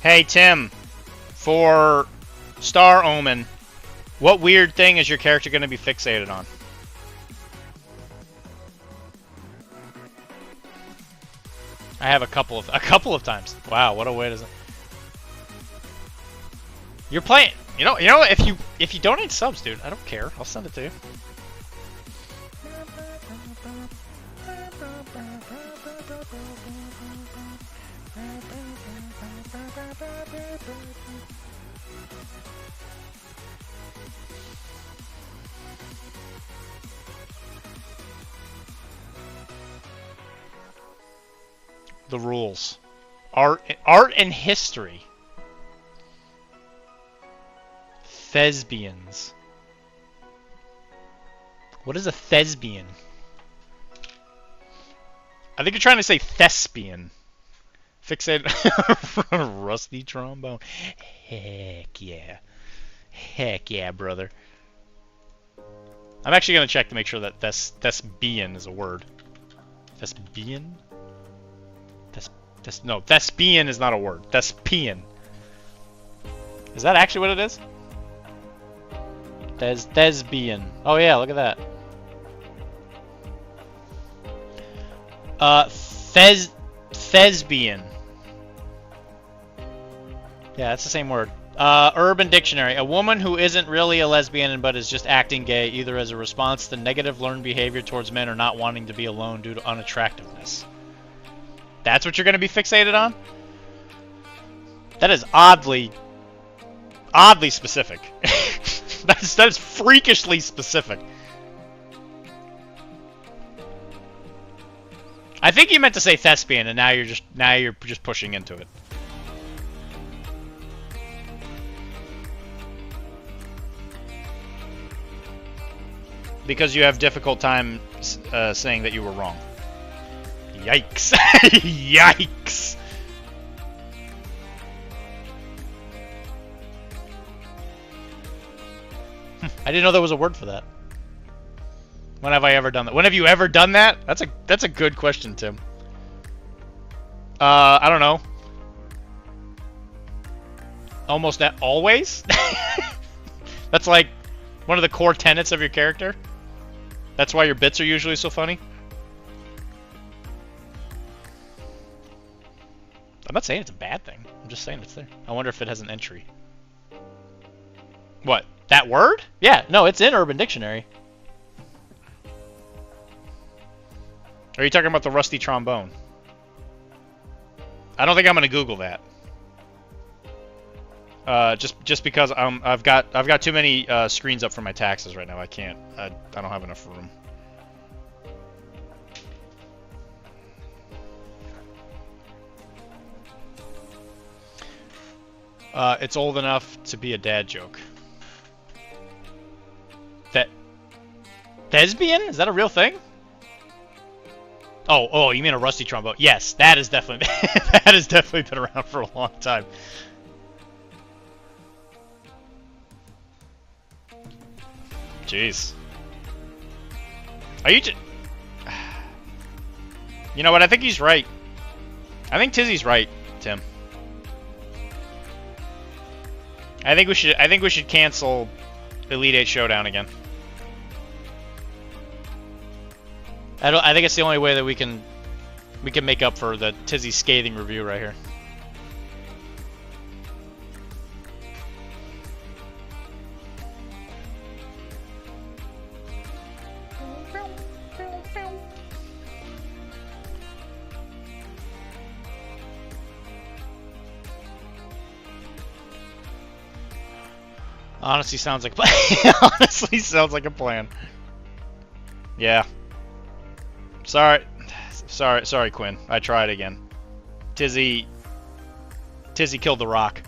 Hey Tim, for Star Omen, what weird thing is your character going to be fixated on? I have a couple of times. Wow, what a way to... You're playing... You know, if you donate subs, dude, I don't care. I'll send it to you. The rules. Art and history. Thespians. What is a thespian? I think you're trying to say thespian. Fixate rusty trombone. Heck yeah. Heck yeah, brother. I'm actually going to check to make sure that thespian is a word. Thespian? No, thespian is not a word. Thespian. Is that actually what it is? Thespian. Oh yeah, look at that. Thespian. Yeah, that's the same word. Urban Dictionary. A woman who isn't really a lesbian but is just acting gay, either as a response to negative learned behavior towards men or not wanting to be alone due to unattractiveness. That's what you're going to be fixated on? That is oddly specific. that is freakishly specific. I think you meant to say thespian, and now you're just pushing into it. Because you have difficult time saying that you were wrong. Yikes! Yikes! I didn't know there was a word for that. When have I ever done that? When have you ever done that? That's a good question, Tim. I don't know. Almost always? That's like one of the core tenets of your character? That's why your bits are usually so funny? I'm not saying it's a bad thing. I'm just saying it's there. I wonder if it has an entry. What? That word? Yeah, no, it's in Urban Dictionary. Are you talking about the rusty trombone? I don't think I'm gonna Google that. Just because I've got too many screens up for my taxes right now. I can't. I don't have enough room. It's old enough to be a dad joke. Thespian? Is that a real thing? Oh, you mean a rusty trombone? Yes, that is definitely that has definitely been around for a long time. Jeez. Are you just... You know what? I think he's right. I think Tizzy's right, Tim. I think we should cancel Elite 8 Showdown again. I think it's the only way that we can make up for the Tizzy scathing review right here. Honestly sounds like honestly sounds like a plan. Yeah. Sorry, Quinn. I tried again. Tizzy killed the rock.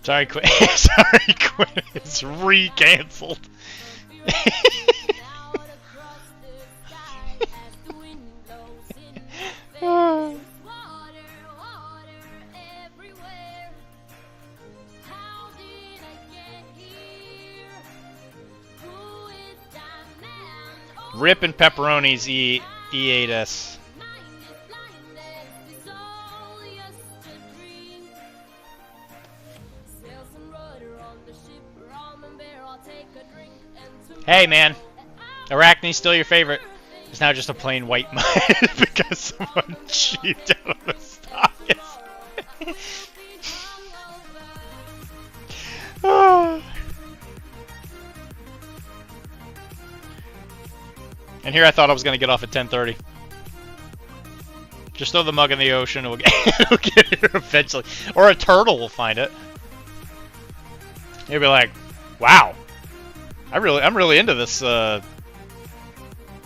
Sorry, Quinn. Sorry, Quinn. It's re-cancelled. Rip and pepperonis E8S. Hey man, Arachne's still your favorite. It's now just a plain white mud because someone cheaped out of the stock. And here I thought I was gonna get off at 10:30. Just throw the mug in the ocean, and we'll get here eventually. Or a turtle will find it. You'll be like, wow. I'm really into this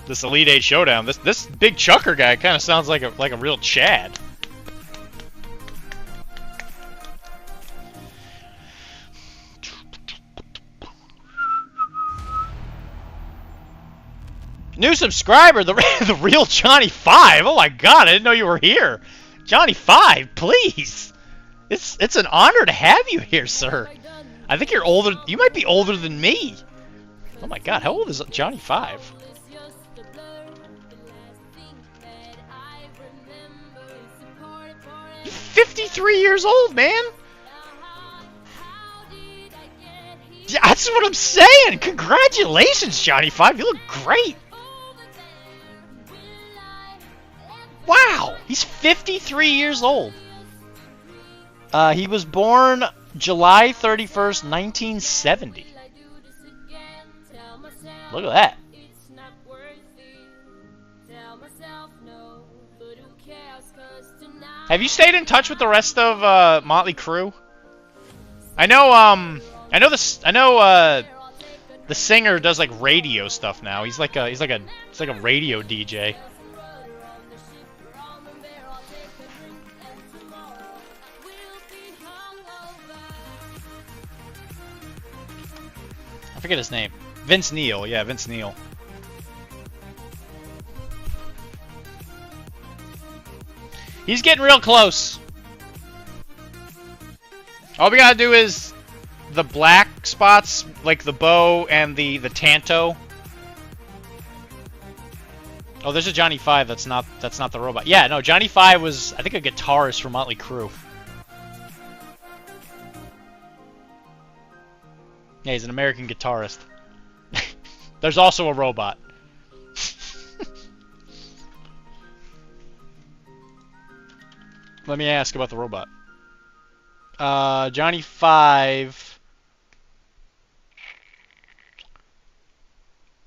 this Elite 8 Showdown. This big chucker guy kind of sounds like a real Chad. New subscriber, the real Johnny 5. Oh my god, I didn't know you were here. Johnny 5, please. It's an honor to have you here, sir. I think you're older. You might be older than me. Oh my god, how old is Johnny 5? You're 53 years old, man. Yeah, that's what I'm saying. Congratulations, Johnny 5. You look great. Wow, he's 53 years old. He was born July 31st, 1970. Look at that. Have you stayed in touch with the rest of Motley Crue? I know the singer does like radio stuff now. He's like a radio DJ. I forget his name. Vince Neil. Yeah, Vince Neil. He's getting real close. All we gotta do is the black spots, like the bow and the tanto. Oh, there's a Johnny 5. That's not the robot. Yeah, no, Johnny 5 was, I think, a guitarist for Motley Crue. Yeah, he's an American guitarist. There's also a robot. Let me ask about the robot. Johnny 5.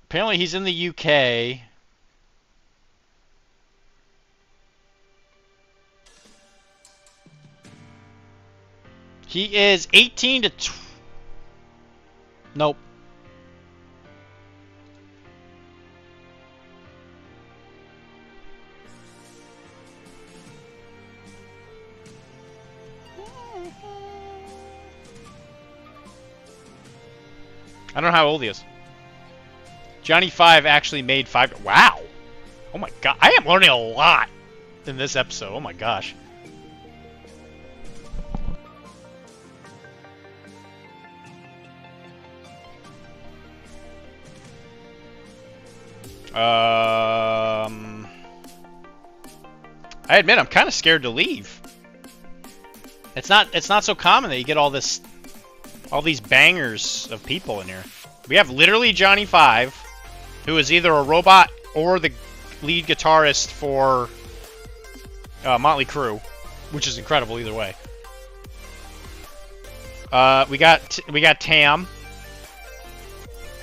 Apparently he's in the UK. He is 18 to... Nope. I don't know how old he is. Johnny 5 actually made 5... Wow! Oh my god. I am learning a lot in this episode. Oh my gosh. I admit I'm kind of scared to leave. It's not so common that you get all these bangers of people in here. We have literally Johnny 5, who is either a robot or the lead guitarist for Motley Crue, which is incredible either way. We got Tam,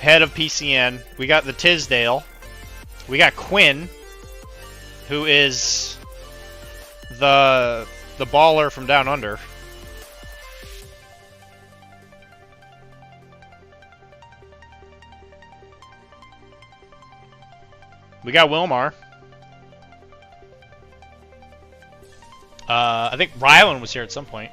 head of PCN. We got the Tisdale. We got Quinn, who is the baller from Down Under. We got Wilmar. I think Rylan was here at some point.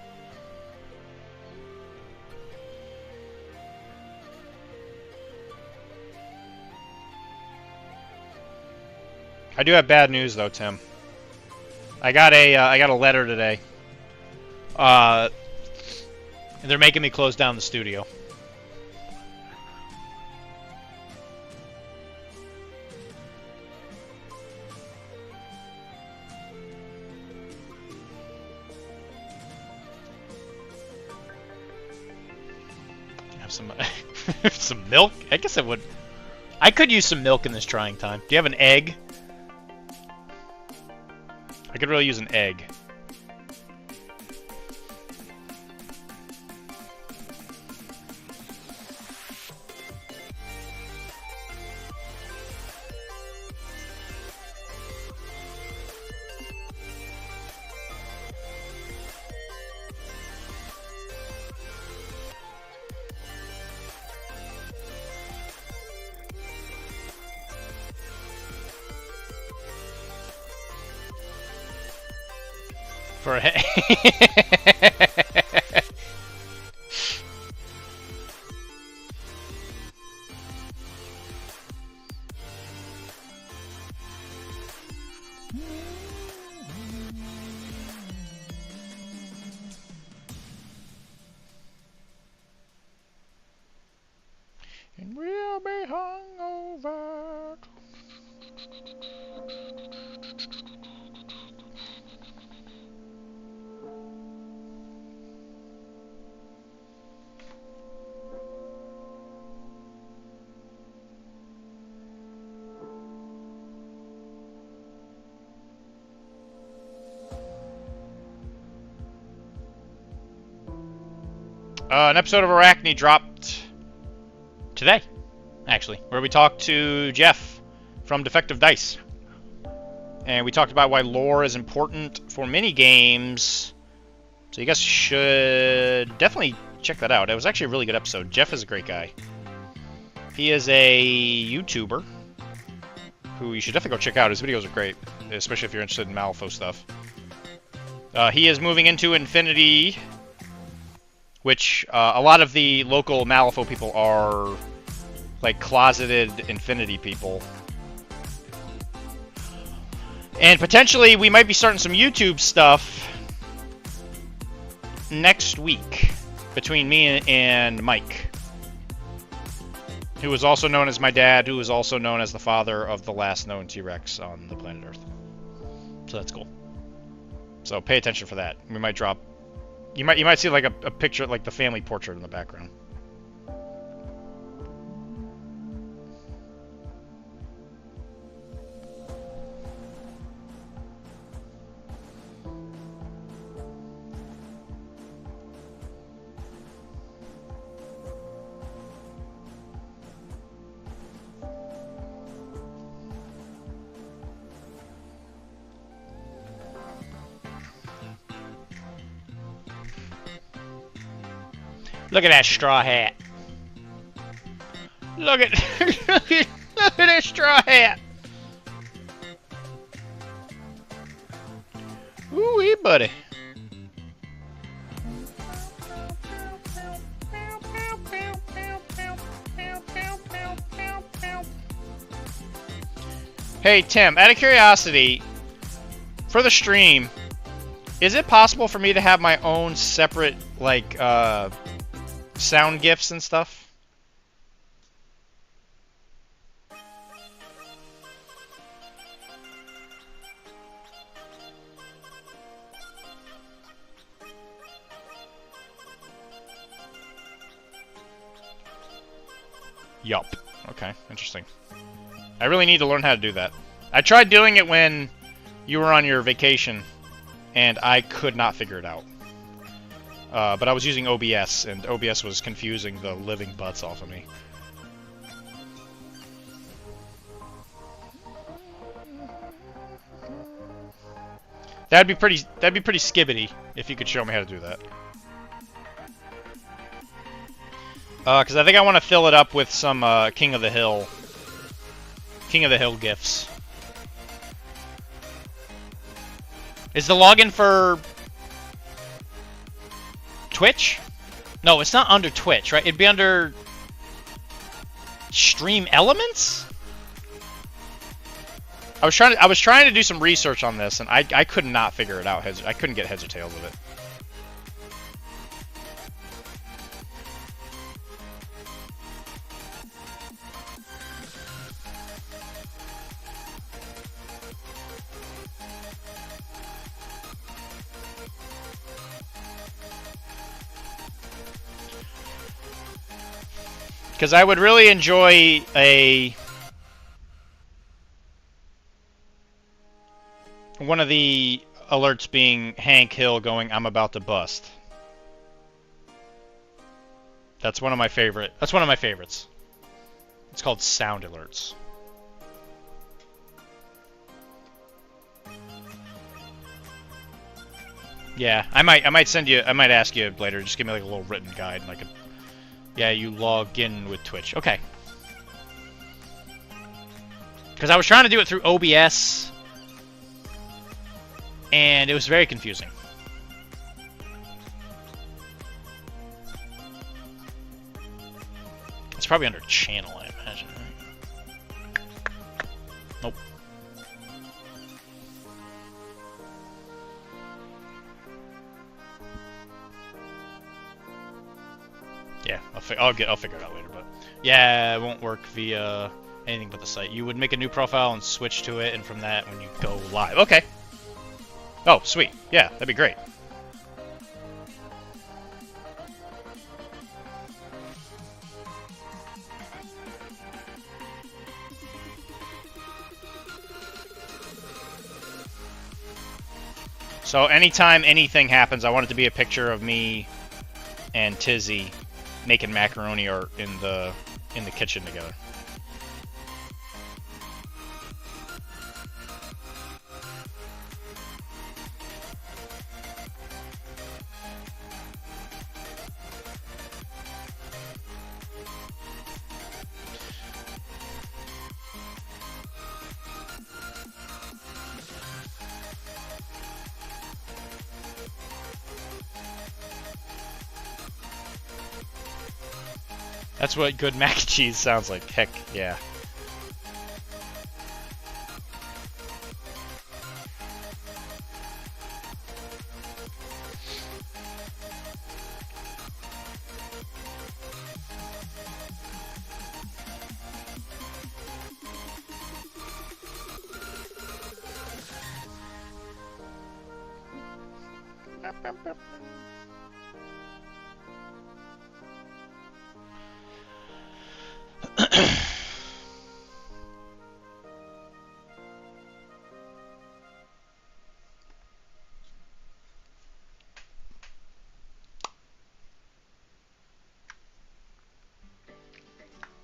I do have bad news though, Tim. I got a letter today. They're making me close down the studio. Have some milk? I guess I would. I could use some milk in this trying time. Do you have an egg? I could really use an egg. For a And we'll be hungover. An episode of Arachne dropped today, actually, where we talked to Jeff from Defective Dice. And we talked about why lore is important for mini games. So you guys should definitely check that out. It was actually a really good episode. Jeff is a great guy. He is a YouTuber who you should definitely go check out. His videos are great, especially if you're interested in Malifaux stuff. He is moving into Infinity, which a lot of the local Malifaux people are like closeted Infinity people. And potentially we might be starting some YouTube stuff next week between me and Mike, who is also known as my dad, who is also known as the father of the last known T-Rex on the planet Earth. So that's cool. So pay attention for that. We might drop... You might see like a picture, like the family portrait in the background. Look at that straw hat. Look at look at that straw hat. Ooh-wee, buddy. Hey Tim, out of curiosity, for the stream, is it possible for me to have my own separate like sound gifs and stuff? Yup. Okay, interesting. I really need to learn how to do that. I tried doing it when you were on your vacation, and I could not figure it out. But I was using OBS, and OBS was confusing the living butts off of me. That'd be pretty skibbity if you could show me how to do that. Because I think I want to fill it up with some King of the Hill gifs. Is the login for Twitch? No, it's not under Twitch, right? It'd be under Stream Elements? I was trying to do some research on this, and I could not figure it out. I couldn't get heads or tails of it. Because I would really enjoy one of the alerts being Hank Hill going, "I'm about to bust." That's one of my favorites. It's called sound alerts. Yeah, I might ask you later. Just give me like a little written guide, and I could. Yeah, you log in with Twitch. Okay. Because I was trying to do it through OBS, and it was very confusing. It's probably under channel, I imagine. Nope. Yeah, I'll figure it out later. But yeah, it won't work via anything but the site. You would make a new profile and switch to it, and from that, when you go live. Okay. Oh, sweet. Yeah, that'd be great. So anytime anything happens, I want it to be a picture of me and Tizzy making macaroni or in the kitchen together. That's what good mac and cheese sounds like. Heck, yeah.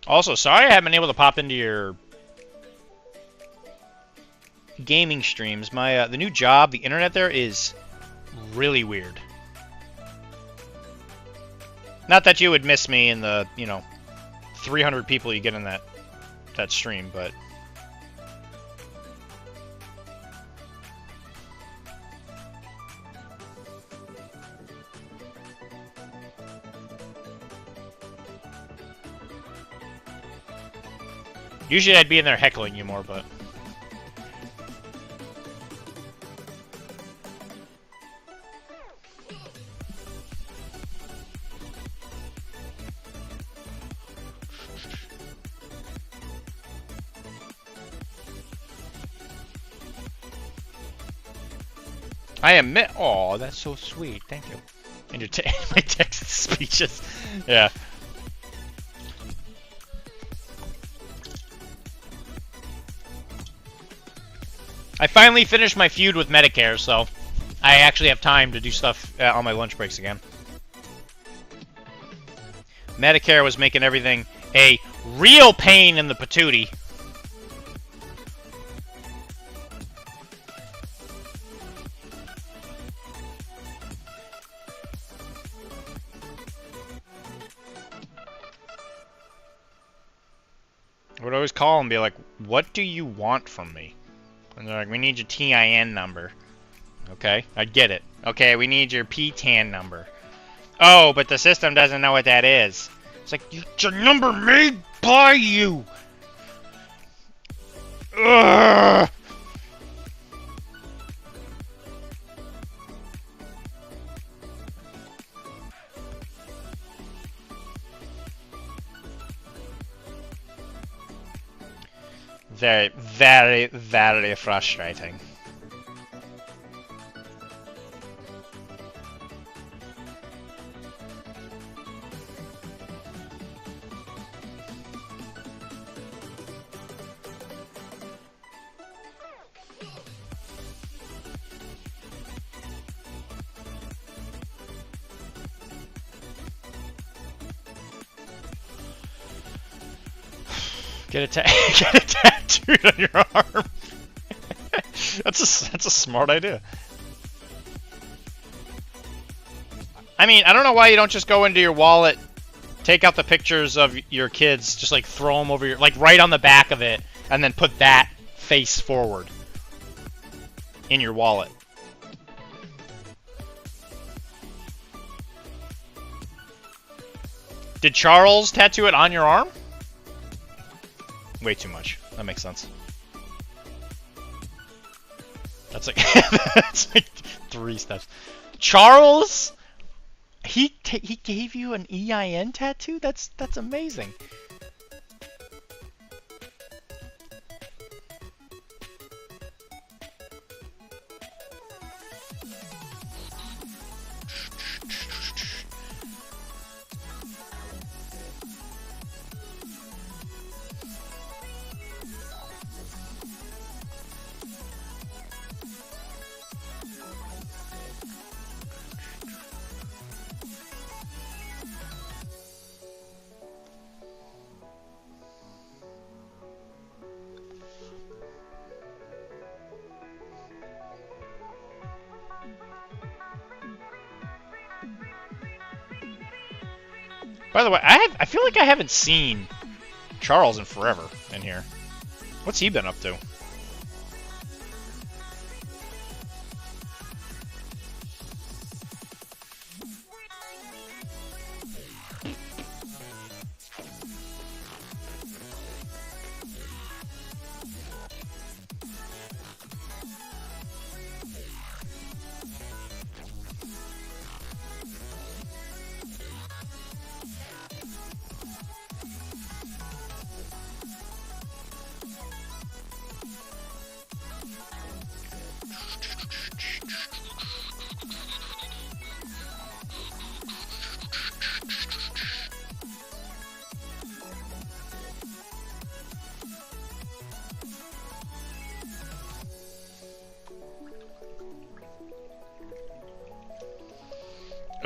Also, sorry I haven't been able to pop into your gaming streams. My the new job, the internet there is really weird. Not that you would miss me in the, 300 people you get in that stream, but usually I'd be in there heckling you more, but I admit. Oh, that's so sweet. Thank you. And your my text speeches. Yeah. I finally finished my feud with Medicare, so I actually have time to do stuff on my lunch breaks again. Medicare was making everything a real pain in the patootie. I would always call and be like, what do you want from me? And they're like, we need your TIN number. Okay, I get it. Okay, we need your PTAN number. Oh, but the system doesn't know what that is. It's like, it's a number made by you! Ugh! Very, very, very frustrating. Get a tattooed on your arm. That's a smart idea. I mean, I don't know why you don't just go into your wallet, take out the pictures of your kids, just like throw them over your, like right on the back of it, and then put that face forward in your wallet. Did Charles tattoo it on your arm? Way too much. That makes sense. That's like that's like 3 steps. Charles He gave you an EIN tattoo? That's amazing. By the way, I feel like I haven't seen Charles in forever in here. What's he been up to?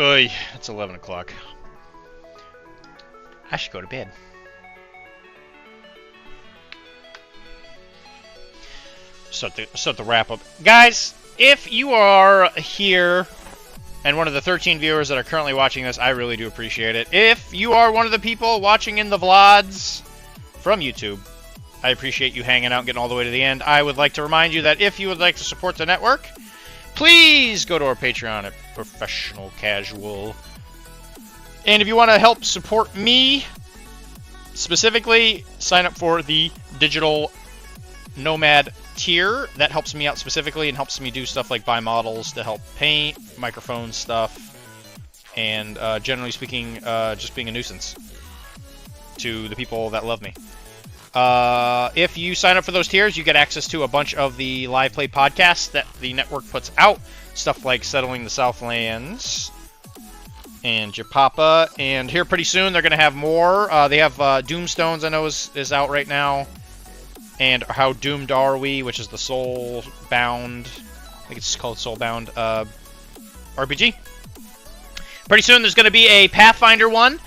Oy, it's 11 o'clock. I should go to bed. Start the wrap up. Guys, if you are here and one of the 13 viewers that are currently watching this, I really do appreciate it. If you are one of the people watching in the VLODs from YouTube, I appreciate you hanging out and getting all the way to the end. I would like to remind you that if you would like to support the network, please go to our Patreon at Professional Casual. And if you want to help support me, specifically, sign up for the Digital Nomad tier. That helps me out specifically and helps me do stuff like buy models to help paint, microphone stuff, and generally speaking, just being a nuisance to the people that love me. If you sign up for those tiers, you get access to a bunch of the live play podcasts that the network puts out. Stuff like Settling the Southlands and Japapa. And here pretty soon they're going to have more. They have Doomstones, I know, is out right now. And How Doomed Are We, which is the Soulbound, I think it's called Soulbound RPG. Pretty soon there's going to be a Pathfinder one.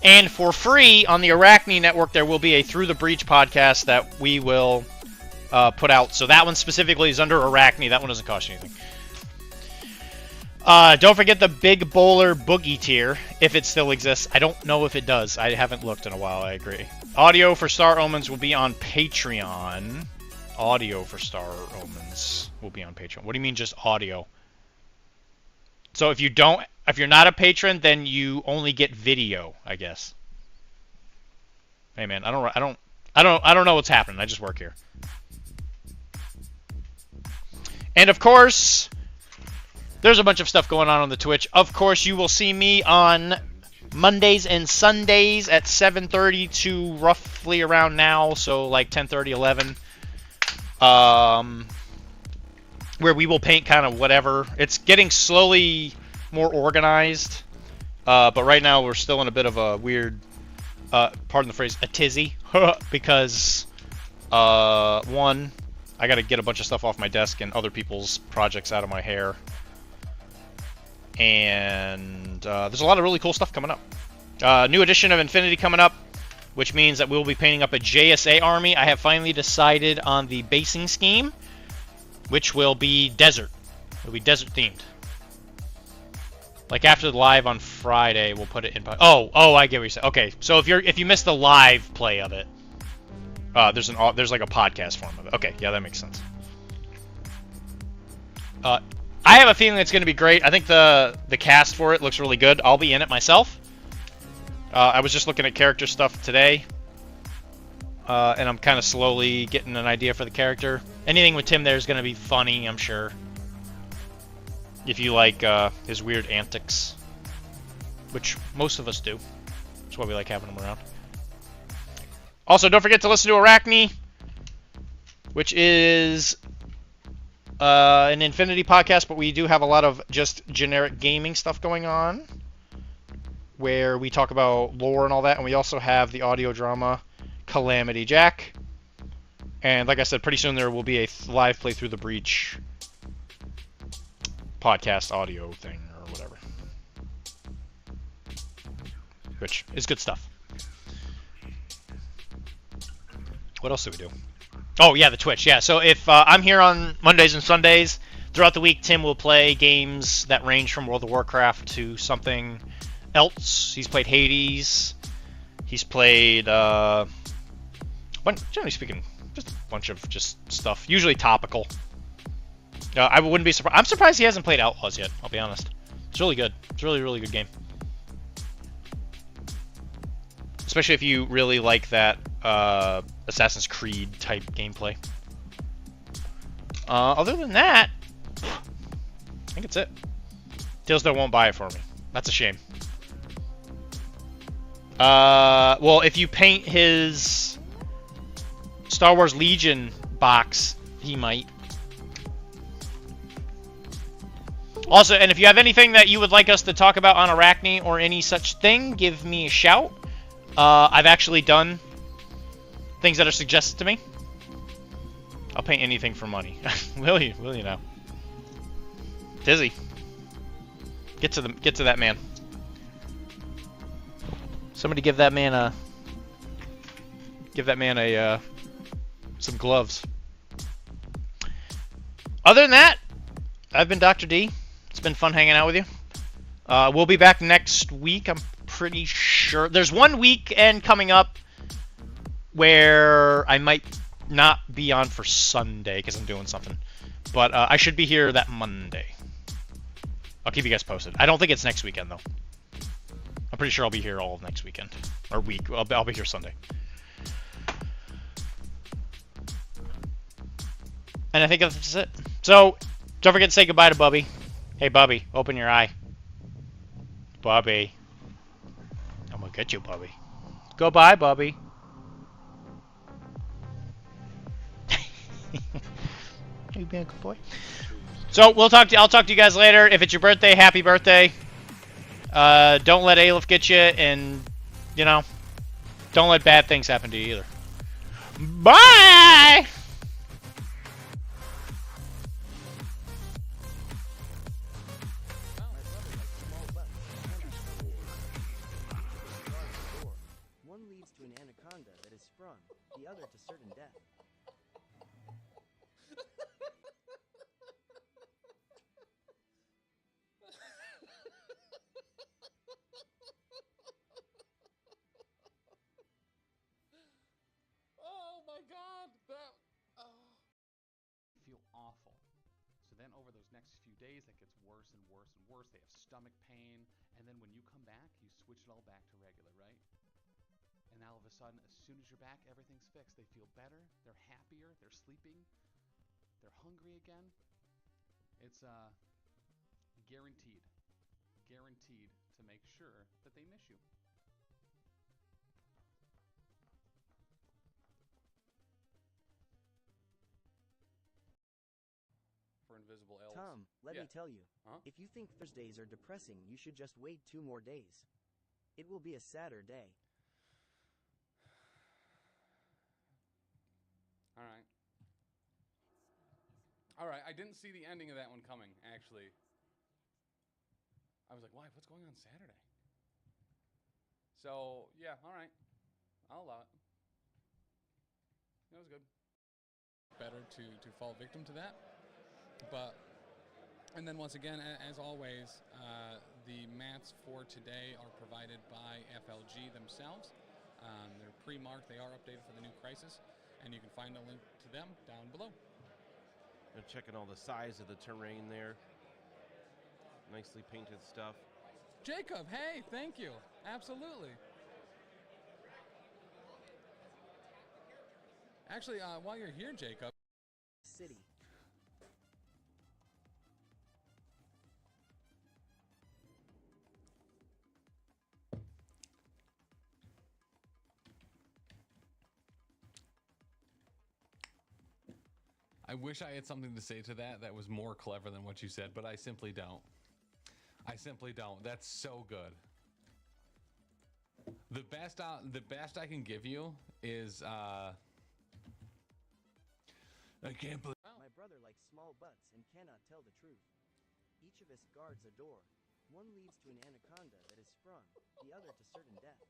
And for free on the Arachne Network, there will be a Through the Breach podcast that we will put out. So that one specifically is under Arachne. That one doesn't cost you anything. Don't forget the Big Bowler Boogie tier, if it still exists. I don't know if it does. I haven't looked in a while, I agree. Audio for Star Omens will be on Patreon. Audio for Star Omens will be on Patreon. What do you mean just audio? So if you're not a patron, then you only get video, I guess. Hey man, I don't know what's happening. I just work here. And of course, there's a bunch of stuff going on the Twitch. Of course, you will see me on Mondays and Sundays at 7:30 to roughly around now, so like 10:30, 11. Where we will paint kind of whatever. It's getting slowly more organized, but right now we're still in a bit of a weird, pardon the phrase, a tizzy, because one, I got to get a bunch of stuff off my desk and other people's projects out of my hair. And there's a lot of really cool stuff coming up. New edition of Infinity coming up, which means that we'll be painting up a JSA army. I have finally decided on the basing scheme, which will be desert. It'll be desert themed. Like after the live on Friday, we'll put it in. Oh, I get what you're saying. Okay, so if you missed the live play of it, there's like a podcast form of it. Okay, yeah, that makes sense. I have a feeling it's going to be great. I think the cast for it looks really good. I'll be in it myself. I was just looking at character stuff today, and I'm kind of slowly getting an idea for the character. Anything with Tim there is going to be funny, I'm sure. If you like his weird antics. which most of us do. That's why we like having them around. Also, don't forget to listen to Arachne, which is an Infinity podcast, but we do have a lot of just generic gaming stuff going on, where we talk about lore and all that, and we also have the audio drama Calamity Jack. And like I said, pretty soon there will be a live playthrough the Breach podcast audio thing or whatever, which is good stuff. What else do we do? Oh yeah, the Twitch. Yeah, so if I'm here on Mondays and Sundays, throughout the week Tim will play games that range from World of Warcraft to something else. He's played Hades. He's played, generally speaking, just a bunch of just stuff, usually topical. I wouldn't be surprised. I'm surprised he hasn't played Outlaws yet, I'll be honest. It's really good. It's a really, really good game. Especially if you really like that Assassin's Creed type gameplay. Other than that, I think it's it. Tilsdale won't buy it for me. That's a shame. Well, if you paint his Star Wars Legion box, he might. Also, and if you have anything that you would like us to talk about on Arachne or any such thing, give me a shout. I've actually done things that are suggested to me. I'll paint anything for money. Will you? Will you now? Dizzy. Get to that man. Somebody give that man a some gloves. Other than that, I've been Dr. D. It's been fun hanging out with you. We'll be back next week, I'm pretty sure. There's one weekend coming up where I might not be on for Sunday because I'm doing something. But I should be here that Monday. I'll keep you guys posted. I don't think it's next weekend, though. I'm pretty sure I'll be here all of next weekend. Or week. I'll be here Sunday. And I think that's it. So, don't forget to say goodbye to Bubby. Hey, Bubby, open your eye. Bubby. I'm gonna get you, Bubby. Goodbye, Bubby. You being a good boy. So I'll talk to you guys later. If it's your birthday, happy birthday. Don't let Aleph get you, and don't let bad things happen to you either. Bye. One leads to an anaconda that is sprung, the other to certain death. Oh my God, feel awful. So then over those next few days, that gets worse and worse and worse. They have stomach pain, and then when you come back, you switch it all back to regular, right? And now all of a sudden, as soon as you're back, everything's fixed. They feel better, they're happier, they're sleeping, they're hungry again. It's guaranteed to make sure that they miss you. For invisible elves. Tom, let me tell you. Huh? If you think Thursdays are depressing, you should just wait 2 more days. It will be a sadder day. All right, I didn't see the ending of that one coming, actually. I was like, why? What's going on Saturday? So, yeah, all right. I'll allow it. That was good. Better to fall victim to that. But, and then once again, as always, the mats for today are provided by FLG themselves. They're pre-marked. They are updated for the new crisis. And you can find a link to them down below. They're checking all the size of the terrain there. Nicely painted stuff. Jacob, hey, thank you. Absolutely. Actually, while you're here, Jacob. City. wish I had something to say to that that was more clever than what you said, but I simply don't. I simply don't. That's so good. The best I can give you is I can't believe My brother likes small butts and cannot tell the truth. Each of us guards a door. One leads to an anaconda that is sprung, the other to certain death.